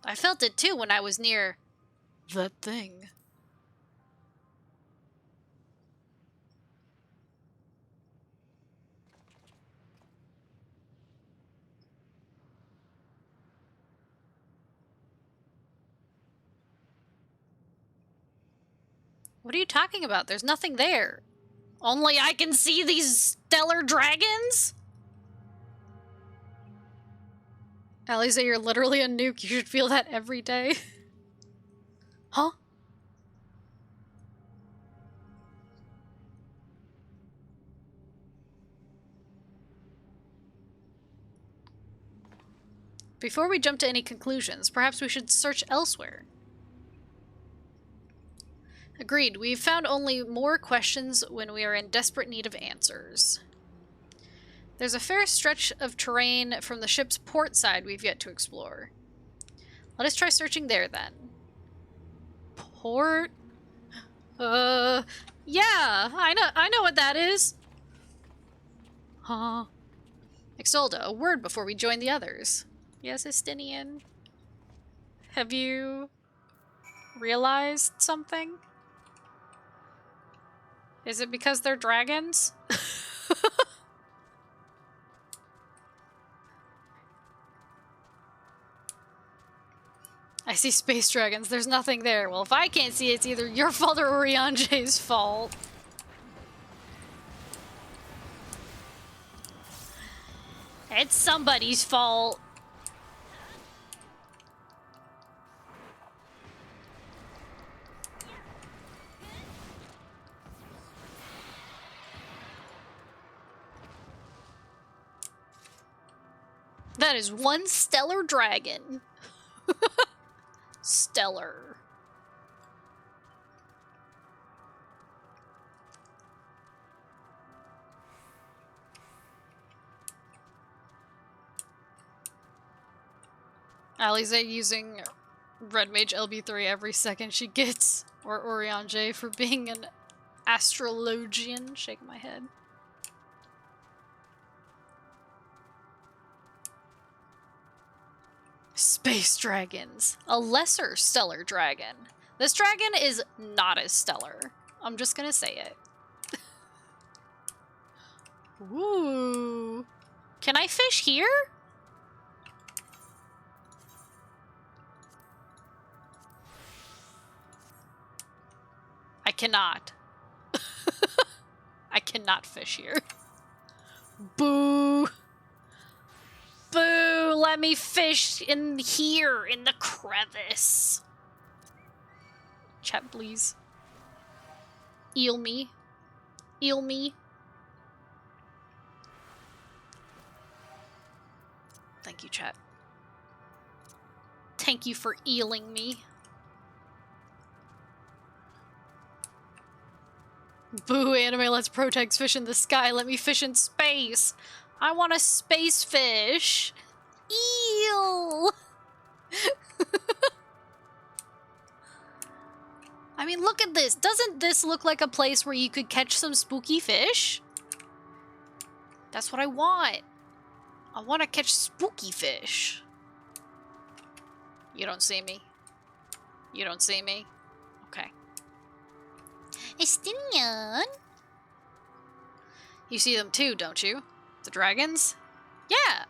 I felt it too when I was near That thing. What are you talking about? There's nothing there. Only I can see these stellar dragons? Aliza, you're literally a nuke. You should feel that every day. Huh? Before we jump to any conclusions, perhaps we should search elsewhere. Agreed. We've found only more questions when we are in desperate need of answers. There's a fair stretch of terrain from the ship's port side we've yet to explore. Let us try searching there then. Port? Yeah, I know what that is. Huh? Exolda, a word before we join the others. Yes, Estinian. Have you realized something? Is it because they're dragons? I see space dragons. There's nothing there. Well, if I can't see it, it's either your fault or Orianje's fault. It's somebody's fault. That is one stellar dragon. Stellar. Aliza using Red Mage LB3 every second she gets, or Oriange for being an astrologian. Shaking my head. Space dragons. A lesser stellar dragon. This dragon is not as stellar. I'm just gonna say it. Ooh. Can I fish here? I cannot. I cannot fish here. Boo. Boo! Let me fish in here, in the crevice. Chat, please. Eel me. Eel me. Thank you, chat. Thank you for eeling me. Boo, anime lets Protex fish in the sky. Let me fish in space. I want a space fish. Eel! I mean, look at this. Doesn't this look like a place where you could catch some spooky fish? That's what I want. I want to catch spooky fish. You don't see me? You don't see me? Okay. Estinian! You see them too, don't you? The dragons? Yeah!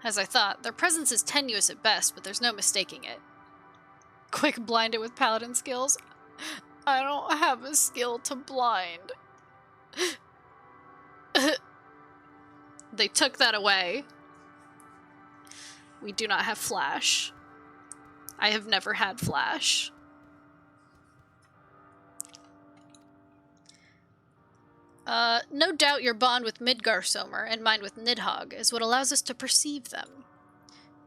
As I thought, their presence is tenuous at best, but there's no mistaking it. Quick, blind it with paladin skills. I don't have a skill to blind. They took that away. We do not have flash. I have never had flash. No doubt your bond with Midgarsomer and mine with Nidhogg is what allows us to perceive them.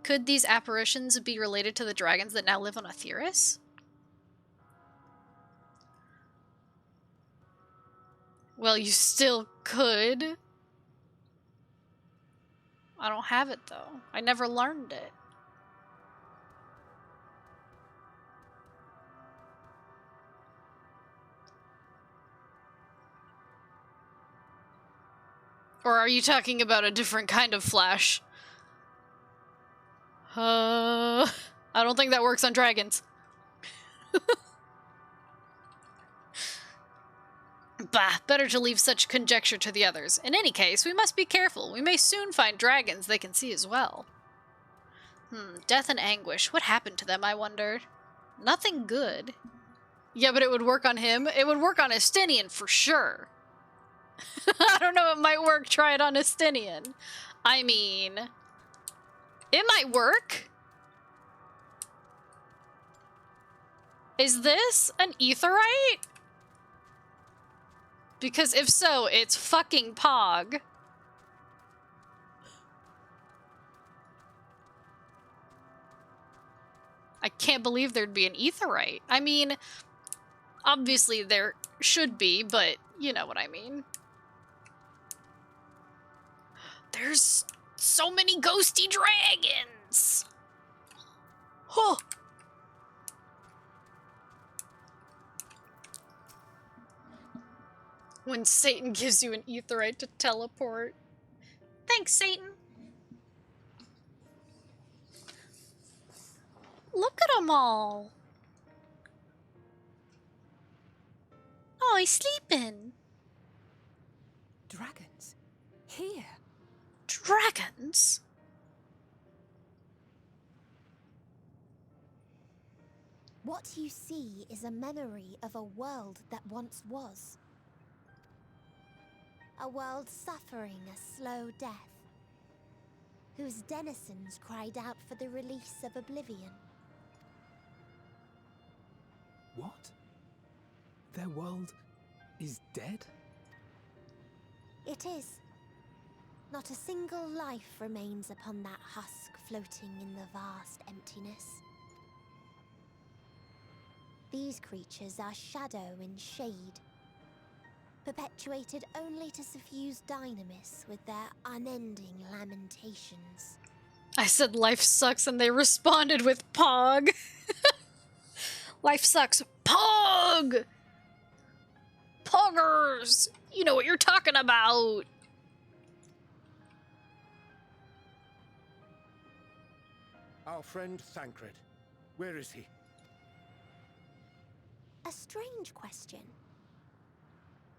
Could these apparitions be related to the dragons that now live on Aetheris? Well, you still could. I don't have it, though. I never learned it. Or are you talking about a different kind of flash? I I don't think that works on dragons. Bah, better to leave such conjecture to the others. In any case, we must be careful. We may soon find dragons they can see as well. Death and anguish. What happened to them, I wondered? Nothing good. Yeah, but it would work on him. It would work on Estinian for sure. I don't know, it might work. Try it on Estinian. I mean, it might work. Is this an aetheryte? Because if so, it's fucking Pog. I can't believe there'd be an aetheryte. I mean, obviously there should be, but you know what I mean. There's so many ghosty dragons! Huh. When Satan gives you an aetheryte to teleport. Thanks, Satan. Look at them all. Oh, he's sleeping. Dragons? Here? Dragons? What you see is a memory of a world that once was. A world suffering a slow death, whose denizens cried out for the release of oblivion. What? Their world is dead? It is. Not a single life remains upon that husk floating in the vast emptiness. These creatures are shadow and shade, perpetuated only to suffuse dynamis with their unending lamentations. I said life sucks and they responded with Pog. Life sucks. Pog! Poggers! You know what you're talking about. Our friend Thancred. Where is he? A strange question.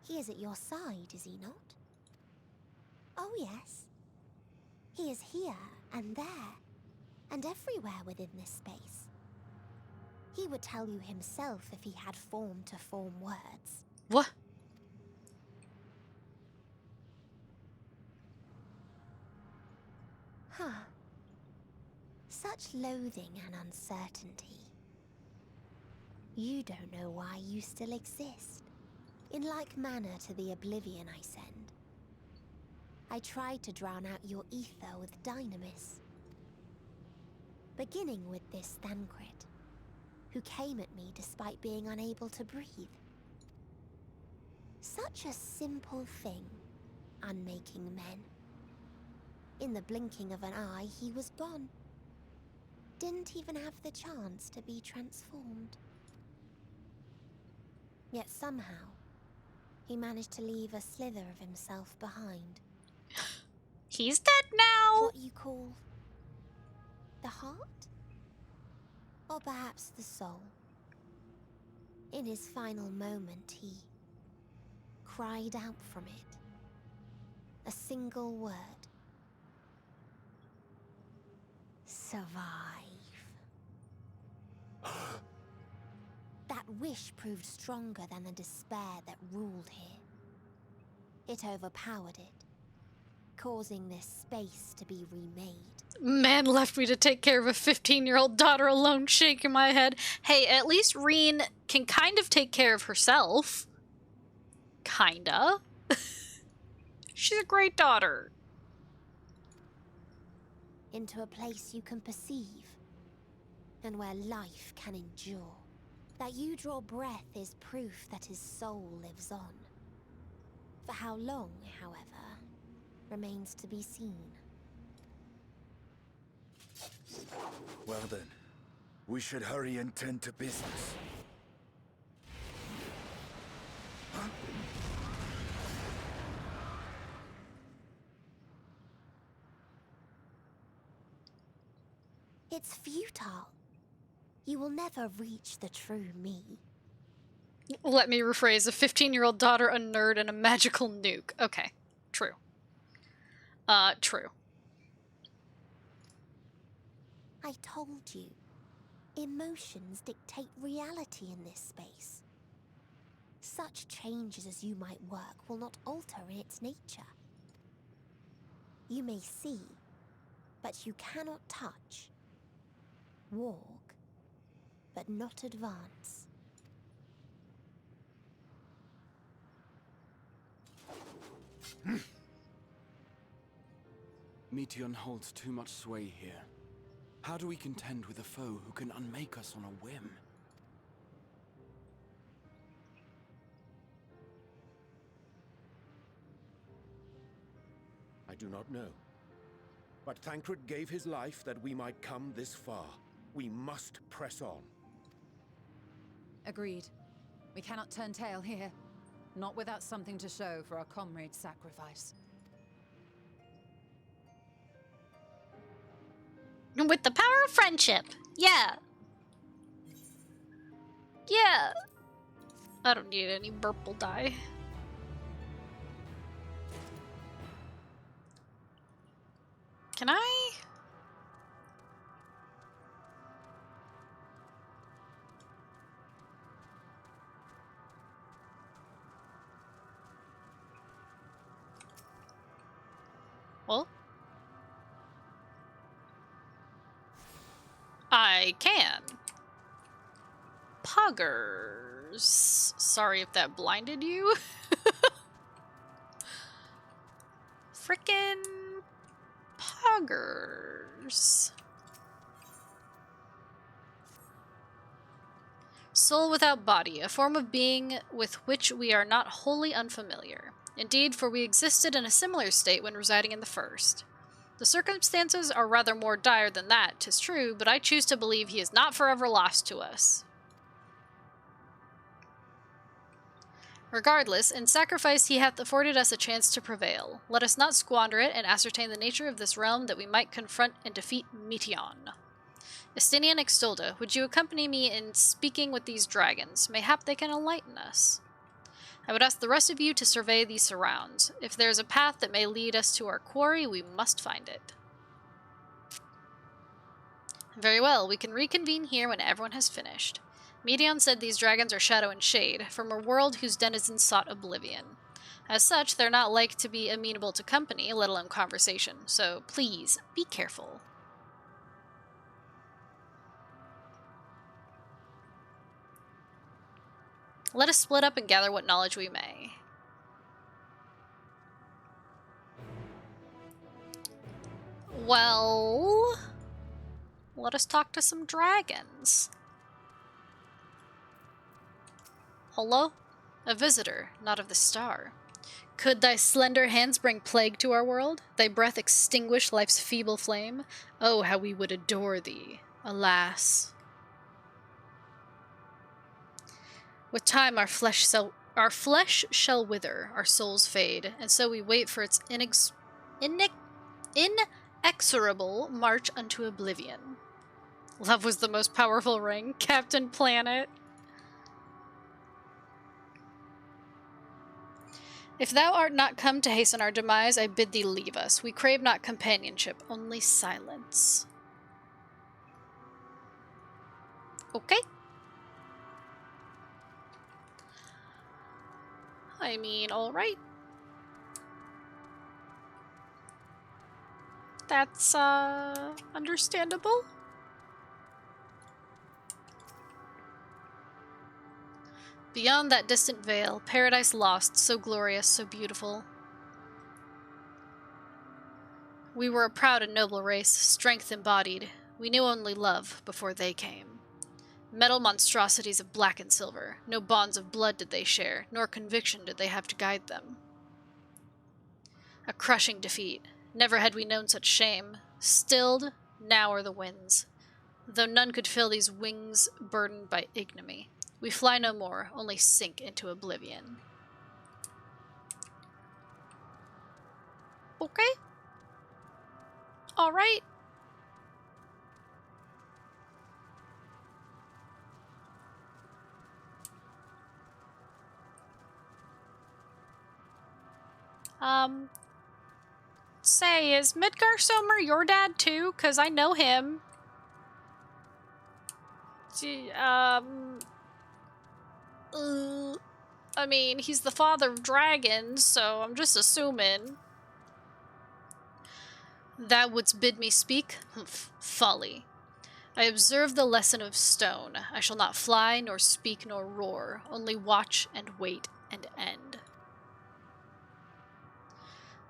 He is at your side, is he not? Oh, yes. He is here and there, and everywhere within this space. He would tell you himself if he had form to form words. What? Huh. Such loathing and uncertainty. You don't know why you still exist. In like manner to the oblivion I send. I tried to drown out your ether with dynamis. Beginning with this Thancred, who came at me despite being unable to breathe. Such a simple thing, unmaking men. In the blinking of an eye, he was gone. Didn't even have the chance to be transformed. Yet somehow, he managed to leave a slither of himself behind. He's dead now! What you call the heart? Or perhaps the soul? In his final moment, he cried out from it. A single word. Survive. That wish proved stronger than the despair that ruled here. It overpowered it, causing this space to be remade. Man left me to take care of a 15-year-old daughter alone, shaking my head. Hey, at least Reen can kind of take care of herself. Kinda. She's a great daughter. Into a place you can perceive, and where life can endure. That you draw breath is proof that his soul lives on. For how long, however, remains to be seen. Well then, we should hurry and tend to business. Huh? It's futile. You will never reach the true me. Let me rephrase. A 15-year-old daughter, a nerd, and a magical nuke. Okay. True. True. I told you. Emotions dictate reality in this space. Such changes as you might work will not alter its nature. You may see, but you cannot touch. Walk, but not advance. Meteion holds too much sway here. How do we contend with a foe who can unmake us on a whim? I do not know. But Thancred gave his life that we might come this far. We must press on. Agreed. We cannot turn tail here. Not without something to show for our comrade's sacrifice. With the power of friendship. Yeah. Yeah. I don't need any purple dye. Can I? Well, I can. Poggers. Sorry if that blinded you. Frickin' poggers. Soul without body, a form of being with which we are not wholly unfamiliar. Indeed, for we existed in a similar state when residing in the first. The circumstances are rather more dire than that, 'tis true, but I choose to believe he is not forever lost to us. Regardless, in sacrifice he hath afforded us a chance to prevail. Let us not squander it and ascertain the nature of this realm that we might confront and defeat Meteion. Estinian Extolda, would you accompany me in speaking with these dragons? Mayhap they can enlighten us. I would ask the rest of you to survey these surrounds. If there is a path that may lead us to our quarry, we must find it. Very well, we can reconvene here when everyone has finished. Meteion said these dragons are shadow and shade, from a world whose denizens sought oblivion. As such, they're not like to be amenable to company, let alone conversation, so please, be careful. Let us split up and gather what knowledge we may. Well, let us talk to some dragons. Hello? A visitor, not of the star. Could thy slender hands bring plague to our world? Thy breath extinguish life's feeble flame? Oh, how we would adore thee. Alas. With time our flesh shall wither, our souls fade, and so we wait for its inexorable march unto oblivion. Love was the most powerful ring, Captain Planet. If thou art not come to hasten our demise, I bid thee leave us. We crave not companionship, only silence. Okay. I mean, alright. That's, understandable. Beyond that distant veil, paradise lost, so glorious, so beautiful. We were a proud and noble race, strength embodied. We knew only love before they came. Metal monstrosities of black and silver. No bonds of blood did they share, nor conviction did they have to guide them. A crushing defeat. Never had we known such shame. Stilled, now are the winds. Though none could fill these wings burdened by ignominy. We fly no more, only sink into oblivion. Okay. Alright. Say, is Midgar Somer your dad too? 'Cause I know him. I mean, he's the father of dragons, so I'm just assuming. Thou wouldst bid me speak? Folly. I observe the lesson of stone. I shall not fly, nor speak, nor roar, only watch and wait and end.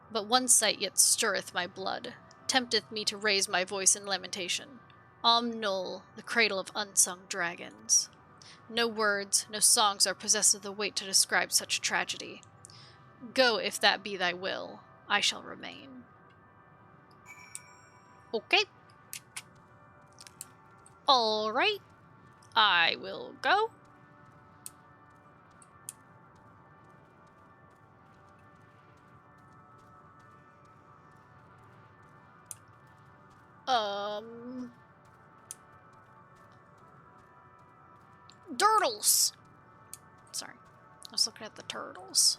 But one sight yet stirreth my blood, tempteth me to raise my voice in lamentation. Null, the cradle of unsung dragons. No words, no songs are possessed of the weight to describe such tragedy. Go, if that be thy will. I shall remain. Okay. Alright. I will go. Turtles! Sorry. I was looking at the turtles.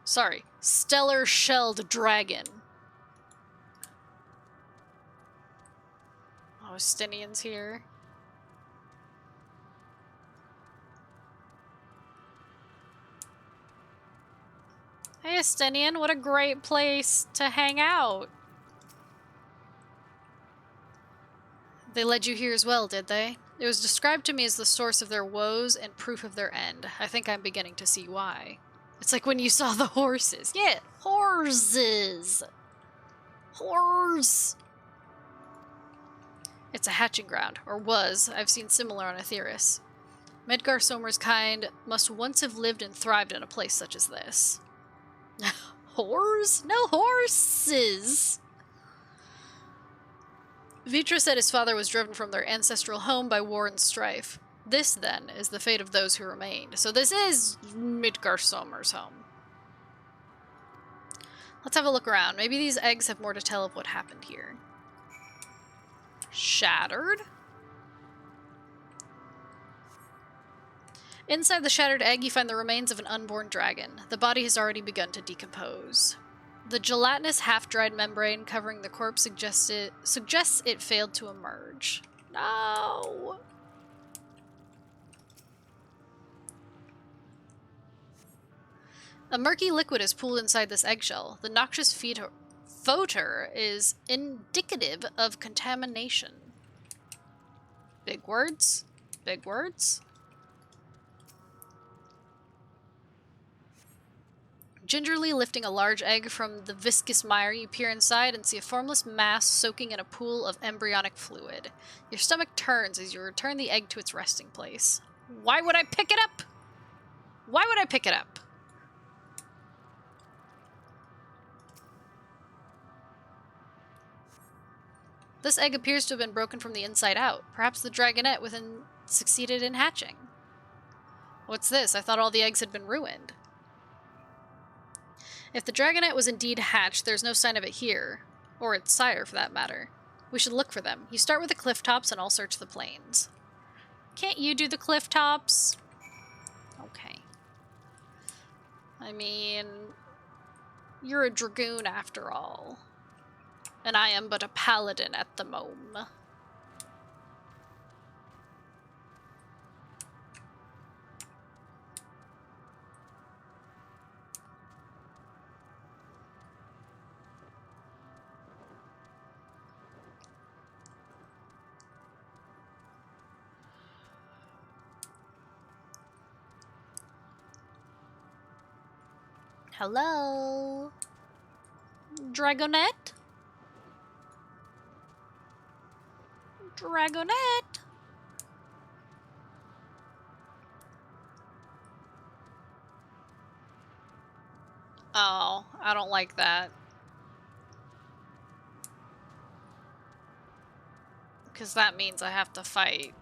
Sorry. Stellar-shelled dragon. Oh, Stinian's here. Hey, Estinian, what a great place to hang out. They led you here as well, did they? It was described to me as the source of their woes and proof of their end. I think I'm beginning to see why. It's like when you saw the horses. Yeah, horses! Horse! It's a hatching ground, or was. I've seen similar on Aetheris. Midgar Somer's kind must once have lived and thrived in a place such as this. Whores? No horses! Vitra said his father was driven from their ancestral home by war and strife. This, then, is the fate of those who remained. So this is Midgar Somer's home. Let's have a look around. Maybe these eggs have more to tell of what happened here. Shattered? Inside the shattered egg, you find the remains of an unborn dragon. The body has already begun to decompose. The gelatinous, half-dried membrane covering the corpse suggests it failed to emerge. No! A murky liquid is pooled inside this eggshell. The noxious photor is indicative of contamination. Big words. Big words. Gingerly lifting a large egg from the viscous mire, you peer inside and see a formless mass soaking in a pool of embryonic fluid. Your stomach turns as you return the egg to its resting place. Why would I pick it up? Why would I pick it up? This egg appears to have been broken from the inside out. Perhaps the dragonette within succeeded in hatching. What's this? I thought all the eggs had been ruined. If the dragonette was indeed hatched, there's no sign of it here. Or its sire, for that matter. We should look for them. You start with the cliff tops and I'll search the plains. Can't you do the cliff tops? Okay. I mean, you're a dragoon after all. And I am but a paladin at the moment. Hello? Dragonette? Dragonette? Oh, I don't like that. Because that means I have to fight.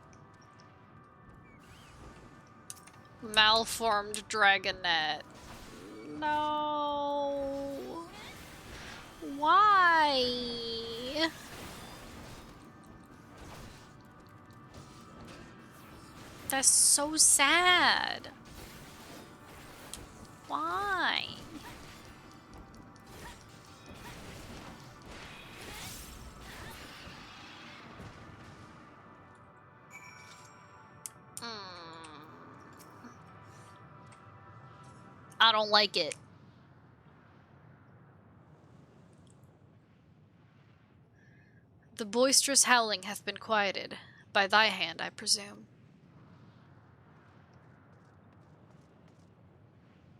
Malformed dragonette. No. Why? That's so sad. Why? I don't like it. The boisterous howling hath been quieted, by thy hand, I presume.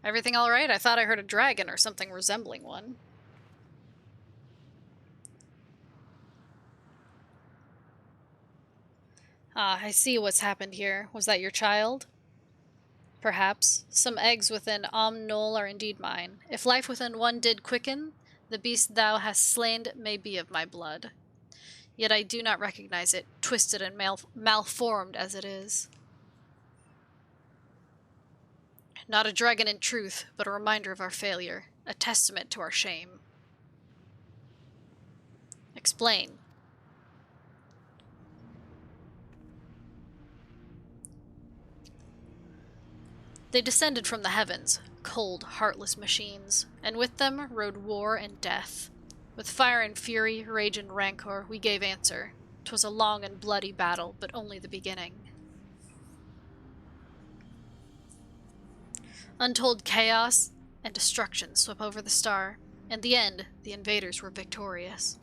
Everything all right? I thought I heard a dragon or something resembling one. Ah, I see what's happened here. Was that your child? Perhaps. Some eggs within Knoll are indeed mine. If life within one did quicken, the beast thou hast slain may be of my blood. Yet I do not recognize it, twisted and malformed as it is. Not a dragon in truth, but a reminder of our failure, a testament to our shame. Explain. They descended from the heavens, cold, heartless machines, and with them rode war and death. With fire and fury, rage and rancor, we gave answer. 'Twas a long and bloody battle, but only the beginning. Untold chaos and destruction swept over the star. In the end, the invaders were victorious.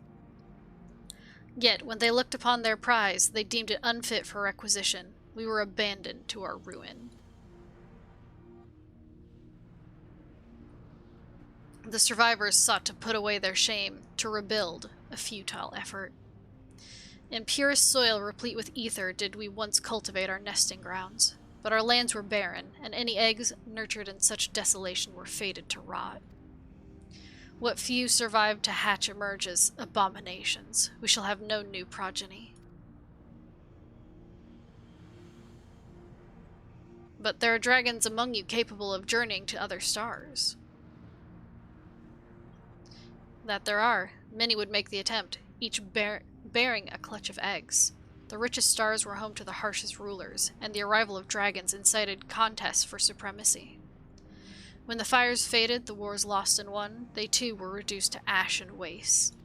Yet, when they looked upon their prize, they deemed it unfit for requisition. We were abandoned to our ruin. The survivors sought to put away their shame, to rebuild, a futile effort. In purest soil replete with ether did we once cultivate our nesting grounds, but our lands were barren, and any eggs nurtured in such desolation were fated to rot. What few survived to hatch emerge as abominations. We shall have no new progeny. But there are dragons among you capable of journeying to other stars. That there are. Many would make the attempt, each bearing a clutch of eggs. The richest stars were home to the harshest rulers, and the arrival of dragons incited contests for supremacy. When the fires faded, the wars lost and won, they too were reduced to ash and waste.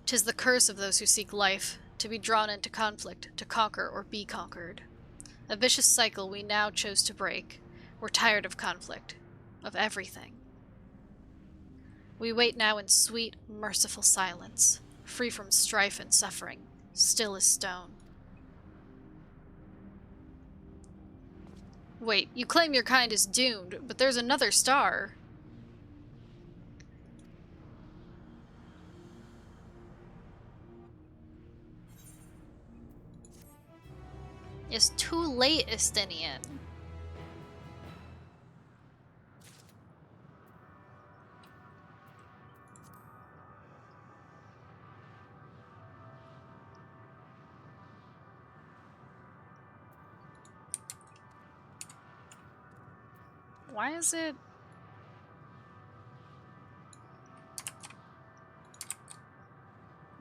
'Tis the curse of those who seek life, to be drawn into conflict, to conquer or be conquered. A vicious cycle we now chose to break. We're tired of conflict. Of everything. We wait now in sweet, merciful silence, free from strife and suffering, still as stone. Wait, you claim your kind is doomed, but there's another star. It's too late, Estinian. Why is it...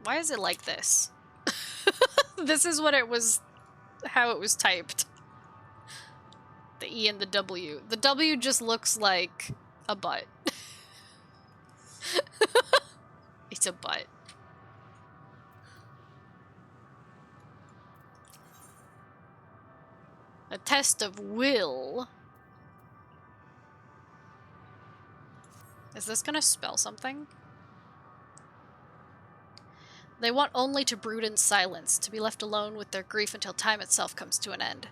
Why is it like this? This is what it was... how it was typed. The E and the W. The W just looks like a butt. It's a butt. A test of will. Is this gonna spell something? They want only to brood in silence, to be left alone with their grief until time itself comes to an end.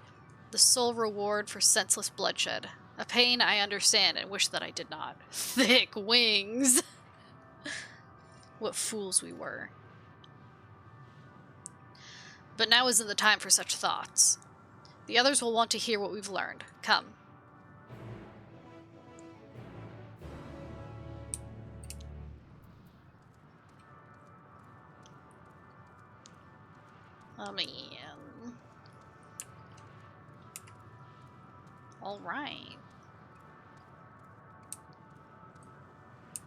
The sole reward for senseless bloodshed. A pain I understand and wish that I did not. Thick wings! What fools we were. But now isn't the time for such thoughts. The others will want to hear what we've learned. Come. Oh man. Alright.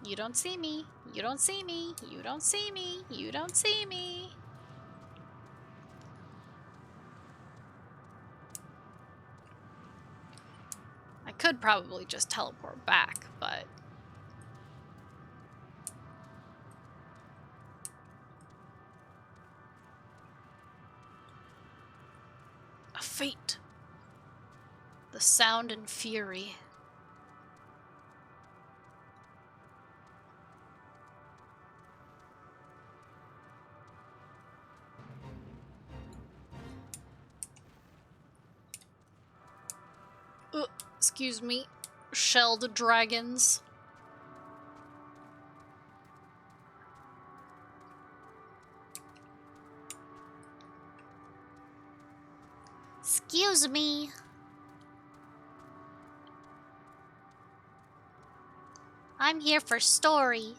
You don't see me. You don't see me. You don't see me. You don't see me. could probably just teleport back, but... A fate. The sound and fury. Excuse me. Shelled dragons. Excuse me. I'm here for story.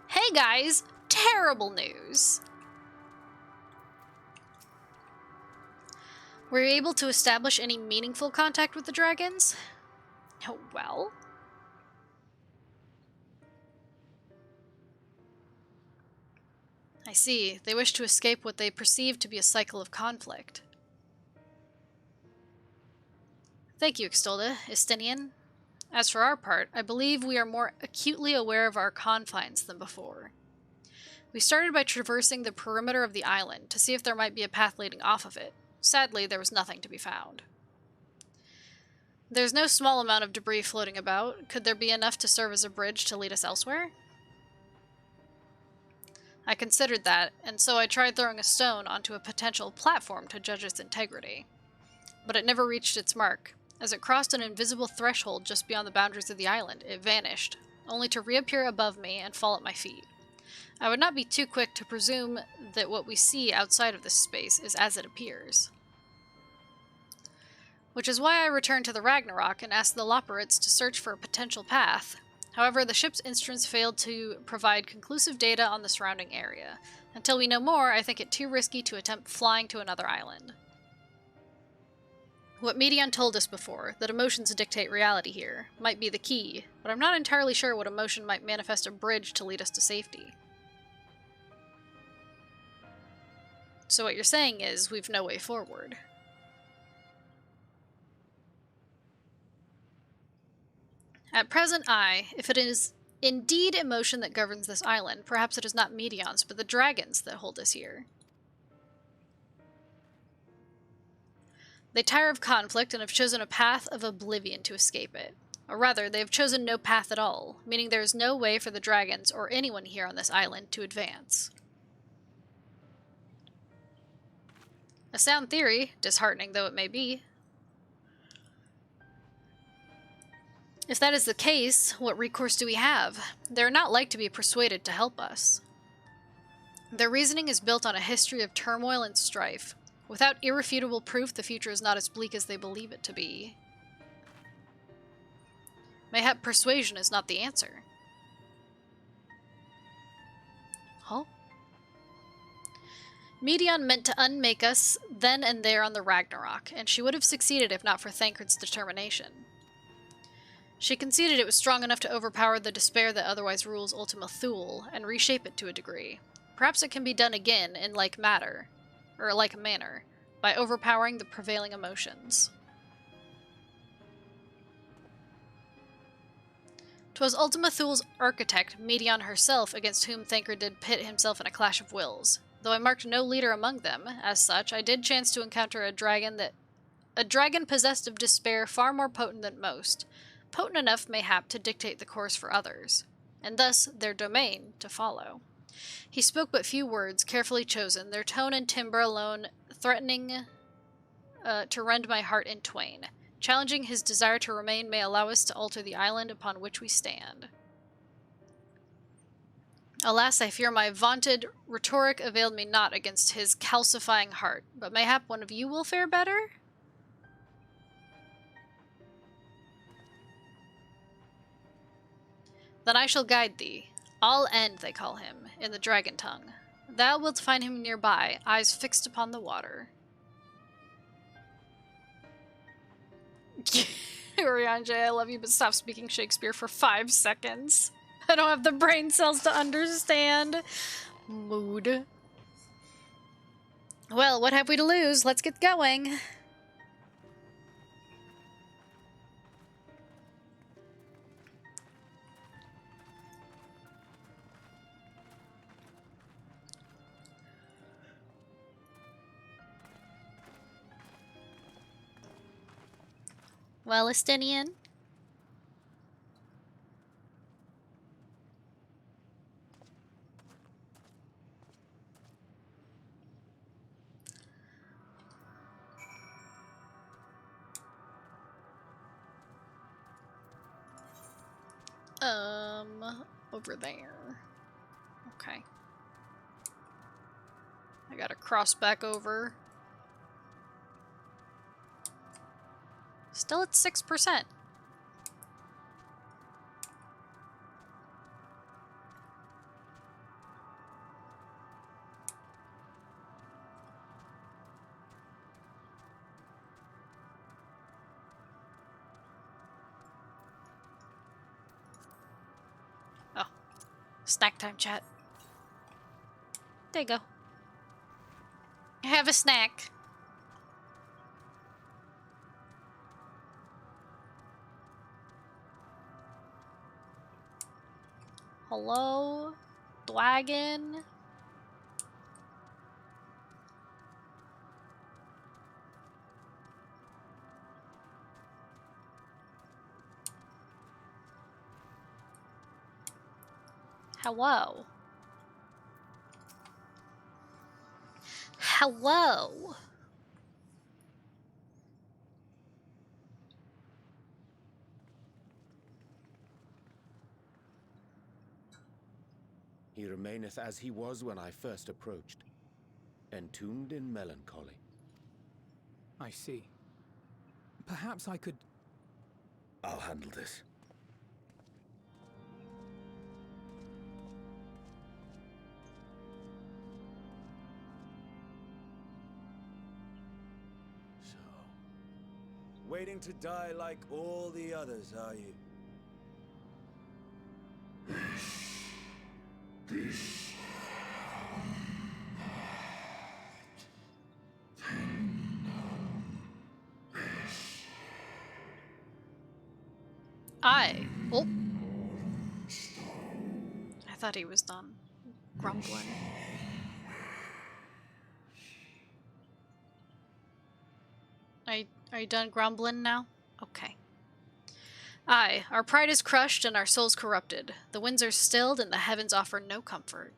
Hey guys, terrible news. Were you able to establish any meaningful contact with the dragons? Oh, well. I see. They wish to escape what they perceive to be a cycle of conflict. Thank you, Estinian. As for our part, I believe we are more acutely aware of our confines than before. We started by traversing the perimeter of the island to see if there might be a path leading off of it. Sadly, there was nothing to be found. There's no small amount of debris floating about. Could there be enough to serve as a bridge to lead us elsewhere? I considered that, and so I tried throwing a stone onto a potential platform to judge its integrity. But it never reached its mark. As it crossed an invisible threshold just beyond the boundaries of the island, it vanished, only to reappear above me and fall at my feet. I would not be too quick to presume that what we see outside of this space is as it appears. Which is why I returned to the Ragnarok and asked the Loporrits to search for a potential path. However, the ship's instruments failed to provide conclusive data on the surrounding area. Until we know more, I think it too risky to attempt flying to another island. What Medion told us before, that emotions dictate reality here, might be the key, but I'm not entirely sure what emotion might manifest a bridge to lead us to safety. So what you're saying is, we've no way forward. At present, if it is indeed emotion that governs this island, perhaps it is not Medion's, but the dragons that hold us here. They tire of conflict and have chosen a path of oblivion to escape it. Or rather, they have chosen no path at all, meaning there is no way for the dragons or anyone here on this island to advance. A sound theory, disheartening though it may be. If that is the case, what recourse do we have? They are not like to be persuaded to help us. Their reasoning is built on a history of turmoil and strife. Without irrefutable proof, the future is not as bleak as they believe it to be. Mayhap persuasion is not the answer. Huh? Medion meant to unmake us then and there on the Ragnarok, and she would have succeeded if not for Thancred's determination. She conceded it was strong enough to overpower the despair that otherwise rules Ultima Thule, and reshape it to a degree. Perhaps it can be done again in like manner, by overpowering the prevailing emotions. 'Twas Ultima Thule's architect, Medion herself, against whom Thancred did pit himself in a clash of wills. Though I marked no leader among them, as such, I did chance to encounter a dragon possessed of despair far more potent than most, potent enough, mayhap, to dictate the course for others, and thus their domain to follow. He spoke but few words, carefully chosen, their tone and timbre alone threatening to rend my heart in twain. Challenging his desire to remain may allow us to alter the island upon which we stand. Alas, I fear my vaunted rhetoric availed me not against his calcifying heart, but mayhap one of you will fare better? Then I shall guide thee. All End, they call him, in the dragon tongue. Thou wilt find him nearby, eyes fixed upon the water. Oriange, I love you, but stop speaking Shakespeare for 5 seconds. I don't have the brain cells to understand. Mood. Well, what have we to lose? Let's get going. Well, Estinian. Over there. Okay. I gotta cross back over. Still at 6%. Oh. Snack time, chat. There you go. Have a snack. Hello? Dragon? Hello? Hello? He remaineth as he was when I first approached, entombed in melancholy. I see. Perhaps I could... I'll handle this. Waiting to die like all the others, are you? Oh. I thought he was done grumbling. Are you done grumbling now? Okay. Aye, our pride is crushed and our souls corrupted. The winds are stilled and the heavens offer no comfort.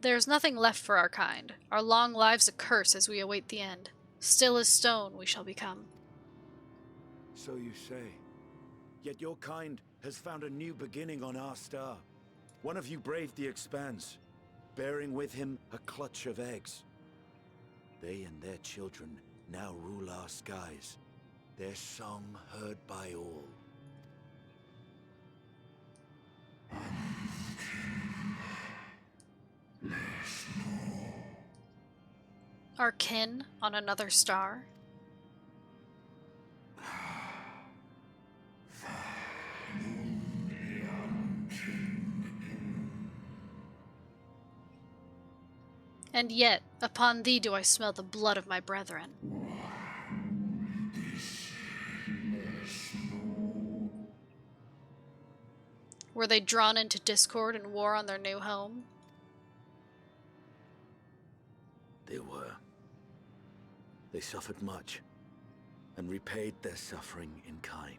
There is nothing left for our kind. Our long lives a curse as we await the end. Still as stone we shall become. So you say. Yet your kind has found a new beginning on our star. One of you braved the Expanse, bearing with him a clutch of eggs. They and their children now rule our skies, their song heard by all. Our kin on another star? And yet, upon thee do I smell the blood of my brethren. Were they drawn into discord and war on their new home? They were. They suffered much, and repaid their suffering in kind.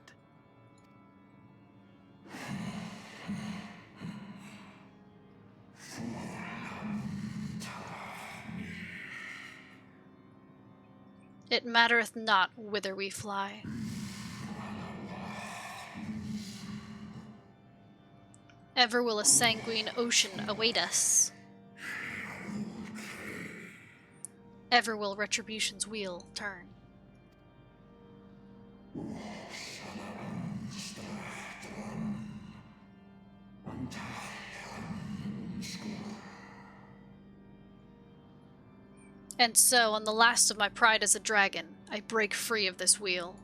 It mattereth not whither we fly. Ever will a sanguine ocean await us. Ever will retribution's wheel turn. And so, on the last of my pride as a dragon, I break free of this wheel.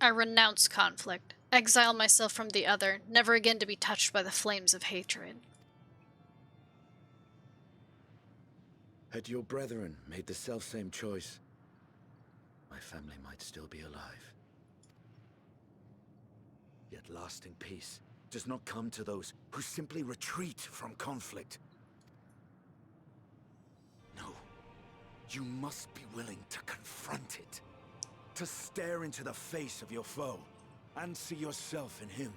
I renounce conflict, exile myself from the other, never again to be touched by the flames of hatred. Had your brethren made the selfsame choice, my family might still be alive. Yet lasting peace does not come to those who simply retreat from conflict. No, you must be willing to confront it. To stare into the face of your foe, and see yourself in him.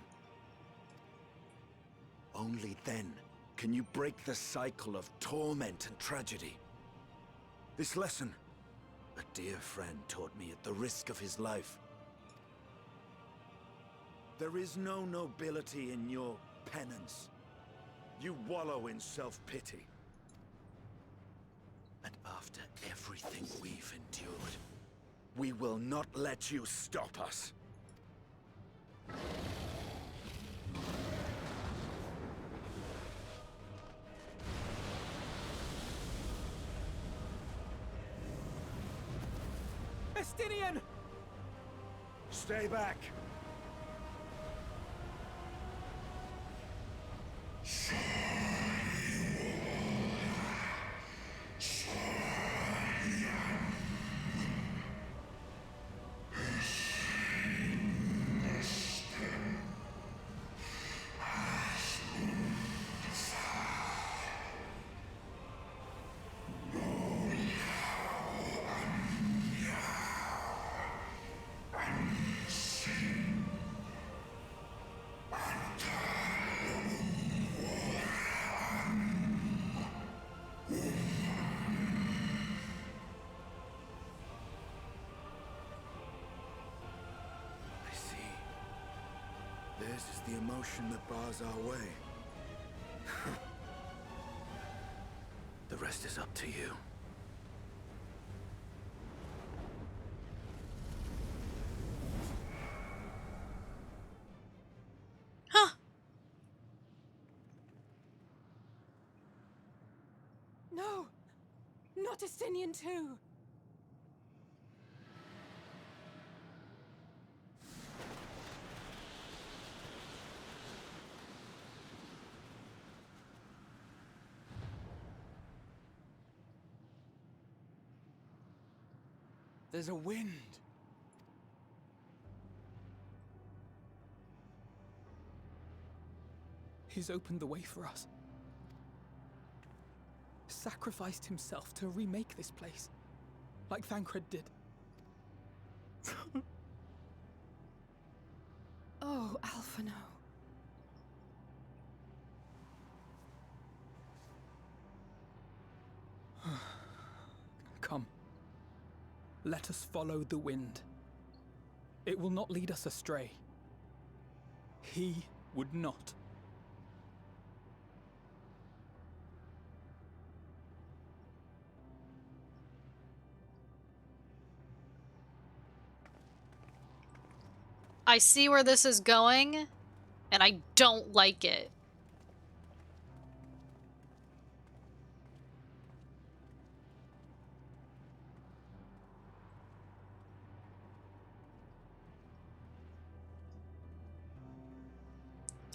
Only then can you break the cycle of torment and tragedy. This lesson, a dear friend taught me at the risk of his life. There is no nobility in your penance. You wallow in self-pity. And after everything we've endured, we will not let you stop us. Estinian! Stay back! This is the emotion that bars our way. The rest is up to you. Huh. No! Not Estinian too! There's a wind. He's opened the way for us. Sacrificed himself to remake this place, like Thancred did. Oh, Alphino. Come. Let us follow the wind. It will not lead us astray. He would not. I see where this is going, and I don't like it.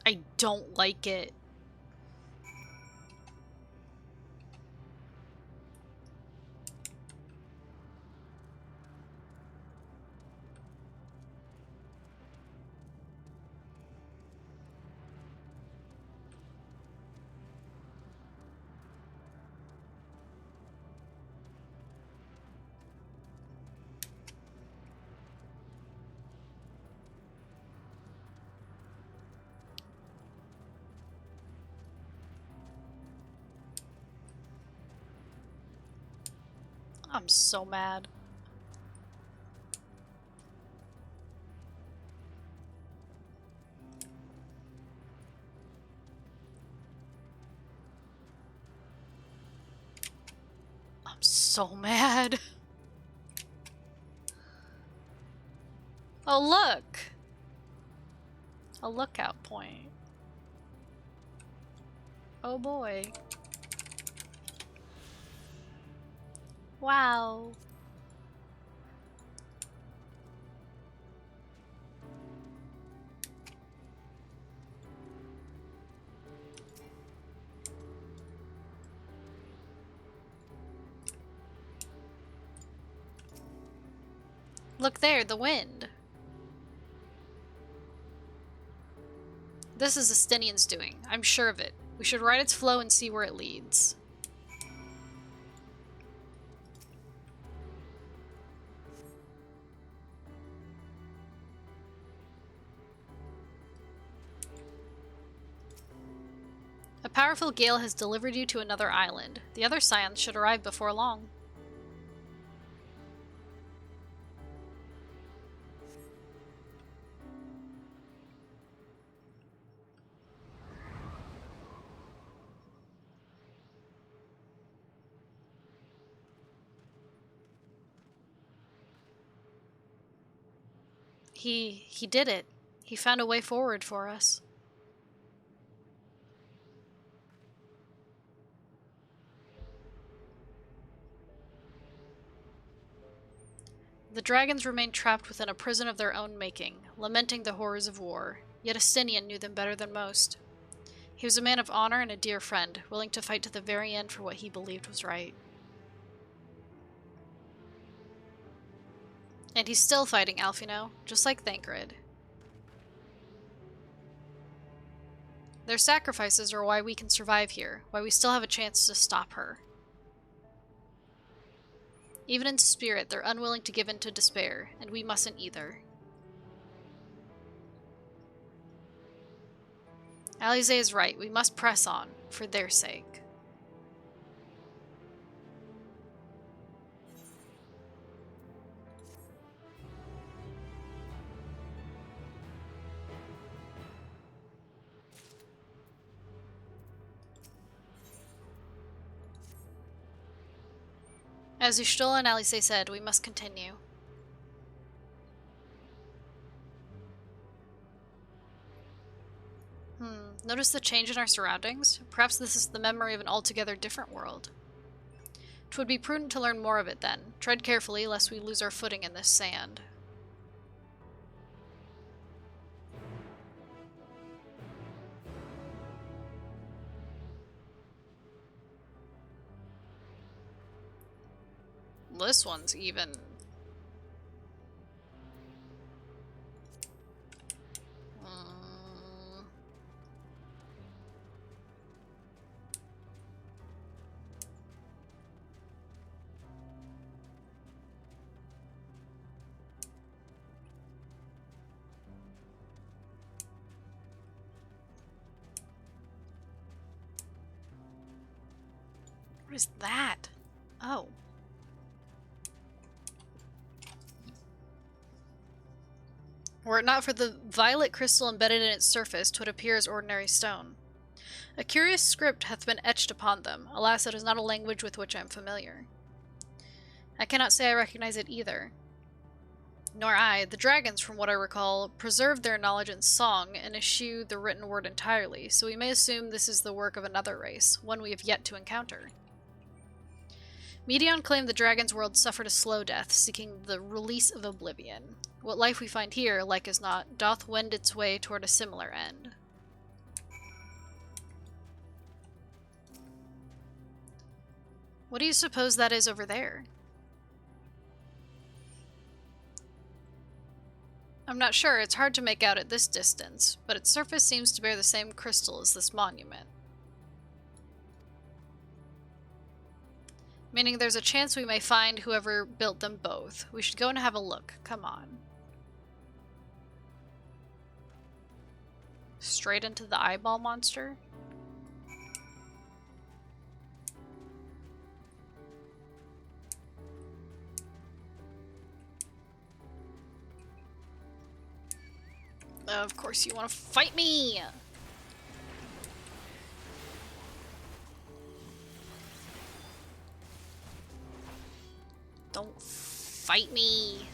I don't like it. I'm so mad. I'm so mad. Oh, look! A lookout point. Oh boy. Wow. Look there, the wind. This is Estinian's doing. I'm sure of it. We should ride its flow and see where it leads. A powerful gale has delivered you to another island. The other scions should arrive before long. He did it. He found a way forward for us. The dragons remained trapped within a prison of their own making, lamenting the horrors of war. Yet Estinian knew them better than most. He was a man of honor and a dear friend, willing to fight to the very end for what he believed was right. And he's still fighting Alfino, just like Thancred. Their sacrifices are why we can survive here, why we still have a chance to stop her. Even in spirit, they're unwilling to give in to despair, and we mustn't either. Alize is right, we must press on, for their sake. As Ushtola and Alice said, we must continue. Notice the change in our surroundings? Perhaps this is the memory of an altogether different world. 'Twould be prudent to learn more of it then. Tread carefully, lest we lose our footing in this sand. This one's even. What is that? Oh. Were it not for the violet crystal embedded in its surface, 'twould appear as ordinary stone. A curious script hath been etched upon them. Alas, it is not a language with which I am familiar. I cannot say I recognize it either. Nor I. The dragons, from what I recall, preserved their knowledge in song and eschew the written word entirely, so we may assume this is the work of another race, one we have yet to encounter. Medion claimed the dragon's world suffered a slow death, seeking the release of oblivion. What life we find here, like as not, doth wend its way toward a similar end. What do you suppose that is over there? I'm not sure, it's hard to make out at this distance, but its surface seems to bear the same crystal as this monument. Meaning there's a chance we may find whoever built them both. We should go and have a look. Come on. Straight into the eyeball monster? Of course you want to fight me! Don't fight me!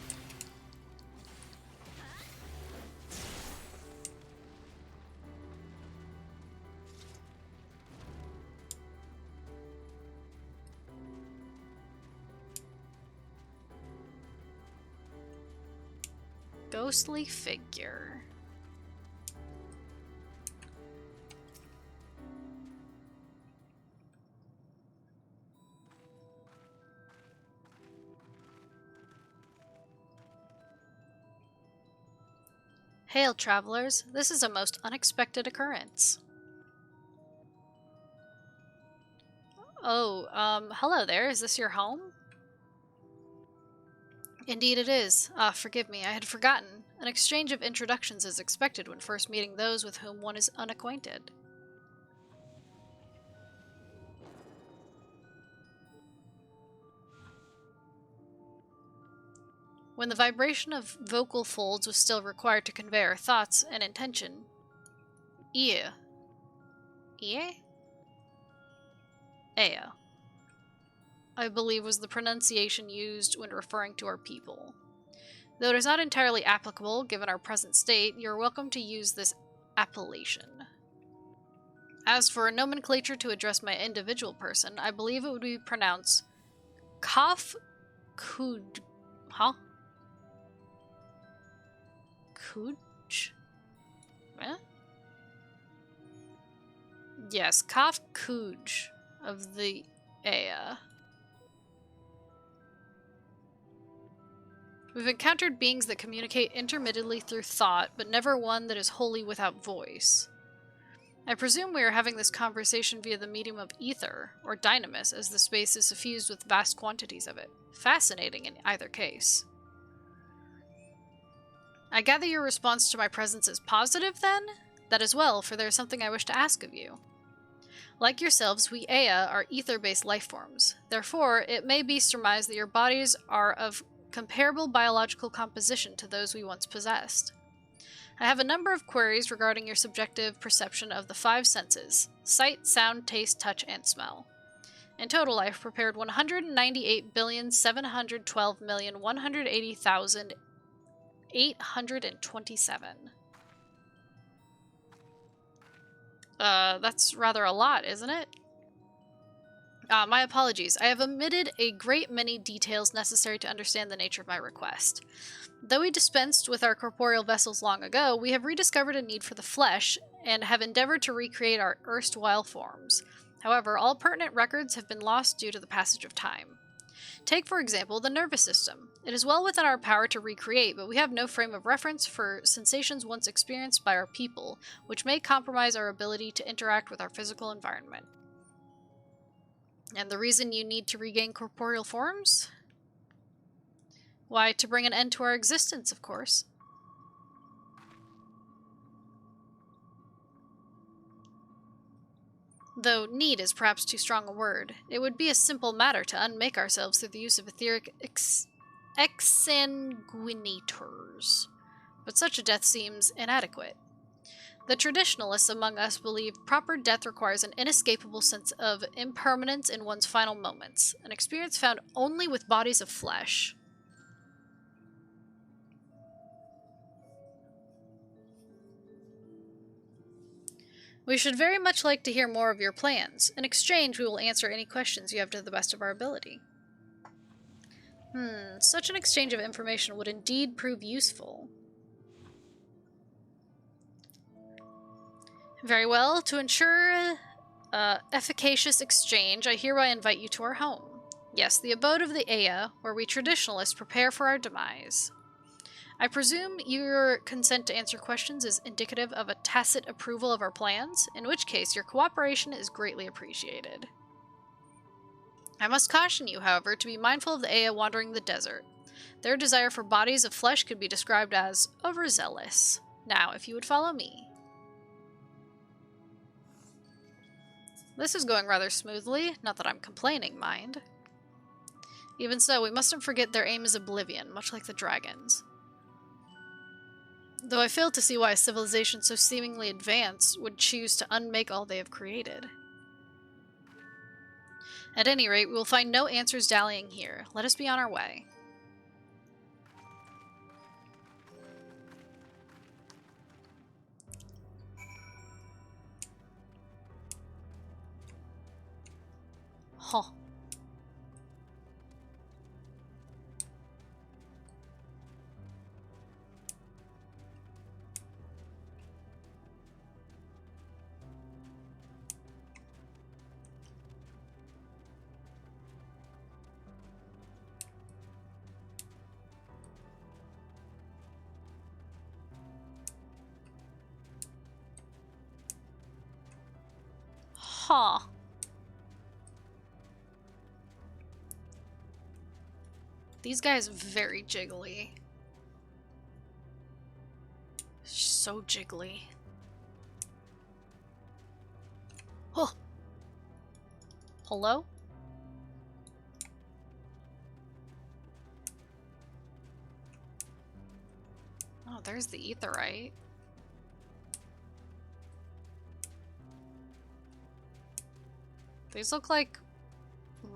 ghostly figure. Hail, travelers. This is a most unexpected occurrence. Oh, hello there. Is this your home? Indeed it is. Ah, forgive me, I had forgotten. An exchange of introductions is expected when first meeting those with whom one is unacquainted. When the vibration of vocal folds was still required to convey our thoughts and intention, Ea. Ea, I believe, was the pronunciation used when referring to our people. Though it is not entirely applicable given our present state, you are welcome to use this appellation. As for a nomenclature to address my individual person, I believe it would be pronounced Kaf Kud. Huh? Kuj? Eh? Yes, Kaf Kuj of the Ea. We've encountered beings that communicate intermittently through thought, but never one that is wholly without voice. I presume we are having this conversation via the medium of ether, or dynamis, as the space is suffused with vast quantities of it. Fascinating in either case. I gather your response to my presence is positive, then? That is well, for there is something I wish to ask of you. Like yourselves, we Ea are ether-based life forms. Therefore, it may be surmised that your bodies are of comparable biological composition to those we once possessed. I have a number of queries regarding your subjective perception of the 5 senses: sight, sound, taste, touch, and smell. In total, I have prepared 198,712,180,827. That's rather a lot, isn't it? My apologies. I have omitted a great many details necessary to understand the nature of my request. Though we dispensed with our corporeal vessels long ago, we have rediscovered a need for the flesh, and have endeavored to recreate our erstwhile forms. However, all pertinent records have been lost due to the passage of time. Take, for example, the nervous system. It is well within our power to recreate, but we have no frame of reference for sensations once experienced by our people, which may compromise our ability to interact with our physical environment. And the reason you need to regain corporeal forms? Why, to bring an end to our existence, of course. Though need is perhaps too strong a word, it would be a simple matter to unmake ourselves through the use of etheric exsanguinators. But such a death seems inadequate. The traditionalists among us believe proper death requires an inescapable sense of impermanence in one's final moments, an experience found only with bodies of flesh. We should very much like to hear more of your plans. In exchange, we will answer any questions you have to the best of our ability. Such an exchange of information would indeed prove useful. Very well. To ensure efficacious exchange, I hereby invite you to our home. Yes, the abode of the Ea, where we traditionalists prepare for our demise. I presume your consent to answer questions is indicative of a tacit approval of our plans, in which case your cooperation is greatly appreciated. I must caution you, however, to be mindful of the Ea wandering the desert. Their desire for bodies of flesh could be described as overzealous. Now, if you would follow me. This is going rather smoothly, not that I'm complaining, mind. Even so, we mustn't forget their aim is oblivion, much like the dragons. Though I fail to see why a civilization so seemingly advanced would choose to unmake all they have created. At any rate, we will find no answers dallying here. Let us be on our way. Huh. Huh. These guys very jiggly. So jiggly. Oh. Hello? Oh, there's the aetheryte. These look like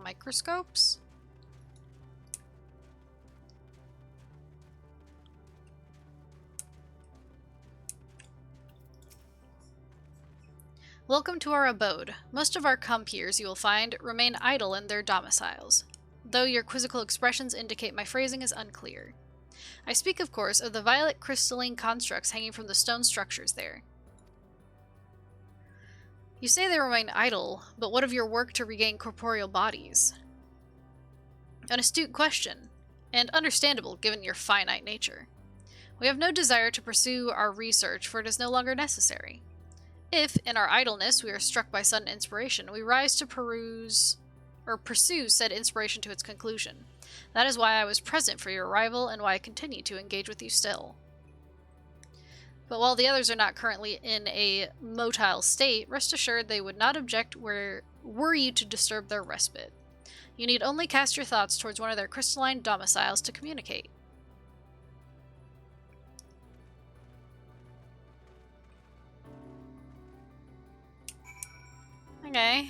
microscopes? Welcome to our abode. Most of our compeers, you will find, remain idle in their domiciles, though your quizzical expressions indicate my phrasing is unclear. I speak, of course, of the violet crystalline constructs hanging from the stone structures there. You say they remain idle, but what of your work to regain corporeal bodies? An astute question, and understandable given your finite nature. We have no desire to pursue our research, for it is no longer necessary. If, in our idleness, we are struck by sudden inspiration, we rise to pursue said inspiration to its conclusion. That is why I was present for your arrival, and why I continue to engage with you still. But while the others are not currently in a motile state, rest assured they would not object were you to disturb their respite. You need only cast your thoughts towards one of their crystalline domiciles to communicate. Okay.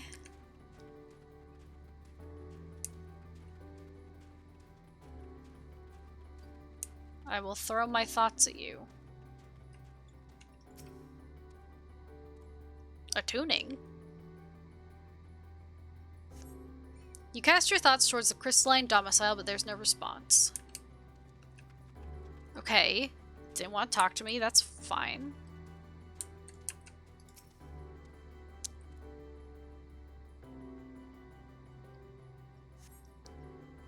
I will throw my thoughts at you. Attuning? You cast your thoughts towards the crystalline domicile, but there's no response. Okay. Didn't want to talk to me, that's fine.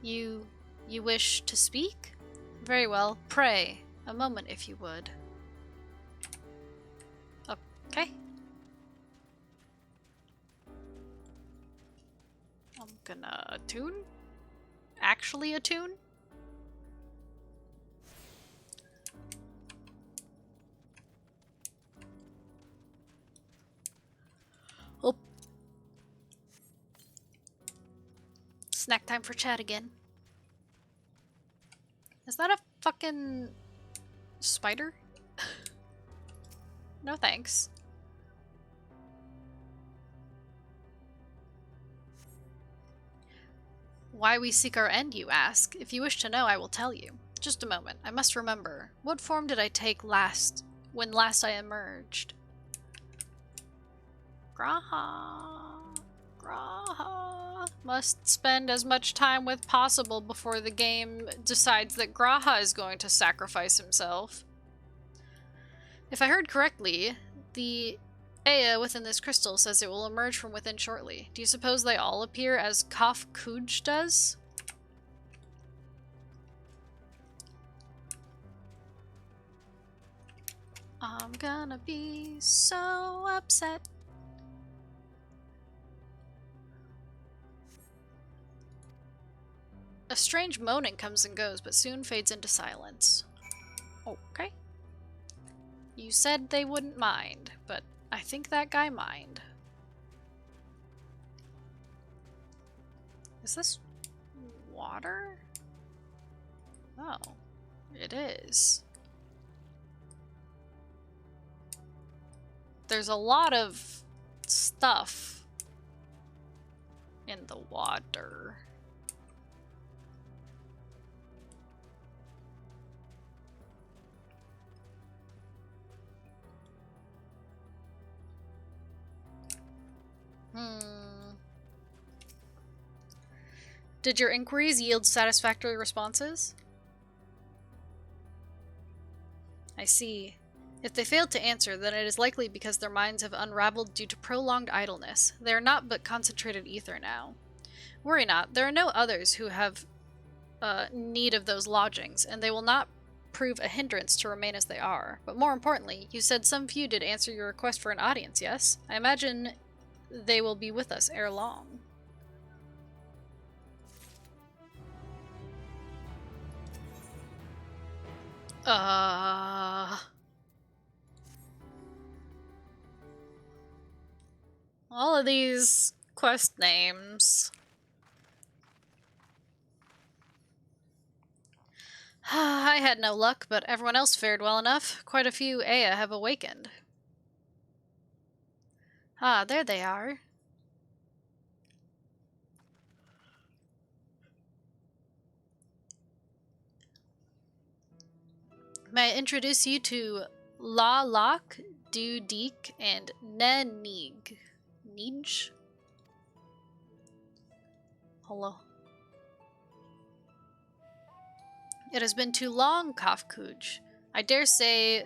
You wish to speak? Very well. Pray. A moment, if you would. Okay. I'm gonna attune? Actually attune? Oh. Snack time for chat again. Is that a fucking spider? No thanks. Why we seek our end, you ask? If you wish to know, I will tell you. Just a moment. I must remember. What form did I take when last I emerged? Graha. Graha. Must spend as much time with possible before the game decides that Graha is going to sacrifice himself. If I heard correctly, the Aya within this crystal says it will emerge from within shortly. Do you suppose they all appear as Kaf Kuj does? I'm gonna be so upset. A strange moaning comes and goes, but soon fades into silence. Okay. You said they wouldn't mind, but I think that guy mind. Is this water? Oh, it is. There's a lot of stuff in the water. Did your inquiries yield satisfactory responses? I see. If they failed to answer, then it is likely because their minds have unraveled due to prolonged idleness. They are not but concentrated ether now. Worry not, there are no others who have need of those lodgings, and they will not prove a hindrance to remain as they are. But more importantly, you said some few did answer your request for an audience, yes? I imagine they will be with us ere long. All of these quest names. I had no luck, but everyone else fared well enough. Quite a few Aya have awakened. Ah, there they are. May I introduce you to La Lok, Du Deek, and Ne Neeg. Neej? Hello. It has been too long, Kafkuj. I dare say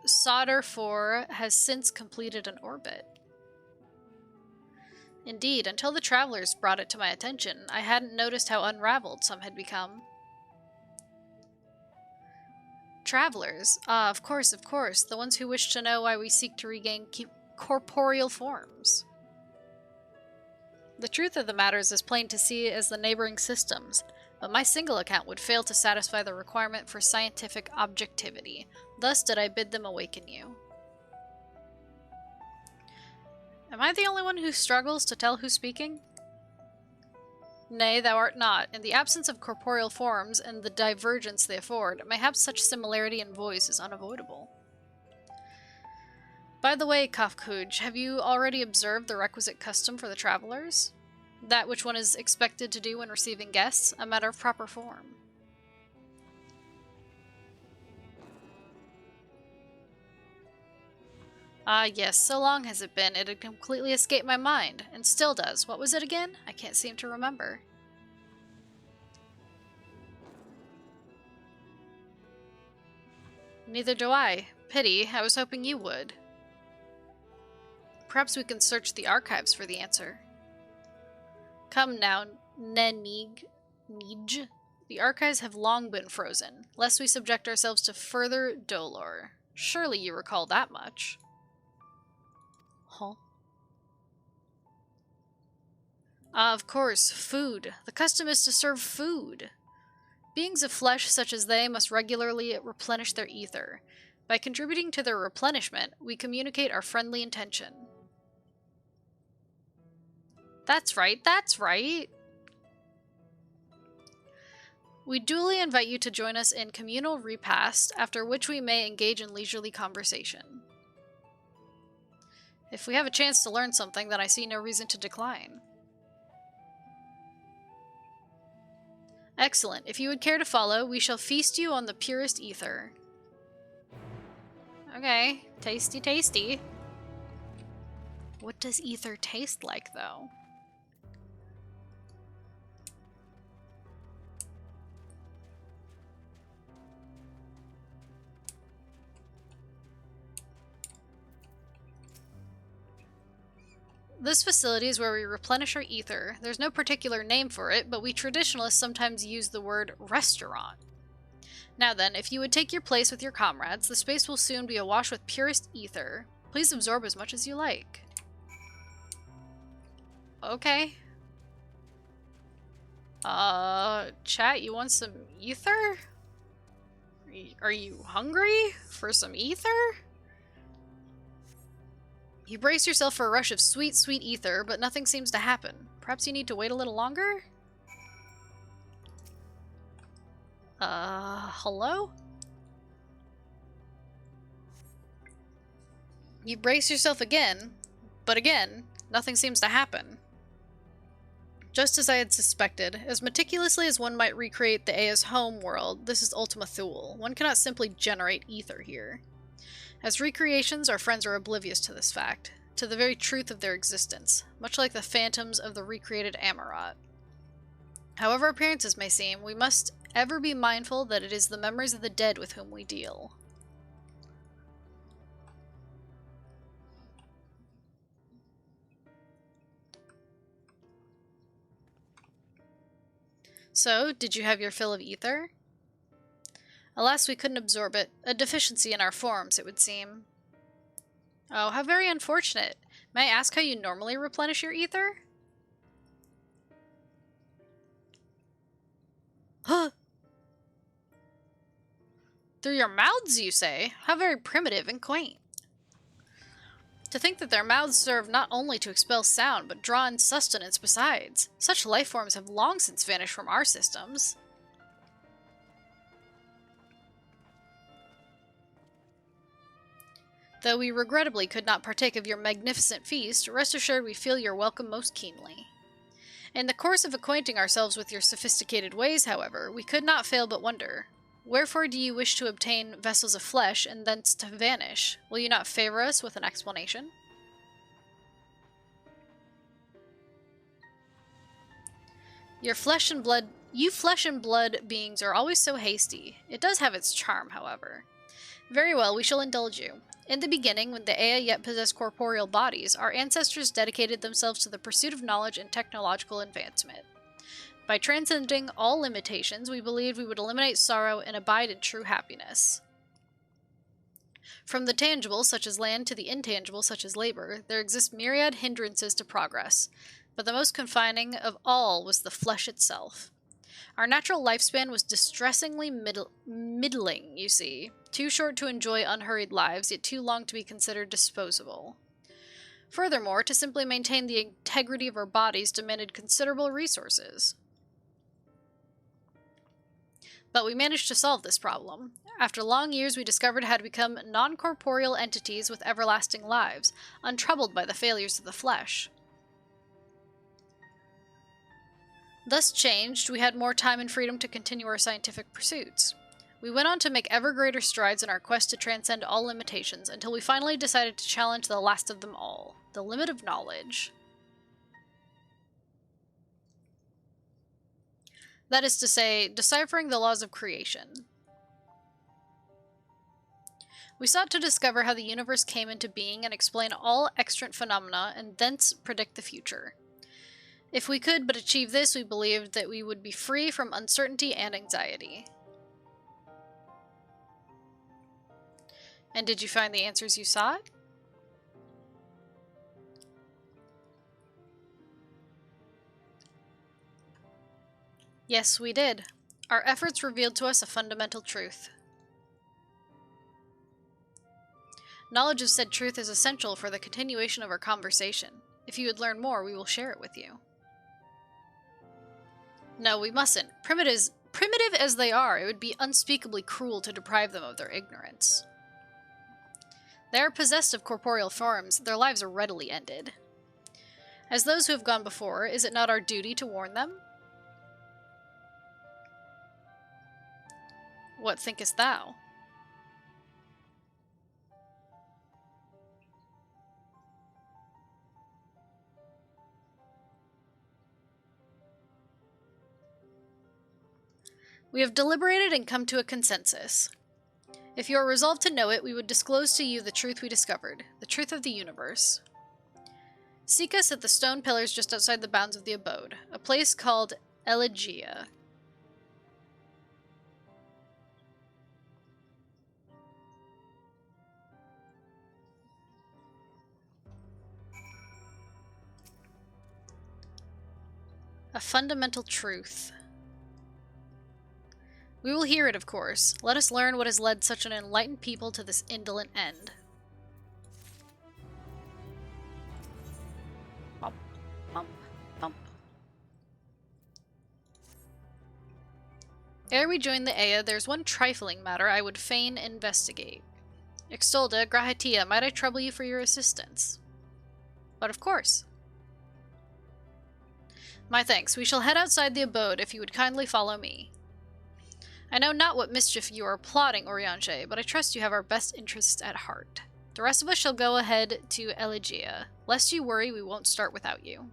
Solder 4 has since completed an orbit. Indeed, until the travelers brought it to my attention, I hadn't noticed how unraveled some had become. Travelers? Ah, of course, the ones who wish to know why we seek to regain corporeal forms. The truth of the matter is as plain to see as the neighboring systems, but my single account would fail to satisfy the requirement for scientific objectivity. Thus did I bid them awaken you. Am I the only one who struggles to tell who's speaking? Nay, thou art not. In the absence of corporeal forms and the divergence they afford, mayhap such similarity in voice is unavoidable. By the way, Kafkuj, have you already observed the requisite custom for the travelers? That which one is expected to do when receiving guests, a matter of proper form. Ah, yes, so long has it been, it had completely escaped my mind, and still does. What was it again? I can't seem to remember. Neither do I. Pity, I was hoping you would. Perhaps we can search the archives for the answer. Come now, Neej. The archives have long been frozen, lest we subject ourselves to further dolor. Surely you recall that much. Huh? Ah, of course, food. The custom is to serve food. Beings of flesh such as they must regularly replenish their ether. By contributing to their replenishment, we communicate our friendly intention. That's right, that's right! We duly invite you to join us in communal repast, after which we may engage in leisurely conversation. If we have a chance to learn something, then I see no reason to decline. Excellent. If you would care to follow, we shall feast you on the purest ether. Okay. Tasty, tasty. What does ether taste like, though? This facility is where we replenish our ether. There's no particular name for it, but we traditionalists sometimes use the word restaurant. Now then, if you would take your place with your comrades, the space will soon be awash with purest ether. Please absorb as much as you like. Okay. Chat, you want some ether? Are you hungry for some ether? You brace yourself for a rush of sweet, sweet ether, but nothing seems to happen. Perhaps you need to wait a little longer? Hello? You brace yourself again, but again, nothing seems to happen. Just as I had suspected, as meticulously as one might recreate the Aya's home world, this is Ultima Thule. One cannot simply generate ether here. As recreations, our friends are oblivious to this fact, to the very truth of their existence, much like the phantoms of the recreated Amarat. However appearances may seem, we must ever be mindful that it is the memories of the dead with whom we deal. So, did you have your fill of ether? Alas, we couldn't absorb it. A deficiency in our forms, it would seem. Oh, how very unfortunate. May I ask how you normally replenish your ether? Huh? Through your mouths, you say? How very primitive and quaint. To think that their mouths serve not only to expel sound, but draw in sustenance besides. Such life forms have long since vanished from our systems. Though we regrettably could not partake of your magnificent feast, rest assured we feel your welcome most keenly. In the course of acquainting ourselves with your sophisticated ways, however, we could not fail but wonder, wherefore do you wish to obtain vessels of flesh and thence to vanish? Will you not favor us with an explanation? You flesh and blood beings are always so hasty. It does have its charm, however. Very well, we shall indulge you. In the beginning, when the Ea yet possessed corporeal bodies, our ancestors dedicated themselves to the pursuit of knowledge and technological advancement. By transcending all limitations, we believed we would eliminate sorrow and abide in true happiness. From the tangible, such as land, to the intangible, such as labor, there exist myriad hindrances to progress, but the most confining of all was the flesh itself. Our natural lifespan was distressingly middling, you see. Too short to enjoy unhurried lives, yet too long to be considered disposable. Furthermore, to simply maintain the integrity of our bodies demanded considerable resources. But we managed to solve this problem. After long years, we discovered how to become non-corporeal entities with everlasting lives, untroubled by the failures of the flesh. Thus changed, we had more time and freedom to continue our scientific pursuits. We went on to make ever greater strides in our quest to transcend all limitations, until we finally decided to challenge the last of them all, the limit of knowledge. That is to say, deciphering the laws of creation. We sought to discover how the universe came into being and explain all extant phenomena, and thence predict the future. If we could but achieve this, we believed that we would be free from uncertainty and anxiety. And did you find the answers you sought? Yes, we did. Our efforts revealed to us a fundamental truth. Knowledge of said truth is essential for the continuation of our conversation. If you would learn more, we will share it with you. No, we mustn't. Primitive as they are, it would be unspeakably cruel to deprive them of their ignorance. They are possessed of corporeal forms, their lives are readily ended. As those who have gone before, is it not our duty to warn them? What thinkest thou? We have deliberated and come to a consensus. If you are resolved to know it, we would disclose to you the truth we discovered, the truth of the universe. Seek us at the stone pillars just outside the bounds of the abode, a place called Elegia. A fundamental truth. We will hear it, of course. Let us learn what has led such an enlightened people to this indolent end. Bump, bump, bump. Ere we join the Ea, there's one trifling matter I would fain investigate. Extolda, Grahatia, might I trouble you for your assistance? But of course. My thanks. We shall head outside the abode if you would kindly follow me. I know not what mischief you are plotting, Orianche, but I trust you have our best interests at heart. The rest of us shall go ahead to Elegia. Lest you worry, we won't start without you.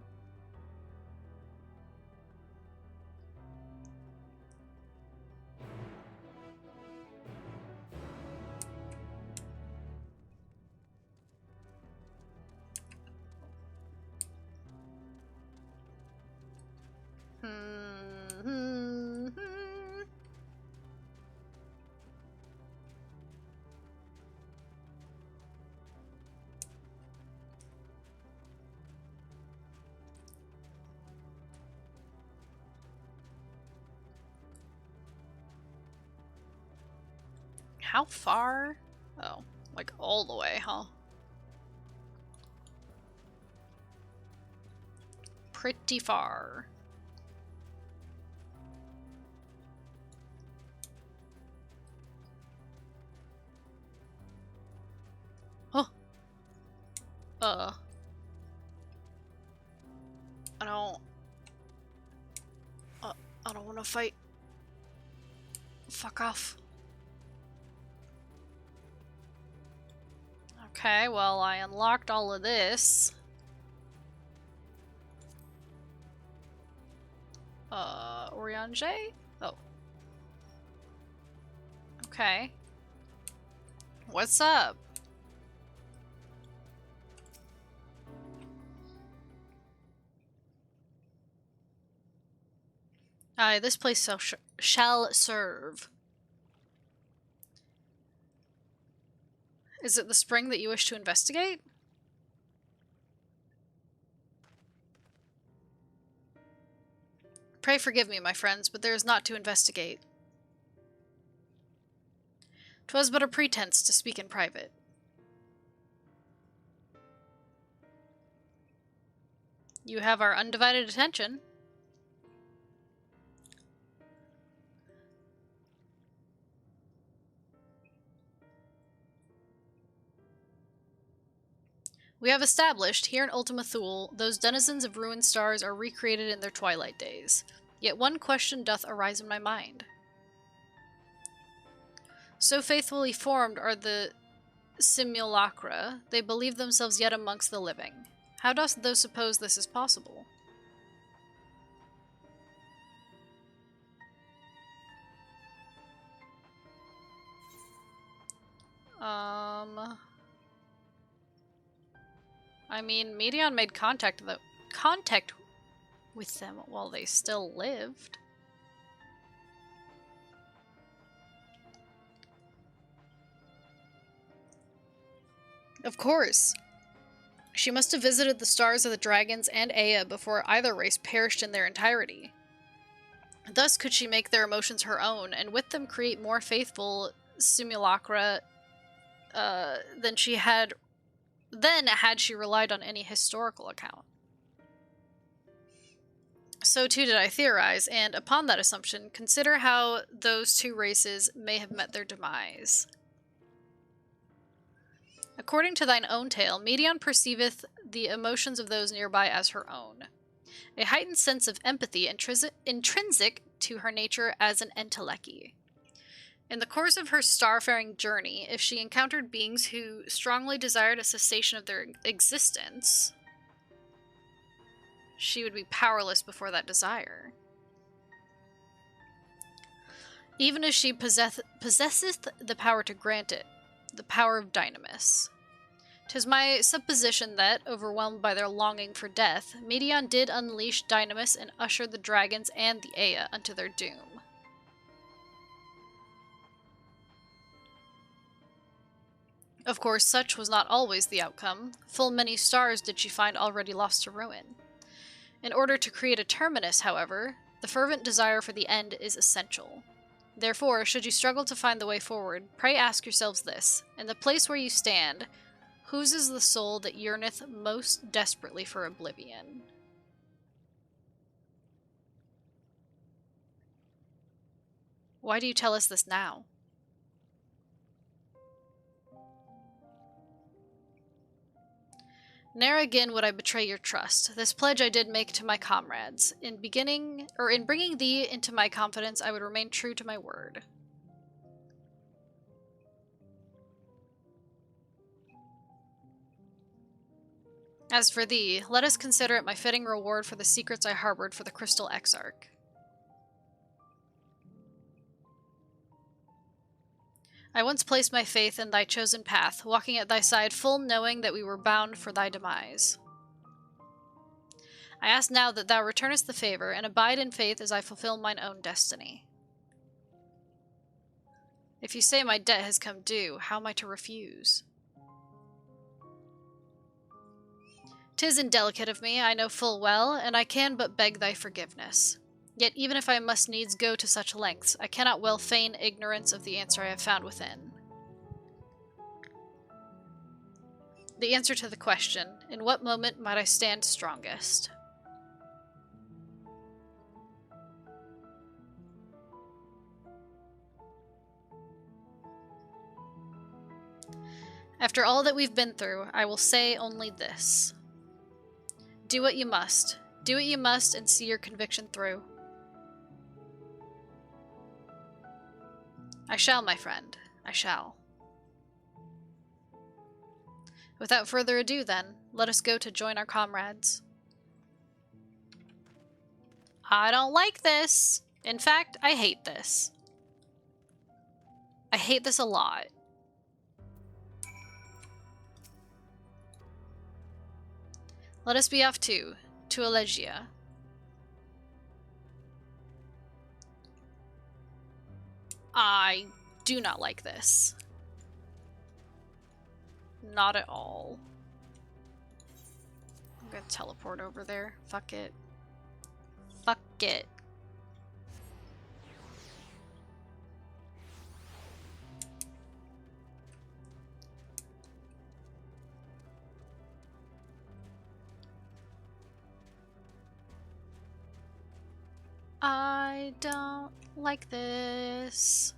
How far? Oh, like all the way, huh? Pretty far. Oh. I don't want to fight. Fuck off. Okay, well, I unlocked all of this. Oriange? Oh. Okay. What's up? Aye, this place shall serve. Is it the spring that you wish to investigate? Pray forgive me, my friends, but there is naught to investigate. 'Twas but a pretense to speak in private. You have our undivided attention. We have established, here in Ultima Thule, those denizens of ruined stars are recreated in their twilight days. Yet one question doth arise in my mind. So faithfully formed are the simulacra, they believe themselves yet amongst the living. How dost thou suppose this is possible? I mean, Medion made contact with them while they still lived. Of course. She must have visited the stars of the dragons and Ea before either race perished in their entirety. Thus could she make their emotions her own, and with them create more faithful simulacra than had she relied on any historical account. So too did I theorize, and upon that assumption, consider how those two races may have met their demise. According to thine own tale, Medion perceiveth the emotions of those nearby as her own. A heightened sense of empathy intrinsic to her nature as an entelechy. In the course of her starfaring journey, if she encountered beings who strongly desired a cessation of their existence, she would be powerless before that desire. Even as she possesseth the power to grant it, the power of Dynamis. 'Tis my supposition that, overwhelmed by their longing for death, Medion did unleash Dynamis and usher the dragons and the Ea unto their doom. Of course, such was not always the outcome. Full many stars did she find already lost to ruin. In order to create a terminus, however, the fervent desire for the end is essential. Therefore, should you struggle to find the way forward, pray ask yourselves this: in the place where you stand, whose is the soul that yearneth most desperately for oblivion? Why do you tell us this now? Ne'er again would I betray your trust. This pledge I did make to my comrades. In bringing thee into my confidence, I would remain true to my word. As for thee, let us consider it my fitting reward for the secrets I harbored for the Crystal Exarch. I once placed my faith in thy chosen path, walking at thy side full knowing that we were bound for thy demise. I ask now that thou returnest the favor, and abide in faith as I fulfill mine own destiny. If you say my debt has come due, how am I to refuse? 'Tis indelicate of me, I know full well, and I can but beg thy forgiveness. Yet even if I must needs go to such lengths, I cannot well feign ignorance of the answer I have found within. The answer to the question, in what moment might I stand strongest? After all that we've been through, I will say only this. Do what you must. Do what you must and see your conviction through. I shall, my friend. I shall. Without further ado, then, let us go to join our comrades. I don't like this. In fact, I hate this. I hate this a lot. Let us be off to Elegia. I do not like this. Not at all. I'm gonna teleport over there. Fuck it. Fuck it. I don't like this.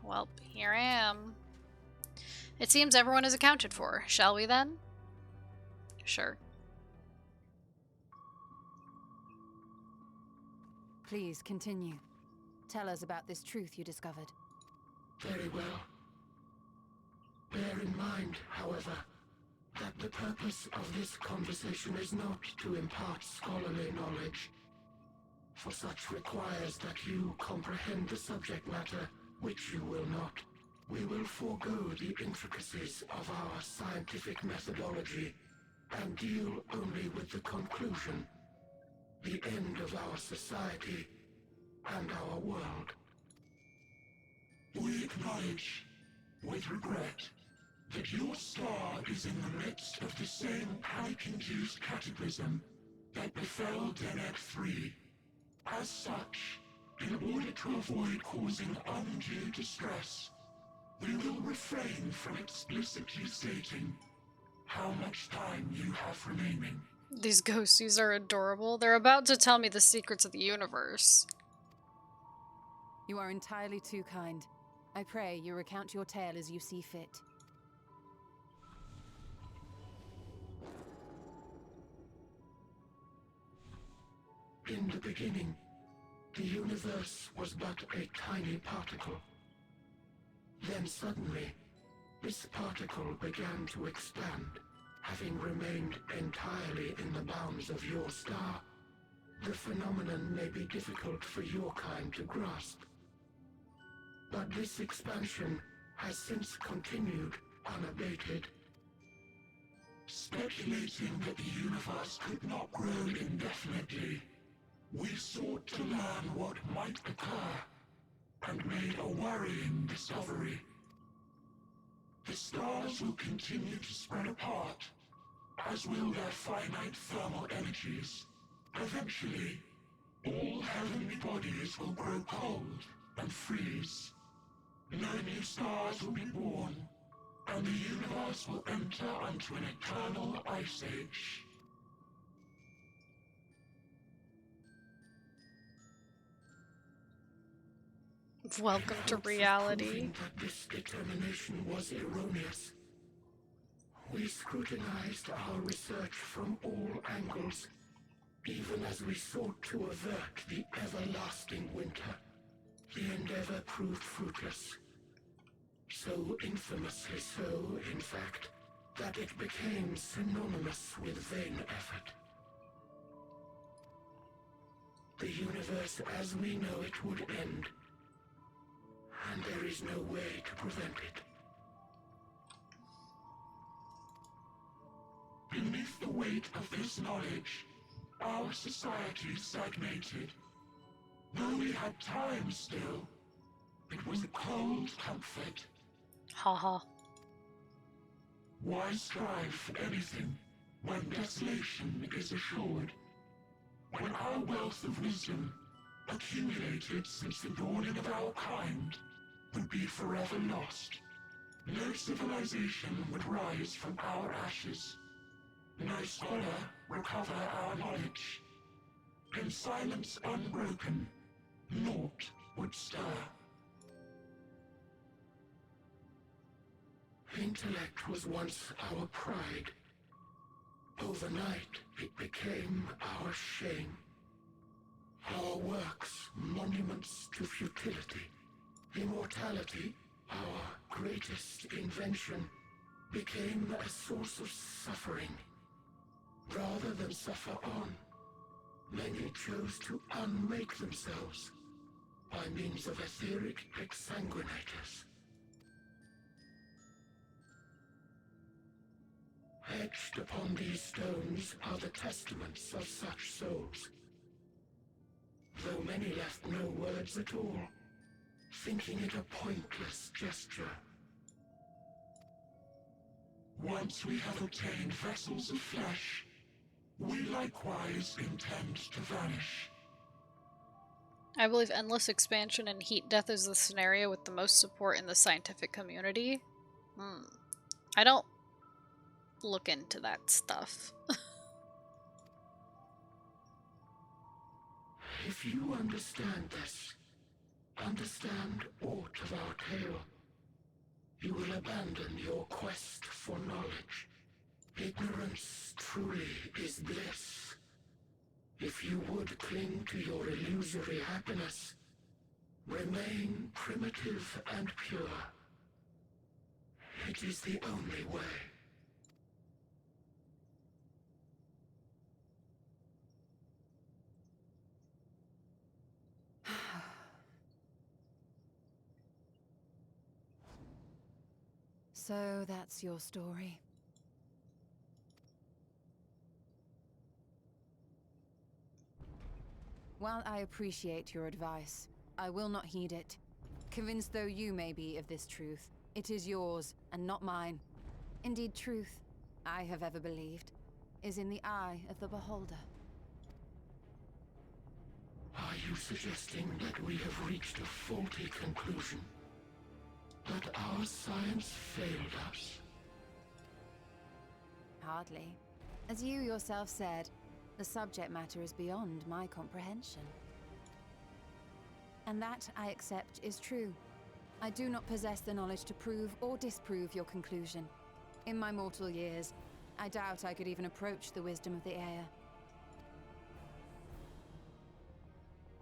Well, here I am. It seems everyone is accounted for. Shall we then? Sure. Please continue. Tell us about this truth you discovered. Very well. Bear in mind, however, that the purpose of this conversation is not to impart scholarly knowledge, for such requires that you comprehend the subject matter, which you will not. We will forego the intricacies of our scientific methodology and deal only with the conclusion, the end of our society and our world. We acknowledge, with regret, that your star is in the midst of the same panic-induced cataclysm that befell Deneb 3. As such, in order to avoid causing undue distress, we will refrain from explicitly stating how much time you have remaining. These ghosties are adorable. They're about to tell me the secrets of the universe. You are entirely too kind. I pray you recount your tale as you see fit. In the beginning, the universe was but a tiny particle. Then suddenly, this particle began to expand, having remained entirely in the bounds of your star. The phenomenon may be difficult for your kind to grasp, but this expansion has since continued unabated. Speculating that the universe could not grow indefinitely, we sought to learn what might occur, and made a worrying discovery. The stars will continue to spread apart, as will their finite thermal energies. Eventually, all heavenly bodies will grow cold and freeze. No new stars will be born, and the universe will enter onto an eternal ice age. Welcome to reality. That this determination was erroneous. We scrutinized our research from all angles, even as we sought to avert the everlasting winter. The endeavor proved fruitless. So infamously so, in fact, that it became synonymous with vain effort. The universe as we know it would end, and there is no way to prevent it. Beneath the weight of this knowledge, our society stagnated. Though we had time still, it was a cold comfort. Haha. Why strive for anything when desolation is assured? when our wealth of wisdom, accumulated since the dawning of our kind, would be forever lost. No civilization would rise from our ashes. No scholar recover our knowledge. In silence unbroken, naught would stir. Intellect was once our pride. Overnight, it became our shame. Our works, monuments to futility. Immortality, our greatest invention, became a source of suffering. Rather than suffer on, many chose to unmake themselves by means of etheric exsanguinators. Etched upon these stones are the testaments of such souls. Though many left no words at all, thinking it a pointless gesture. Once we have obtained vessels of flesh, we likewise intend to vanish. I believe endless expansion and heat death is the scenario with the most support in the scientific community. I don't look into that stuff. If you understand this, understand aught of our tale, you will abandon your quest for knowledge. Ignorance truly is bliss. If you would cling to your illusory happiness, remain primitive and pure. It is the only way. So that's your story. While I appreciate your advice, I will not heed it. Convinced though you may be of this truth, it is yours and not mine. Indeed, truth, I have ever believed, is in the eye of the beholder. Are you suggesting that we have reached a faulty conclusion? That our science failed us? Hardly. As you yourself said, the subject matter is beyond my comprehension. And that, I accept, is true. I do not possess the knowledge to prove or disprove your conclusion. In my mortal years, I doubt I could even approach the wisdom of the air.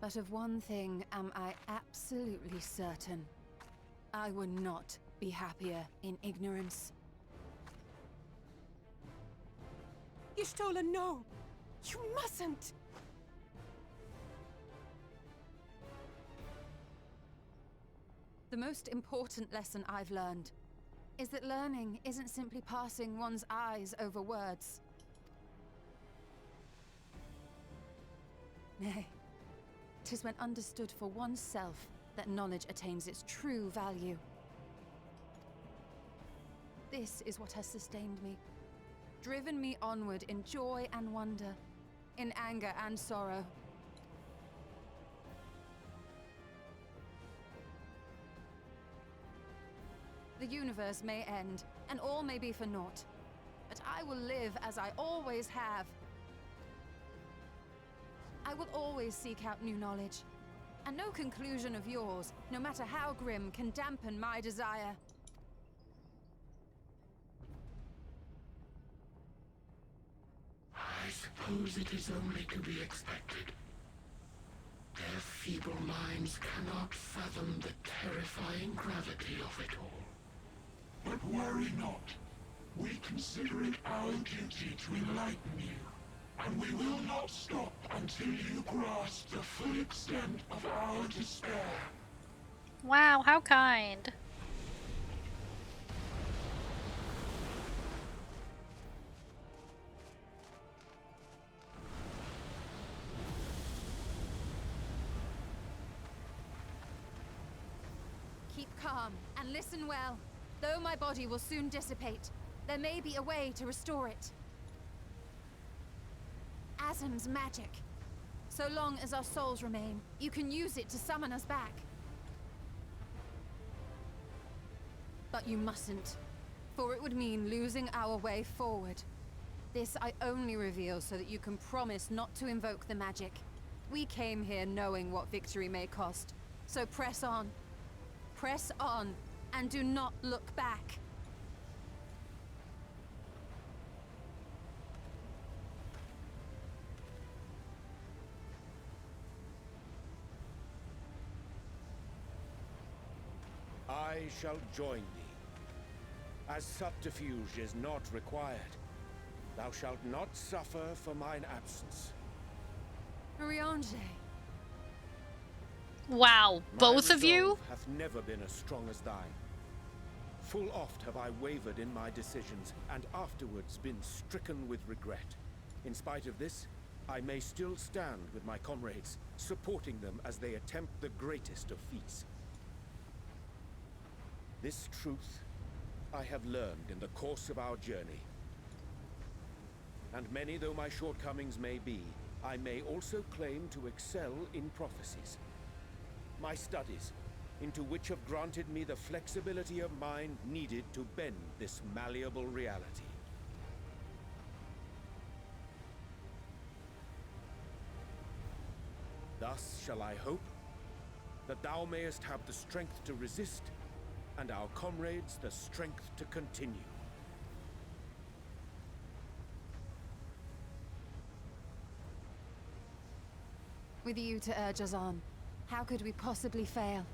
But of one thing am I absolutely certain. I would not be happier in ignorance. Y'shtola, no! You mustn't! The most important lesson I've learned is that learning isn't simply passing one's eyes over words. Nay, 'tis when understood for oneself that knowledge attains its true value. This is what has sustained me, driven me onward in joy and wonder, in anger and sorrow. The universe may end, and all may be for naught, but I will live as I always have. I will always seek out new knowledge, and no conclusion of yours, no matter how grim, can dampen my desire. I suppose it is only to be expected. Their feeble minds cannot fathom the terrifying gravity of it all. But worry not. We consider it our duty to enlighten you, and we will not stop until you grasp the full extent of our despair. Wow, how kind. Keep calm and listen well. Though my body will soon dissipate, there may be a way to restore it. Azim's magic. So long as our souls remain, you can use it to summon us back. But you mustn't, for it would mean losing our way forward. This I only reveal so that you can promise not to invoke the magic. We came here knowing what victory may cost, so press on. Press on, and do not look back. I shall join thee. As subterfuge is not required, thou shalt not suffer for mine absence. Riange. Wow, My both of you? resolve hath never been as strong as thine. Full oft have I wavered in my decisions, and afterwards been stricken with regret. In spite of this, I may still stand with my comrades, supporting them as they attempt the greatest of feats. This truth I have learned in the course of our journey. And many though my shortcomings may be, I may also claim to excel in prophecies. My studies, into which have granted me the flexibility of mind needed to bend this malleable reality. Thus shall I hope that thou mayest have the strength to resist, and our comrades the strength to continue. With you to urge us on, how could we possibly fail?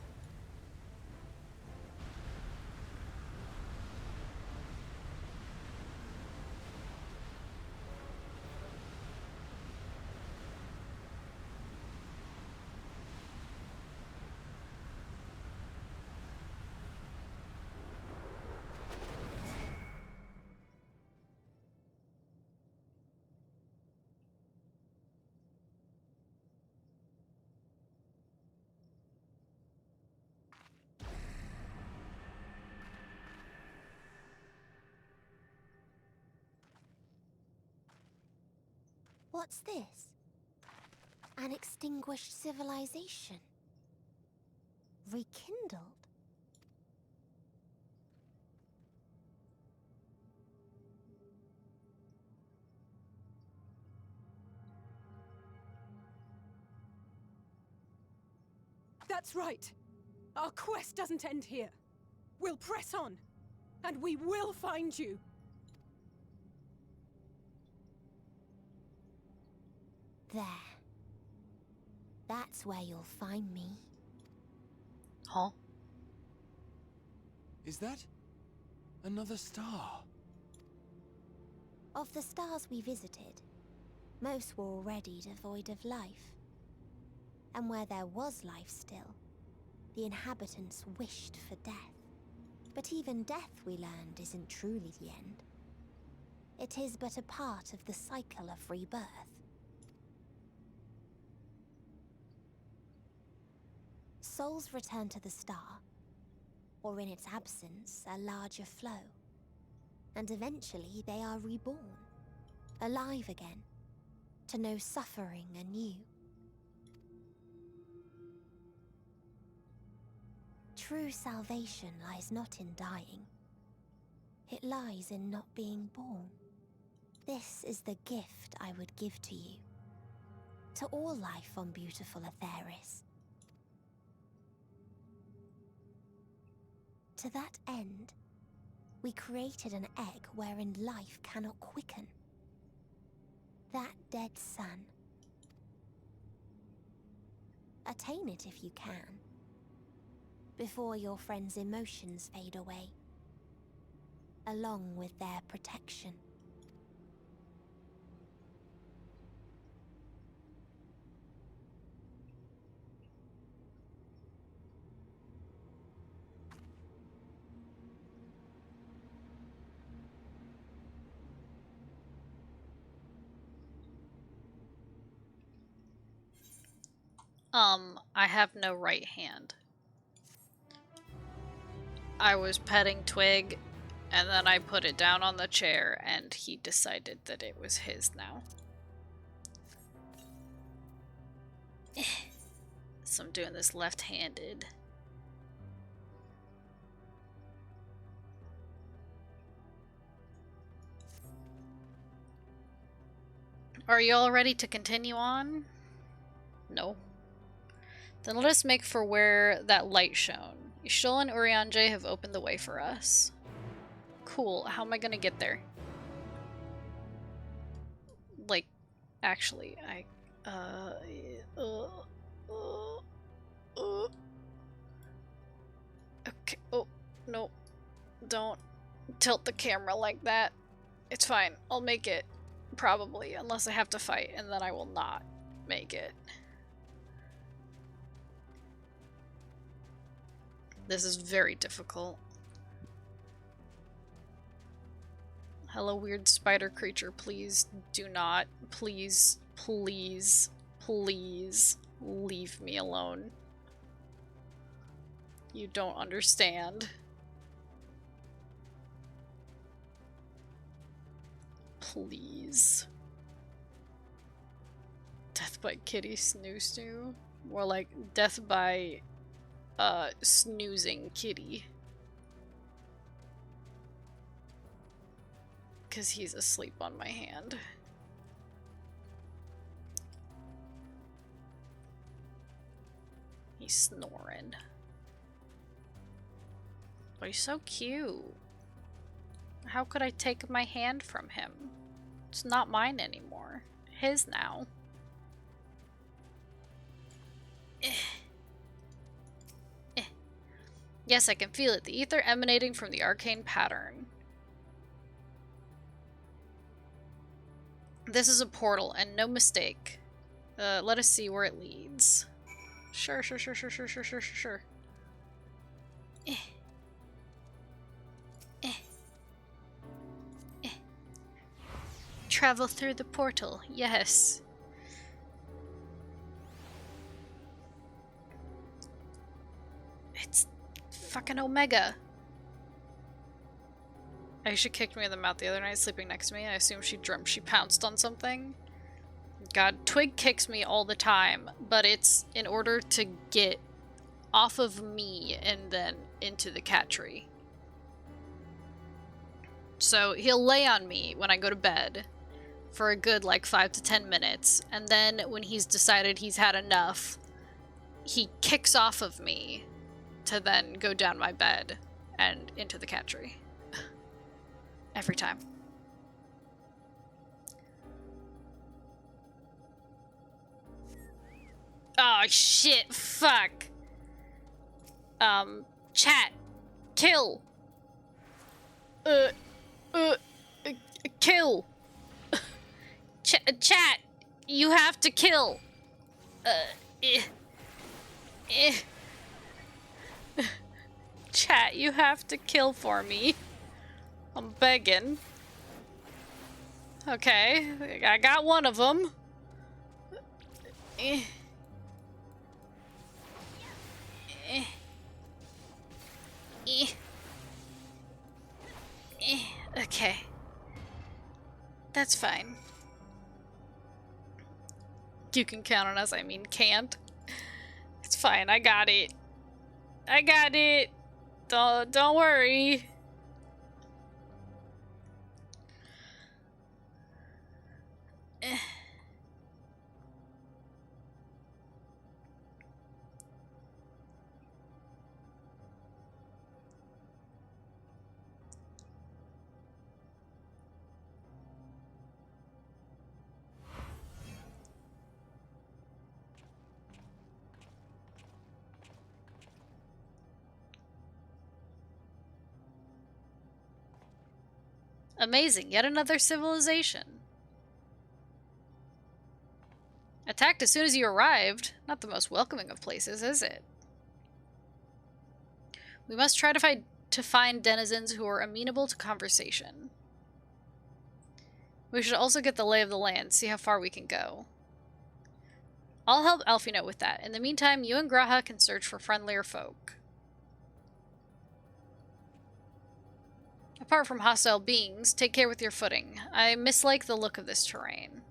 What's this? An extinguished civilization. Rekindled. That's right. Our quest doesn't end here. We'll press on, and we will find you. There. That's where you'll find me. Huh? Is that another star? Of the stars we visited, most were already devoid of life. And where there was life still, the inhabitants wished for death. But even death, we learned, isn't truly the end. It is but a part of the cycle of rebirth. Souls return to the star, or in its absence, a larger flow. And eventually they are reborn, alive again, to know suffering anew. True salvation lies not in dying. It lies in not being born. This is the gift I would give to you. To all life on beautiful Aetheris. To that end, we created an egg wherein life cannot quicken. That dead sun. Attain it if you can, before your friends' emotions fade away, along with their protection. I have no right hand. I was petting Twig, and then I put it down on the chair, and he decided that it was his now. So I'm doing this left-handed. Are you all ready to continue on? No. Then let us make for where that light shone. Ishol and Urianger have opened the way for us. Cool. How am I gonna get there? Like, actually, okay. Oh, no. Don't tilt the camera like that. It's fine. I'll make it. Probably. Unless I have to fight, and then I will not make it. This is very difficult. Hello, weird spider creature. Please do not. Please, please, please leave me alone. You don't understand. Please. Death by kitty snoo snoo? More like death by snoozing kitty. Because he's asleep on my hand. He's snoring. But he's so cute. How could I take my hand from him? It's not mine anymore. His now. Yes, I can feel it. The ether emanating from the arcane pattern. This is a portal, and no mistake. Let us see where it leads. Sure. Travel through the portal, yes. It's fucking Omega. Aisha kicked me in the mouth the other night sleeping next to me. I assume she dreamt she pounced on something. God, Twig kicks me all the time, but it's in order to get off of me and then into the cat tree. So he'll lay on me when I go to bed for a good like 5 to 10 minutes, and then when he's decided he's had enough, he kicks off of me to then go down my bed and into the cat tree. Every time. Oh shit, fuck. Chat. Kill. Kill. Chat. You have to kill. Chat, you have to kill for me. I'm begging. Okay, I got one of them. Okay. That's fine. You can count on us, I mean can't. It's fine, I got it. I got it. Don't worry. Amazing, yet another civilization. Attacked as soon as you arrived. Not the most welcoming of places, is it? We must try to find denizens who are amenable to conversation. We should also get the lay of the land, see how far we can go. I'll help Alfino with that. In the meantime, you and Graha can search for friendlier folk. Apart from hostile beings, take care with your footing. I mislike the look of this terrain.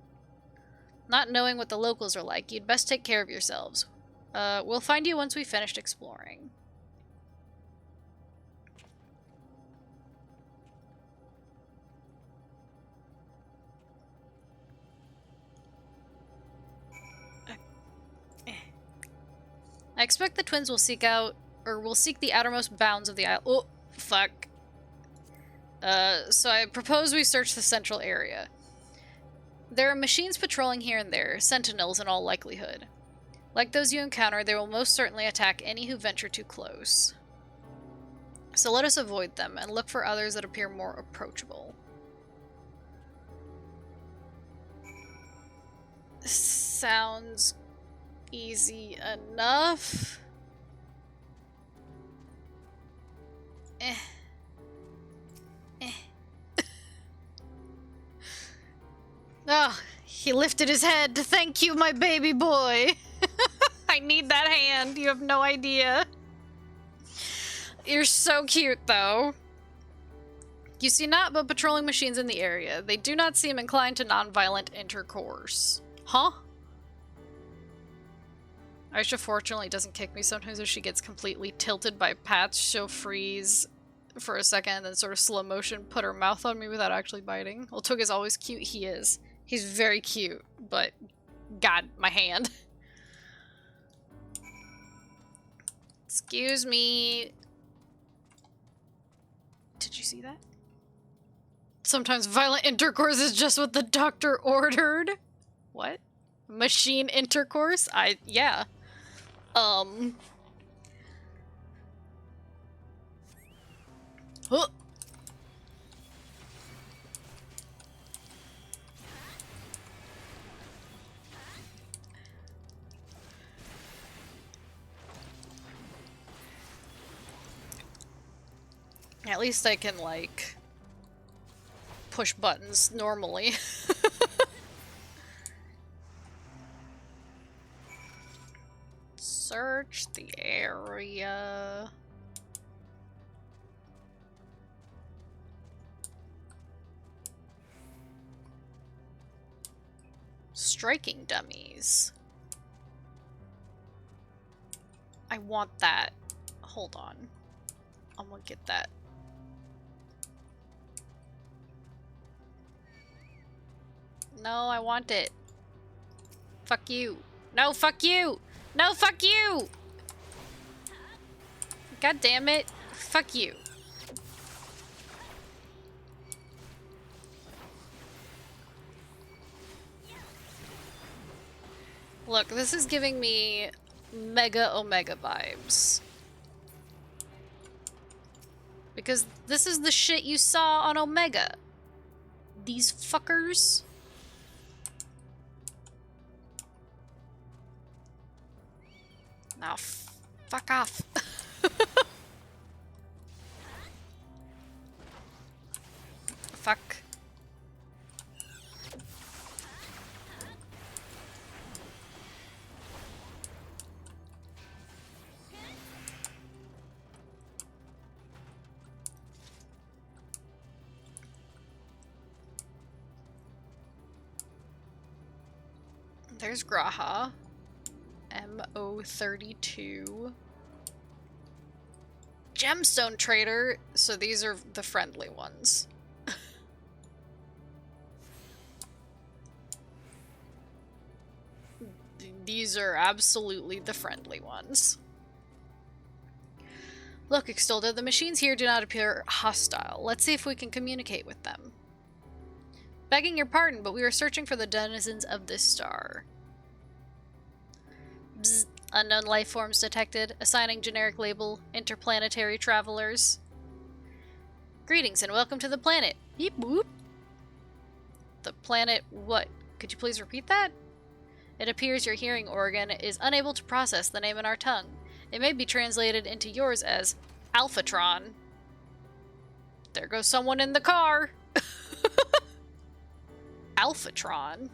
Not knowing what the locals are like, you'd best take care of yourselves. We'll find you once we've finished exploring. I expect the twins will seek out, or will seek the outermost bounds of the isle. Oh, fuck. So I propose we search the central area. There are machines patrolling here and there, sentinels in all likelihood. Like those you encounter, they will most certainly attack any who venture too close. So let us avoid them, and look for others that appear more approachable. Sounds easy enough. Oh, he lifted his head. Thank you, my baby boy. I need that hand. You have no idea. You're so cute, though. You see not but patrolling machines in the area. They do not seem inclined to non-violent intercourse. Huh? Aisha fortunately doesn't kick me sometimes if she gets completely tilted by pats. She'll freeze for a second and then sort of slow motion put her mouth on me without actually biting. Well, Tug is always cute. He is. He's very cute, but God, my hand. Excuse me. Did you see that? Sometimes violent intercourse is just what the doctor ordered. What? Machine intercourse? Yeah. Huh. At least I can, like, push buttons normally. Search the area. Striking dummies. I want that. Hold on. I'm gonna get that. No, I want it. Fuck you. No, fuck you! No, fuck you! God damn it. Fuck you. Look, this is giving me Mega Omega vibes. Because this is the shit you saw on Omega. These fuckers. Now, fuck off. Fuck. There's Graha. MO32. Gemstone Trader. So these are the friendly ones. These are absolutely the friendly ones. Look, Extolda, the machines here do not appear hostile. Let's see if we can communicate with them. Begging your pardon, but we are searching for the denizens of this star. Bzz. Unknown life forms detected. Assigning generic label, interplanetary travelers. Greetings and welcome to the planet. Beep boop. The planet what? Could you please repeat that? It appears your hearing organ is unable to process the name in our tongue. It may be translated into yours as Alphatron. There goes someone in the car. Alphatron.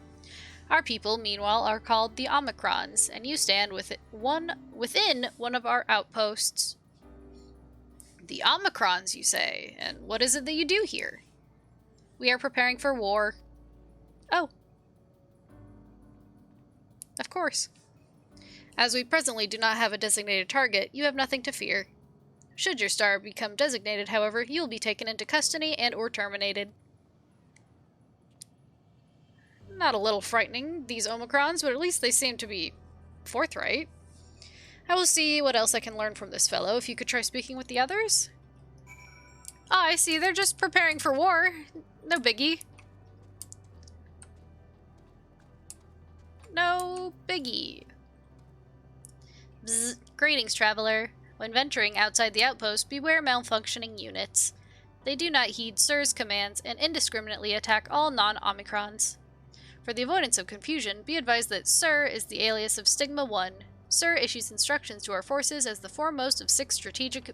Our people, meanwhile, are called the Omicrons, and you stand within one of our outposts. The Omicrons, you say? And what is it that you do here? We are preparing for war. Oh. Of course. As we presently do not have a designated target, you have nothing to fear. Should your star become designated, however, you will be taken into custody and or terminated. Not a little frightening, these Omicrons, but at least they seem to be forthright. I will see what else I can learn from this fellow. If you could try speaking with the others? Ah, I see. They're just preparing for war. No biggie. No biggie. Bzz. Greetings, traveler. When venturing outside the outpost, beware malfunctioning units. They do not heed Sir's commands and indiscriminately attack all non-Omicrons. For the avoidance of confusion, be advised that Sir is the alias of Stigma 1. Sir issues instructions to our forces as the foremost of 6 strategic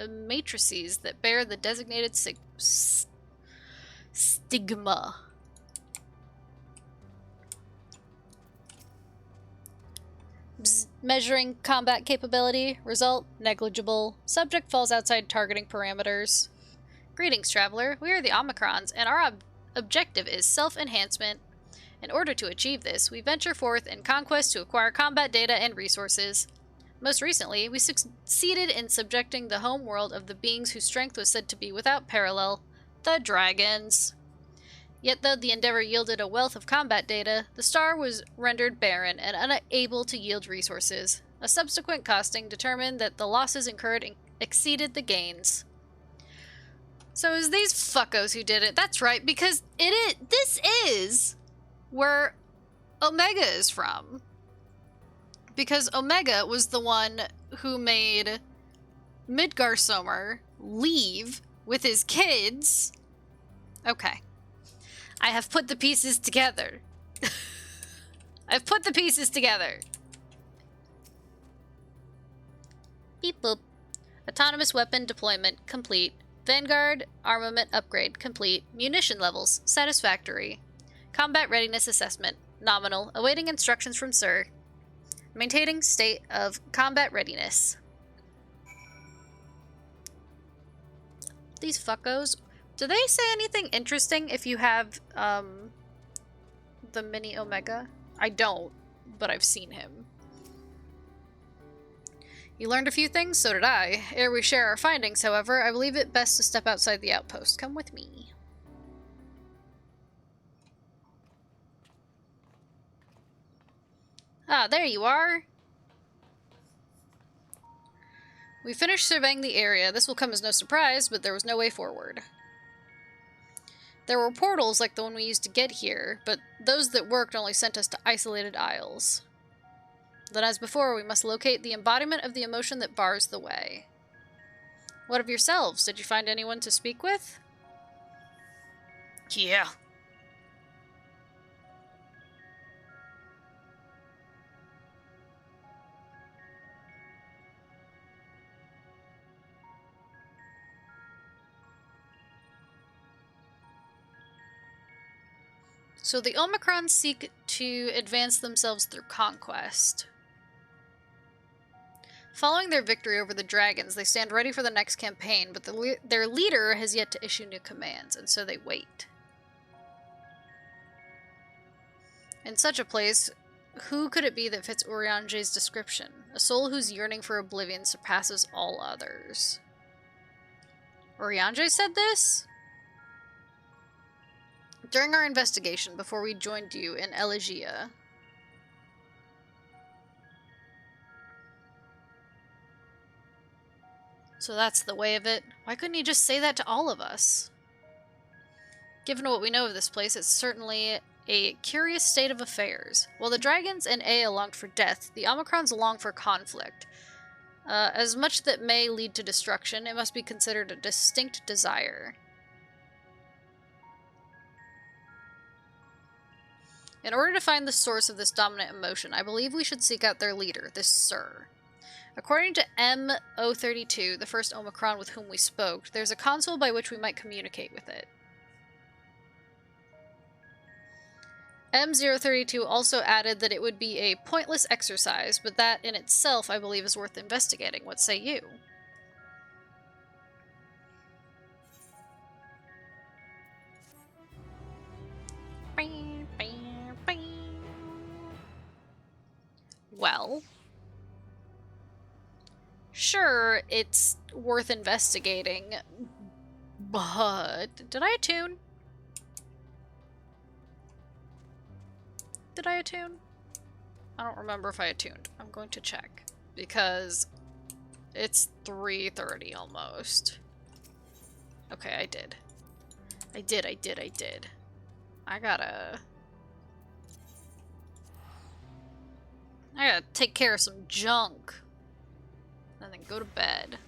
matrices that bear the designated stigma. Bzz. Measuring combat capability. Result, negligible. Subject falls outside targeting parameters. Greetings, traveler. We are the Omicrons, and our objective is self-enhancement. In order to achieve this, we venture forth in conquest to acquire combat data and resources. Most recently, we succeeded in subjecting the home world of the beings whose strength was said to be without parallel, the dragons. Yet though the endeavor yielded a wealth of combat data, the star was rendered barren and unable to yield resources. A subsequent costing determined that the losses incurred exceeded the gains. So it was these fuckos who did it. That's right, because this is where Omega is from. Because Omega was the one who made Midgarsomer leave with his kids. Okay. I have put the pieces together. I've put the pieces together. Beep boop. Autonomous weapon deployment complete. Vanguard armament upgrade complete. Munition levels satisfactory. Combat readiness assessment nominal. Awaiting instructions from Sir. Maintaining state of combat readiness. These fuckos. Do they say anything interesting if you have the mini Omega? I don't, but I've seen him. You learned a few things, so did I. Ere we share our findings, however, I believe it best to step outside the outpost. Come with me. Ah, there you are. We finished surveying the area. This will come as no surprise, but there was no way forward. There were portals like the one we used to get here, but those that worked only sent us to isolated isles. Then as before, we must locate the embodiment of the emotion that bars the way. What of yourselves? Did you find anyone to speak with? Yeah. So the Omicron seek to advance themselves through conquest. Following their victory over the dragons, they stand ready for the next campaign, but their leader has yet to issue new commands, and so they wait. In such a place, who could it be that fits Urianger's description? A soul whose yearning for oblivion surpasses all others. Urianger said this? During our investigation, before we joined you in Elegia, so that's the way of it. Why couldn't he just say that to all of us? Given what we know of this place, it's certainly a curious state of affairs. While the dragons and Ea longed for death, the Omicrons long for conflict. As much that may lead to destruction, it must be considered a distinct desire. In order to find the source of this dominant emotion, I believe we should seek out their leader, this Sir. According to M032, the first Omicron with whom we spoke, there's a console by which we might communicate with it. M032 also added that it would be a pointless exercise, but that in itself I believe is worth investigating. What say you? well, sure, it's worth investigating, but... Did I attune? Did I attune? I don't remember if I attuned. I'm going to check, because it's 3:30 almost. Okay, I did. I did. I gotta take care of some junk. And then go to bed.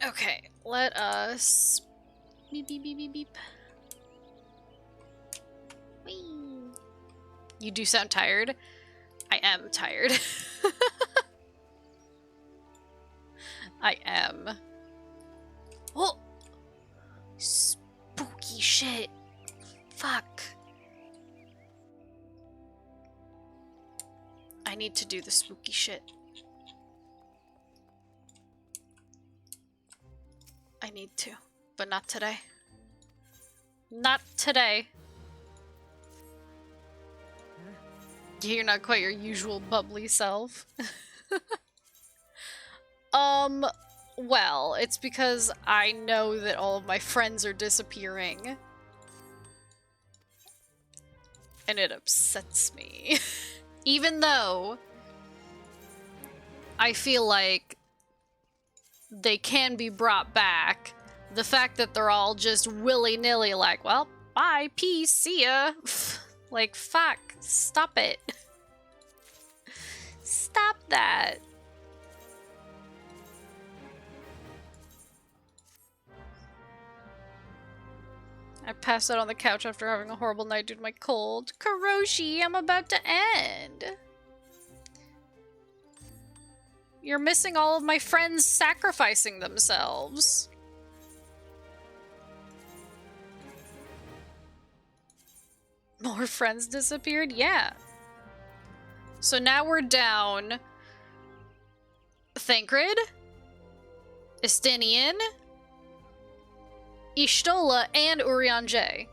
Okay, let us... Beep, beep, beep, beep, beep. Whee. You do sound tired. I am tired. I am. Oh! Spooky shit. Fuck. I need to do the spooky shit. I need to, but not today. Not today. You're not quite your usual bubbly self. Well, it's because I know that all of my friends are disappearing. And it upsets me. Even though I feel like they can be brought back, the fact that they're all just willy-nilly like, well, bye, peace, see ya. Like, fuck, stop it. Stop that. I passed out on the couch after having a horrible night due to my cold. Karoshi, I'm about to end. You're missing all of my friends sacrificing themselves. More friends disappeared? Yeah. So now we're down Thancred, Estinian, Ishtola, and Urian J.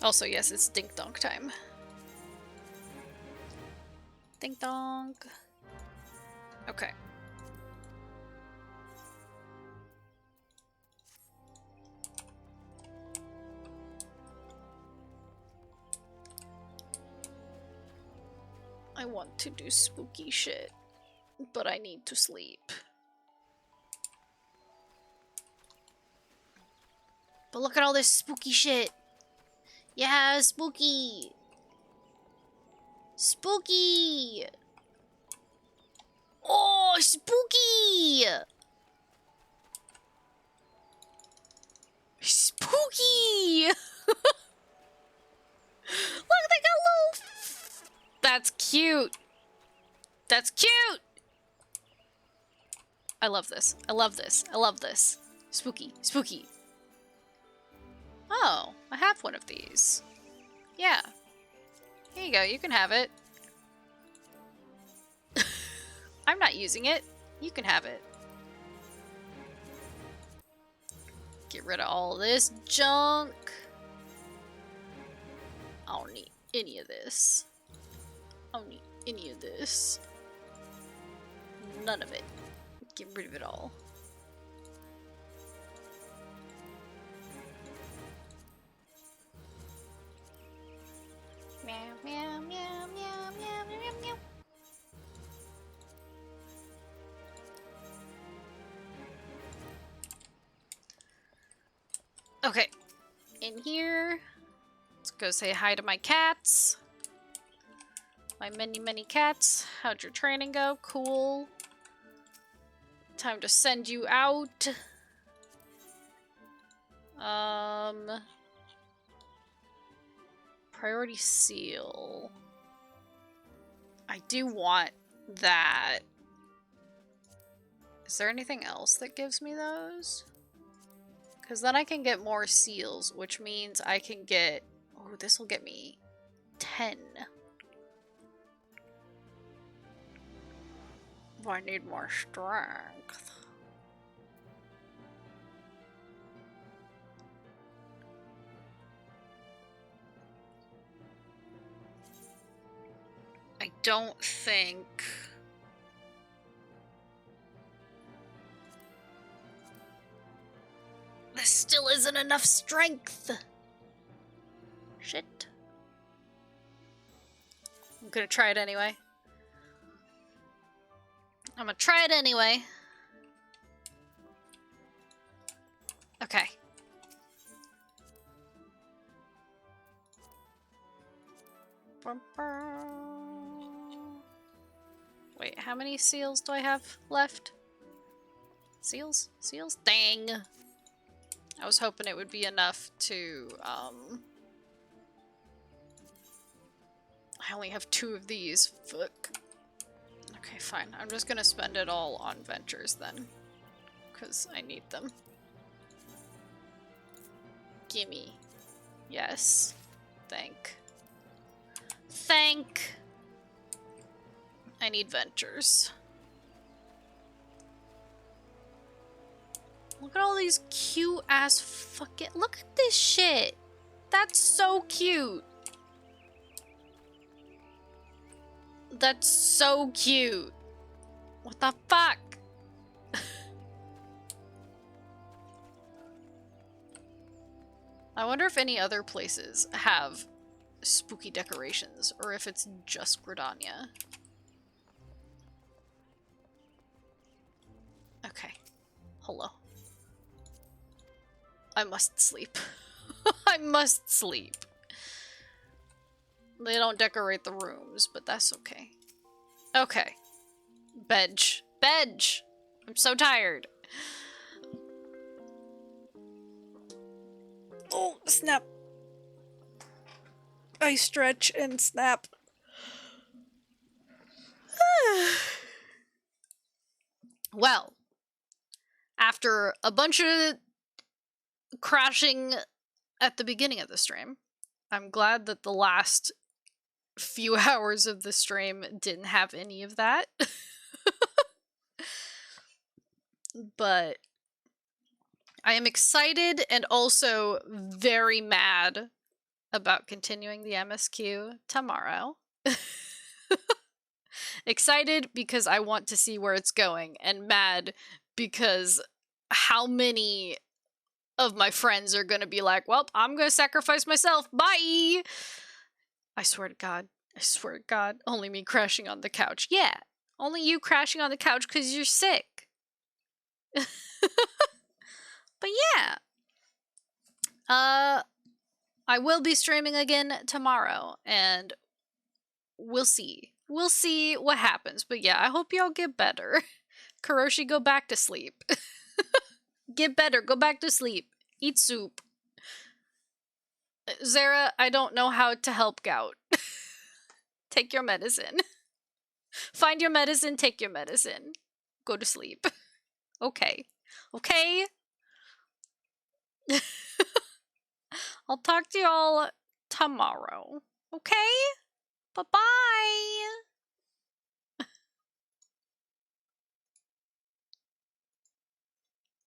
Also, yes, it's Dink Donk time. Dink Donk. Okay. I want to do spooky shit, but I need to sleep. But look at all this spooky shit. Yeah, spooky. Spooky. Oh, spooky. Spooky. Look, they got little... That's cute. That's cute. I love this. I love this. I love this. Spooky. Spooky. Oh, I have one of these. Yeah. Here you go. You can have it. I'm not using it. You can have it. Get rid of all this junk. I don't need any of this. I don't need any of this. None of it. Get rid of it all. Meow, meow, meow, meow, meow, meow, meow. Okay. In here. Let's go say hi to my cats. My many, many cats. How'd your training go? Cool. Time to send you out. Priority seal. I do want that. Is there anything else that gives me those? Because then I can get more seals, which means I can get... Oh, this will get me 10. I need more strength. don't think... There still isn't enough strength. Shit. I'm gonna try it anyway. I'm gonna try it anyway. Okay. Wait, how many seals do I have left? Seals? Seals? Dang! I was hoping it would be enough to, I only have 2 of these. Fuck. Okay, fine. I'm just gonna spend it all on ventures then. Because I need them. Gimme. Yes. Thank. I need ventures. Look at all these cute ass fucking... Look at this shit! That's so cute! That's so cute! What the fuck? I wonder if any other places have spooky decorations, or if it's just Gridania. Okay. Hello. I must sleep. I must sleep. They don't decorate the rooms, but that's okay. Okay. Bedge. Bedge! I'm so tired. Oh, snap. I stretch and snap. Well, after a bunch of crashing at the beginning of the stream, I'm glad that the last few hours of the stream didn't have any of that. But I am excited and also very mad about continuing the MSQ tomorrow. Excited because I want to see where it's going, and mad because how many of my friends are gonna be like, well, I'm gonna sacrifice myself, bye! I swear to God, only me crashing on the couch. Yeah, only you crashing on the couch because you're sick. But yeah. I will be streaming again tomorrow, and we'll see. We'll see what happens. But yeah, I hope y'all get better. Kuroshi, go back to sleep. Get better, go back to sleep. Eat soup. Zara, I don't know how to help gout. Take your medicine. Find your medicine, take your medicine. Go to sleep. Okay. Okay? I'll talk to y'all tomorrow. Okay? Bye-bye!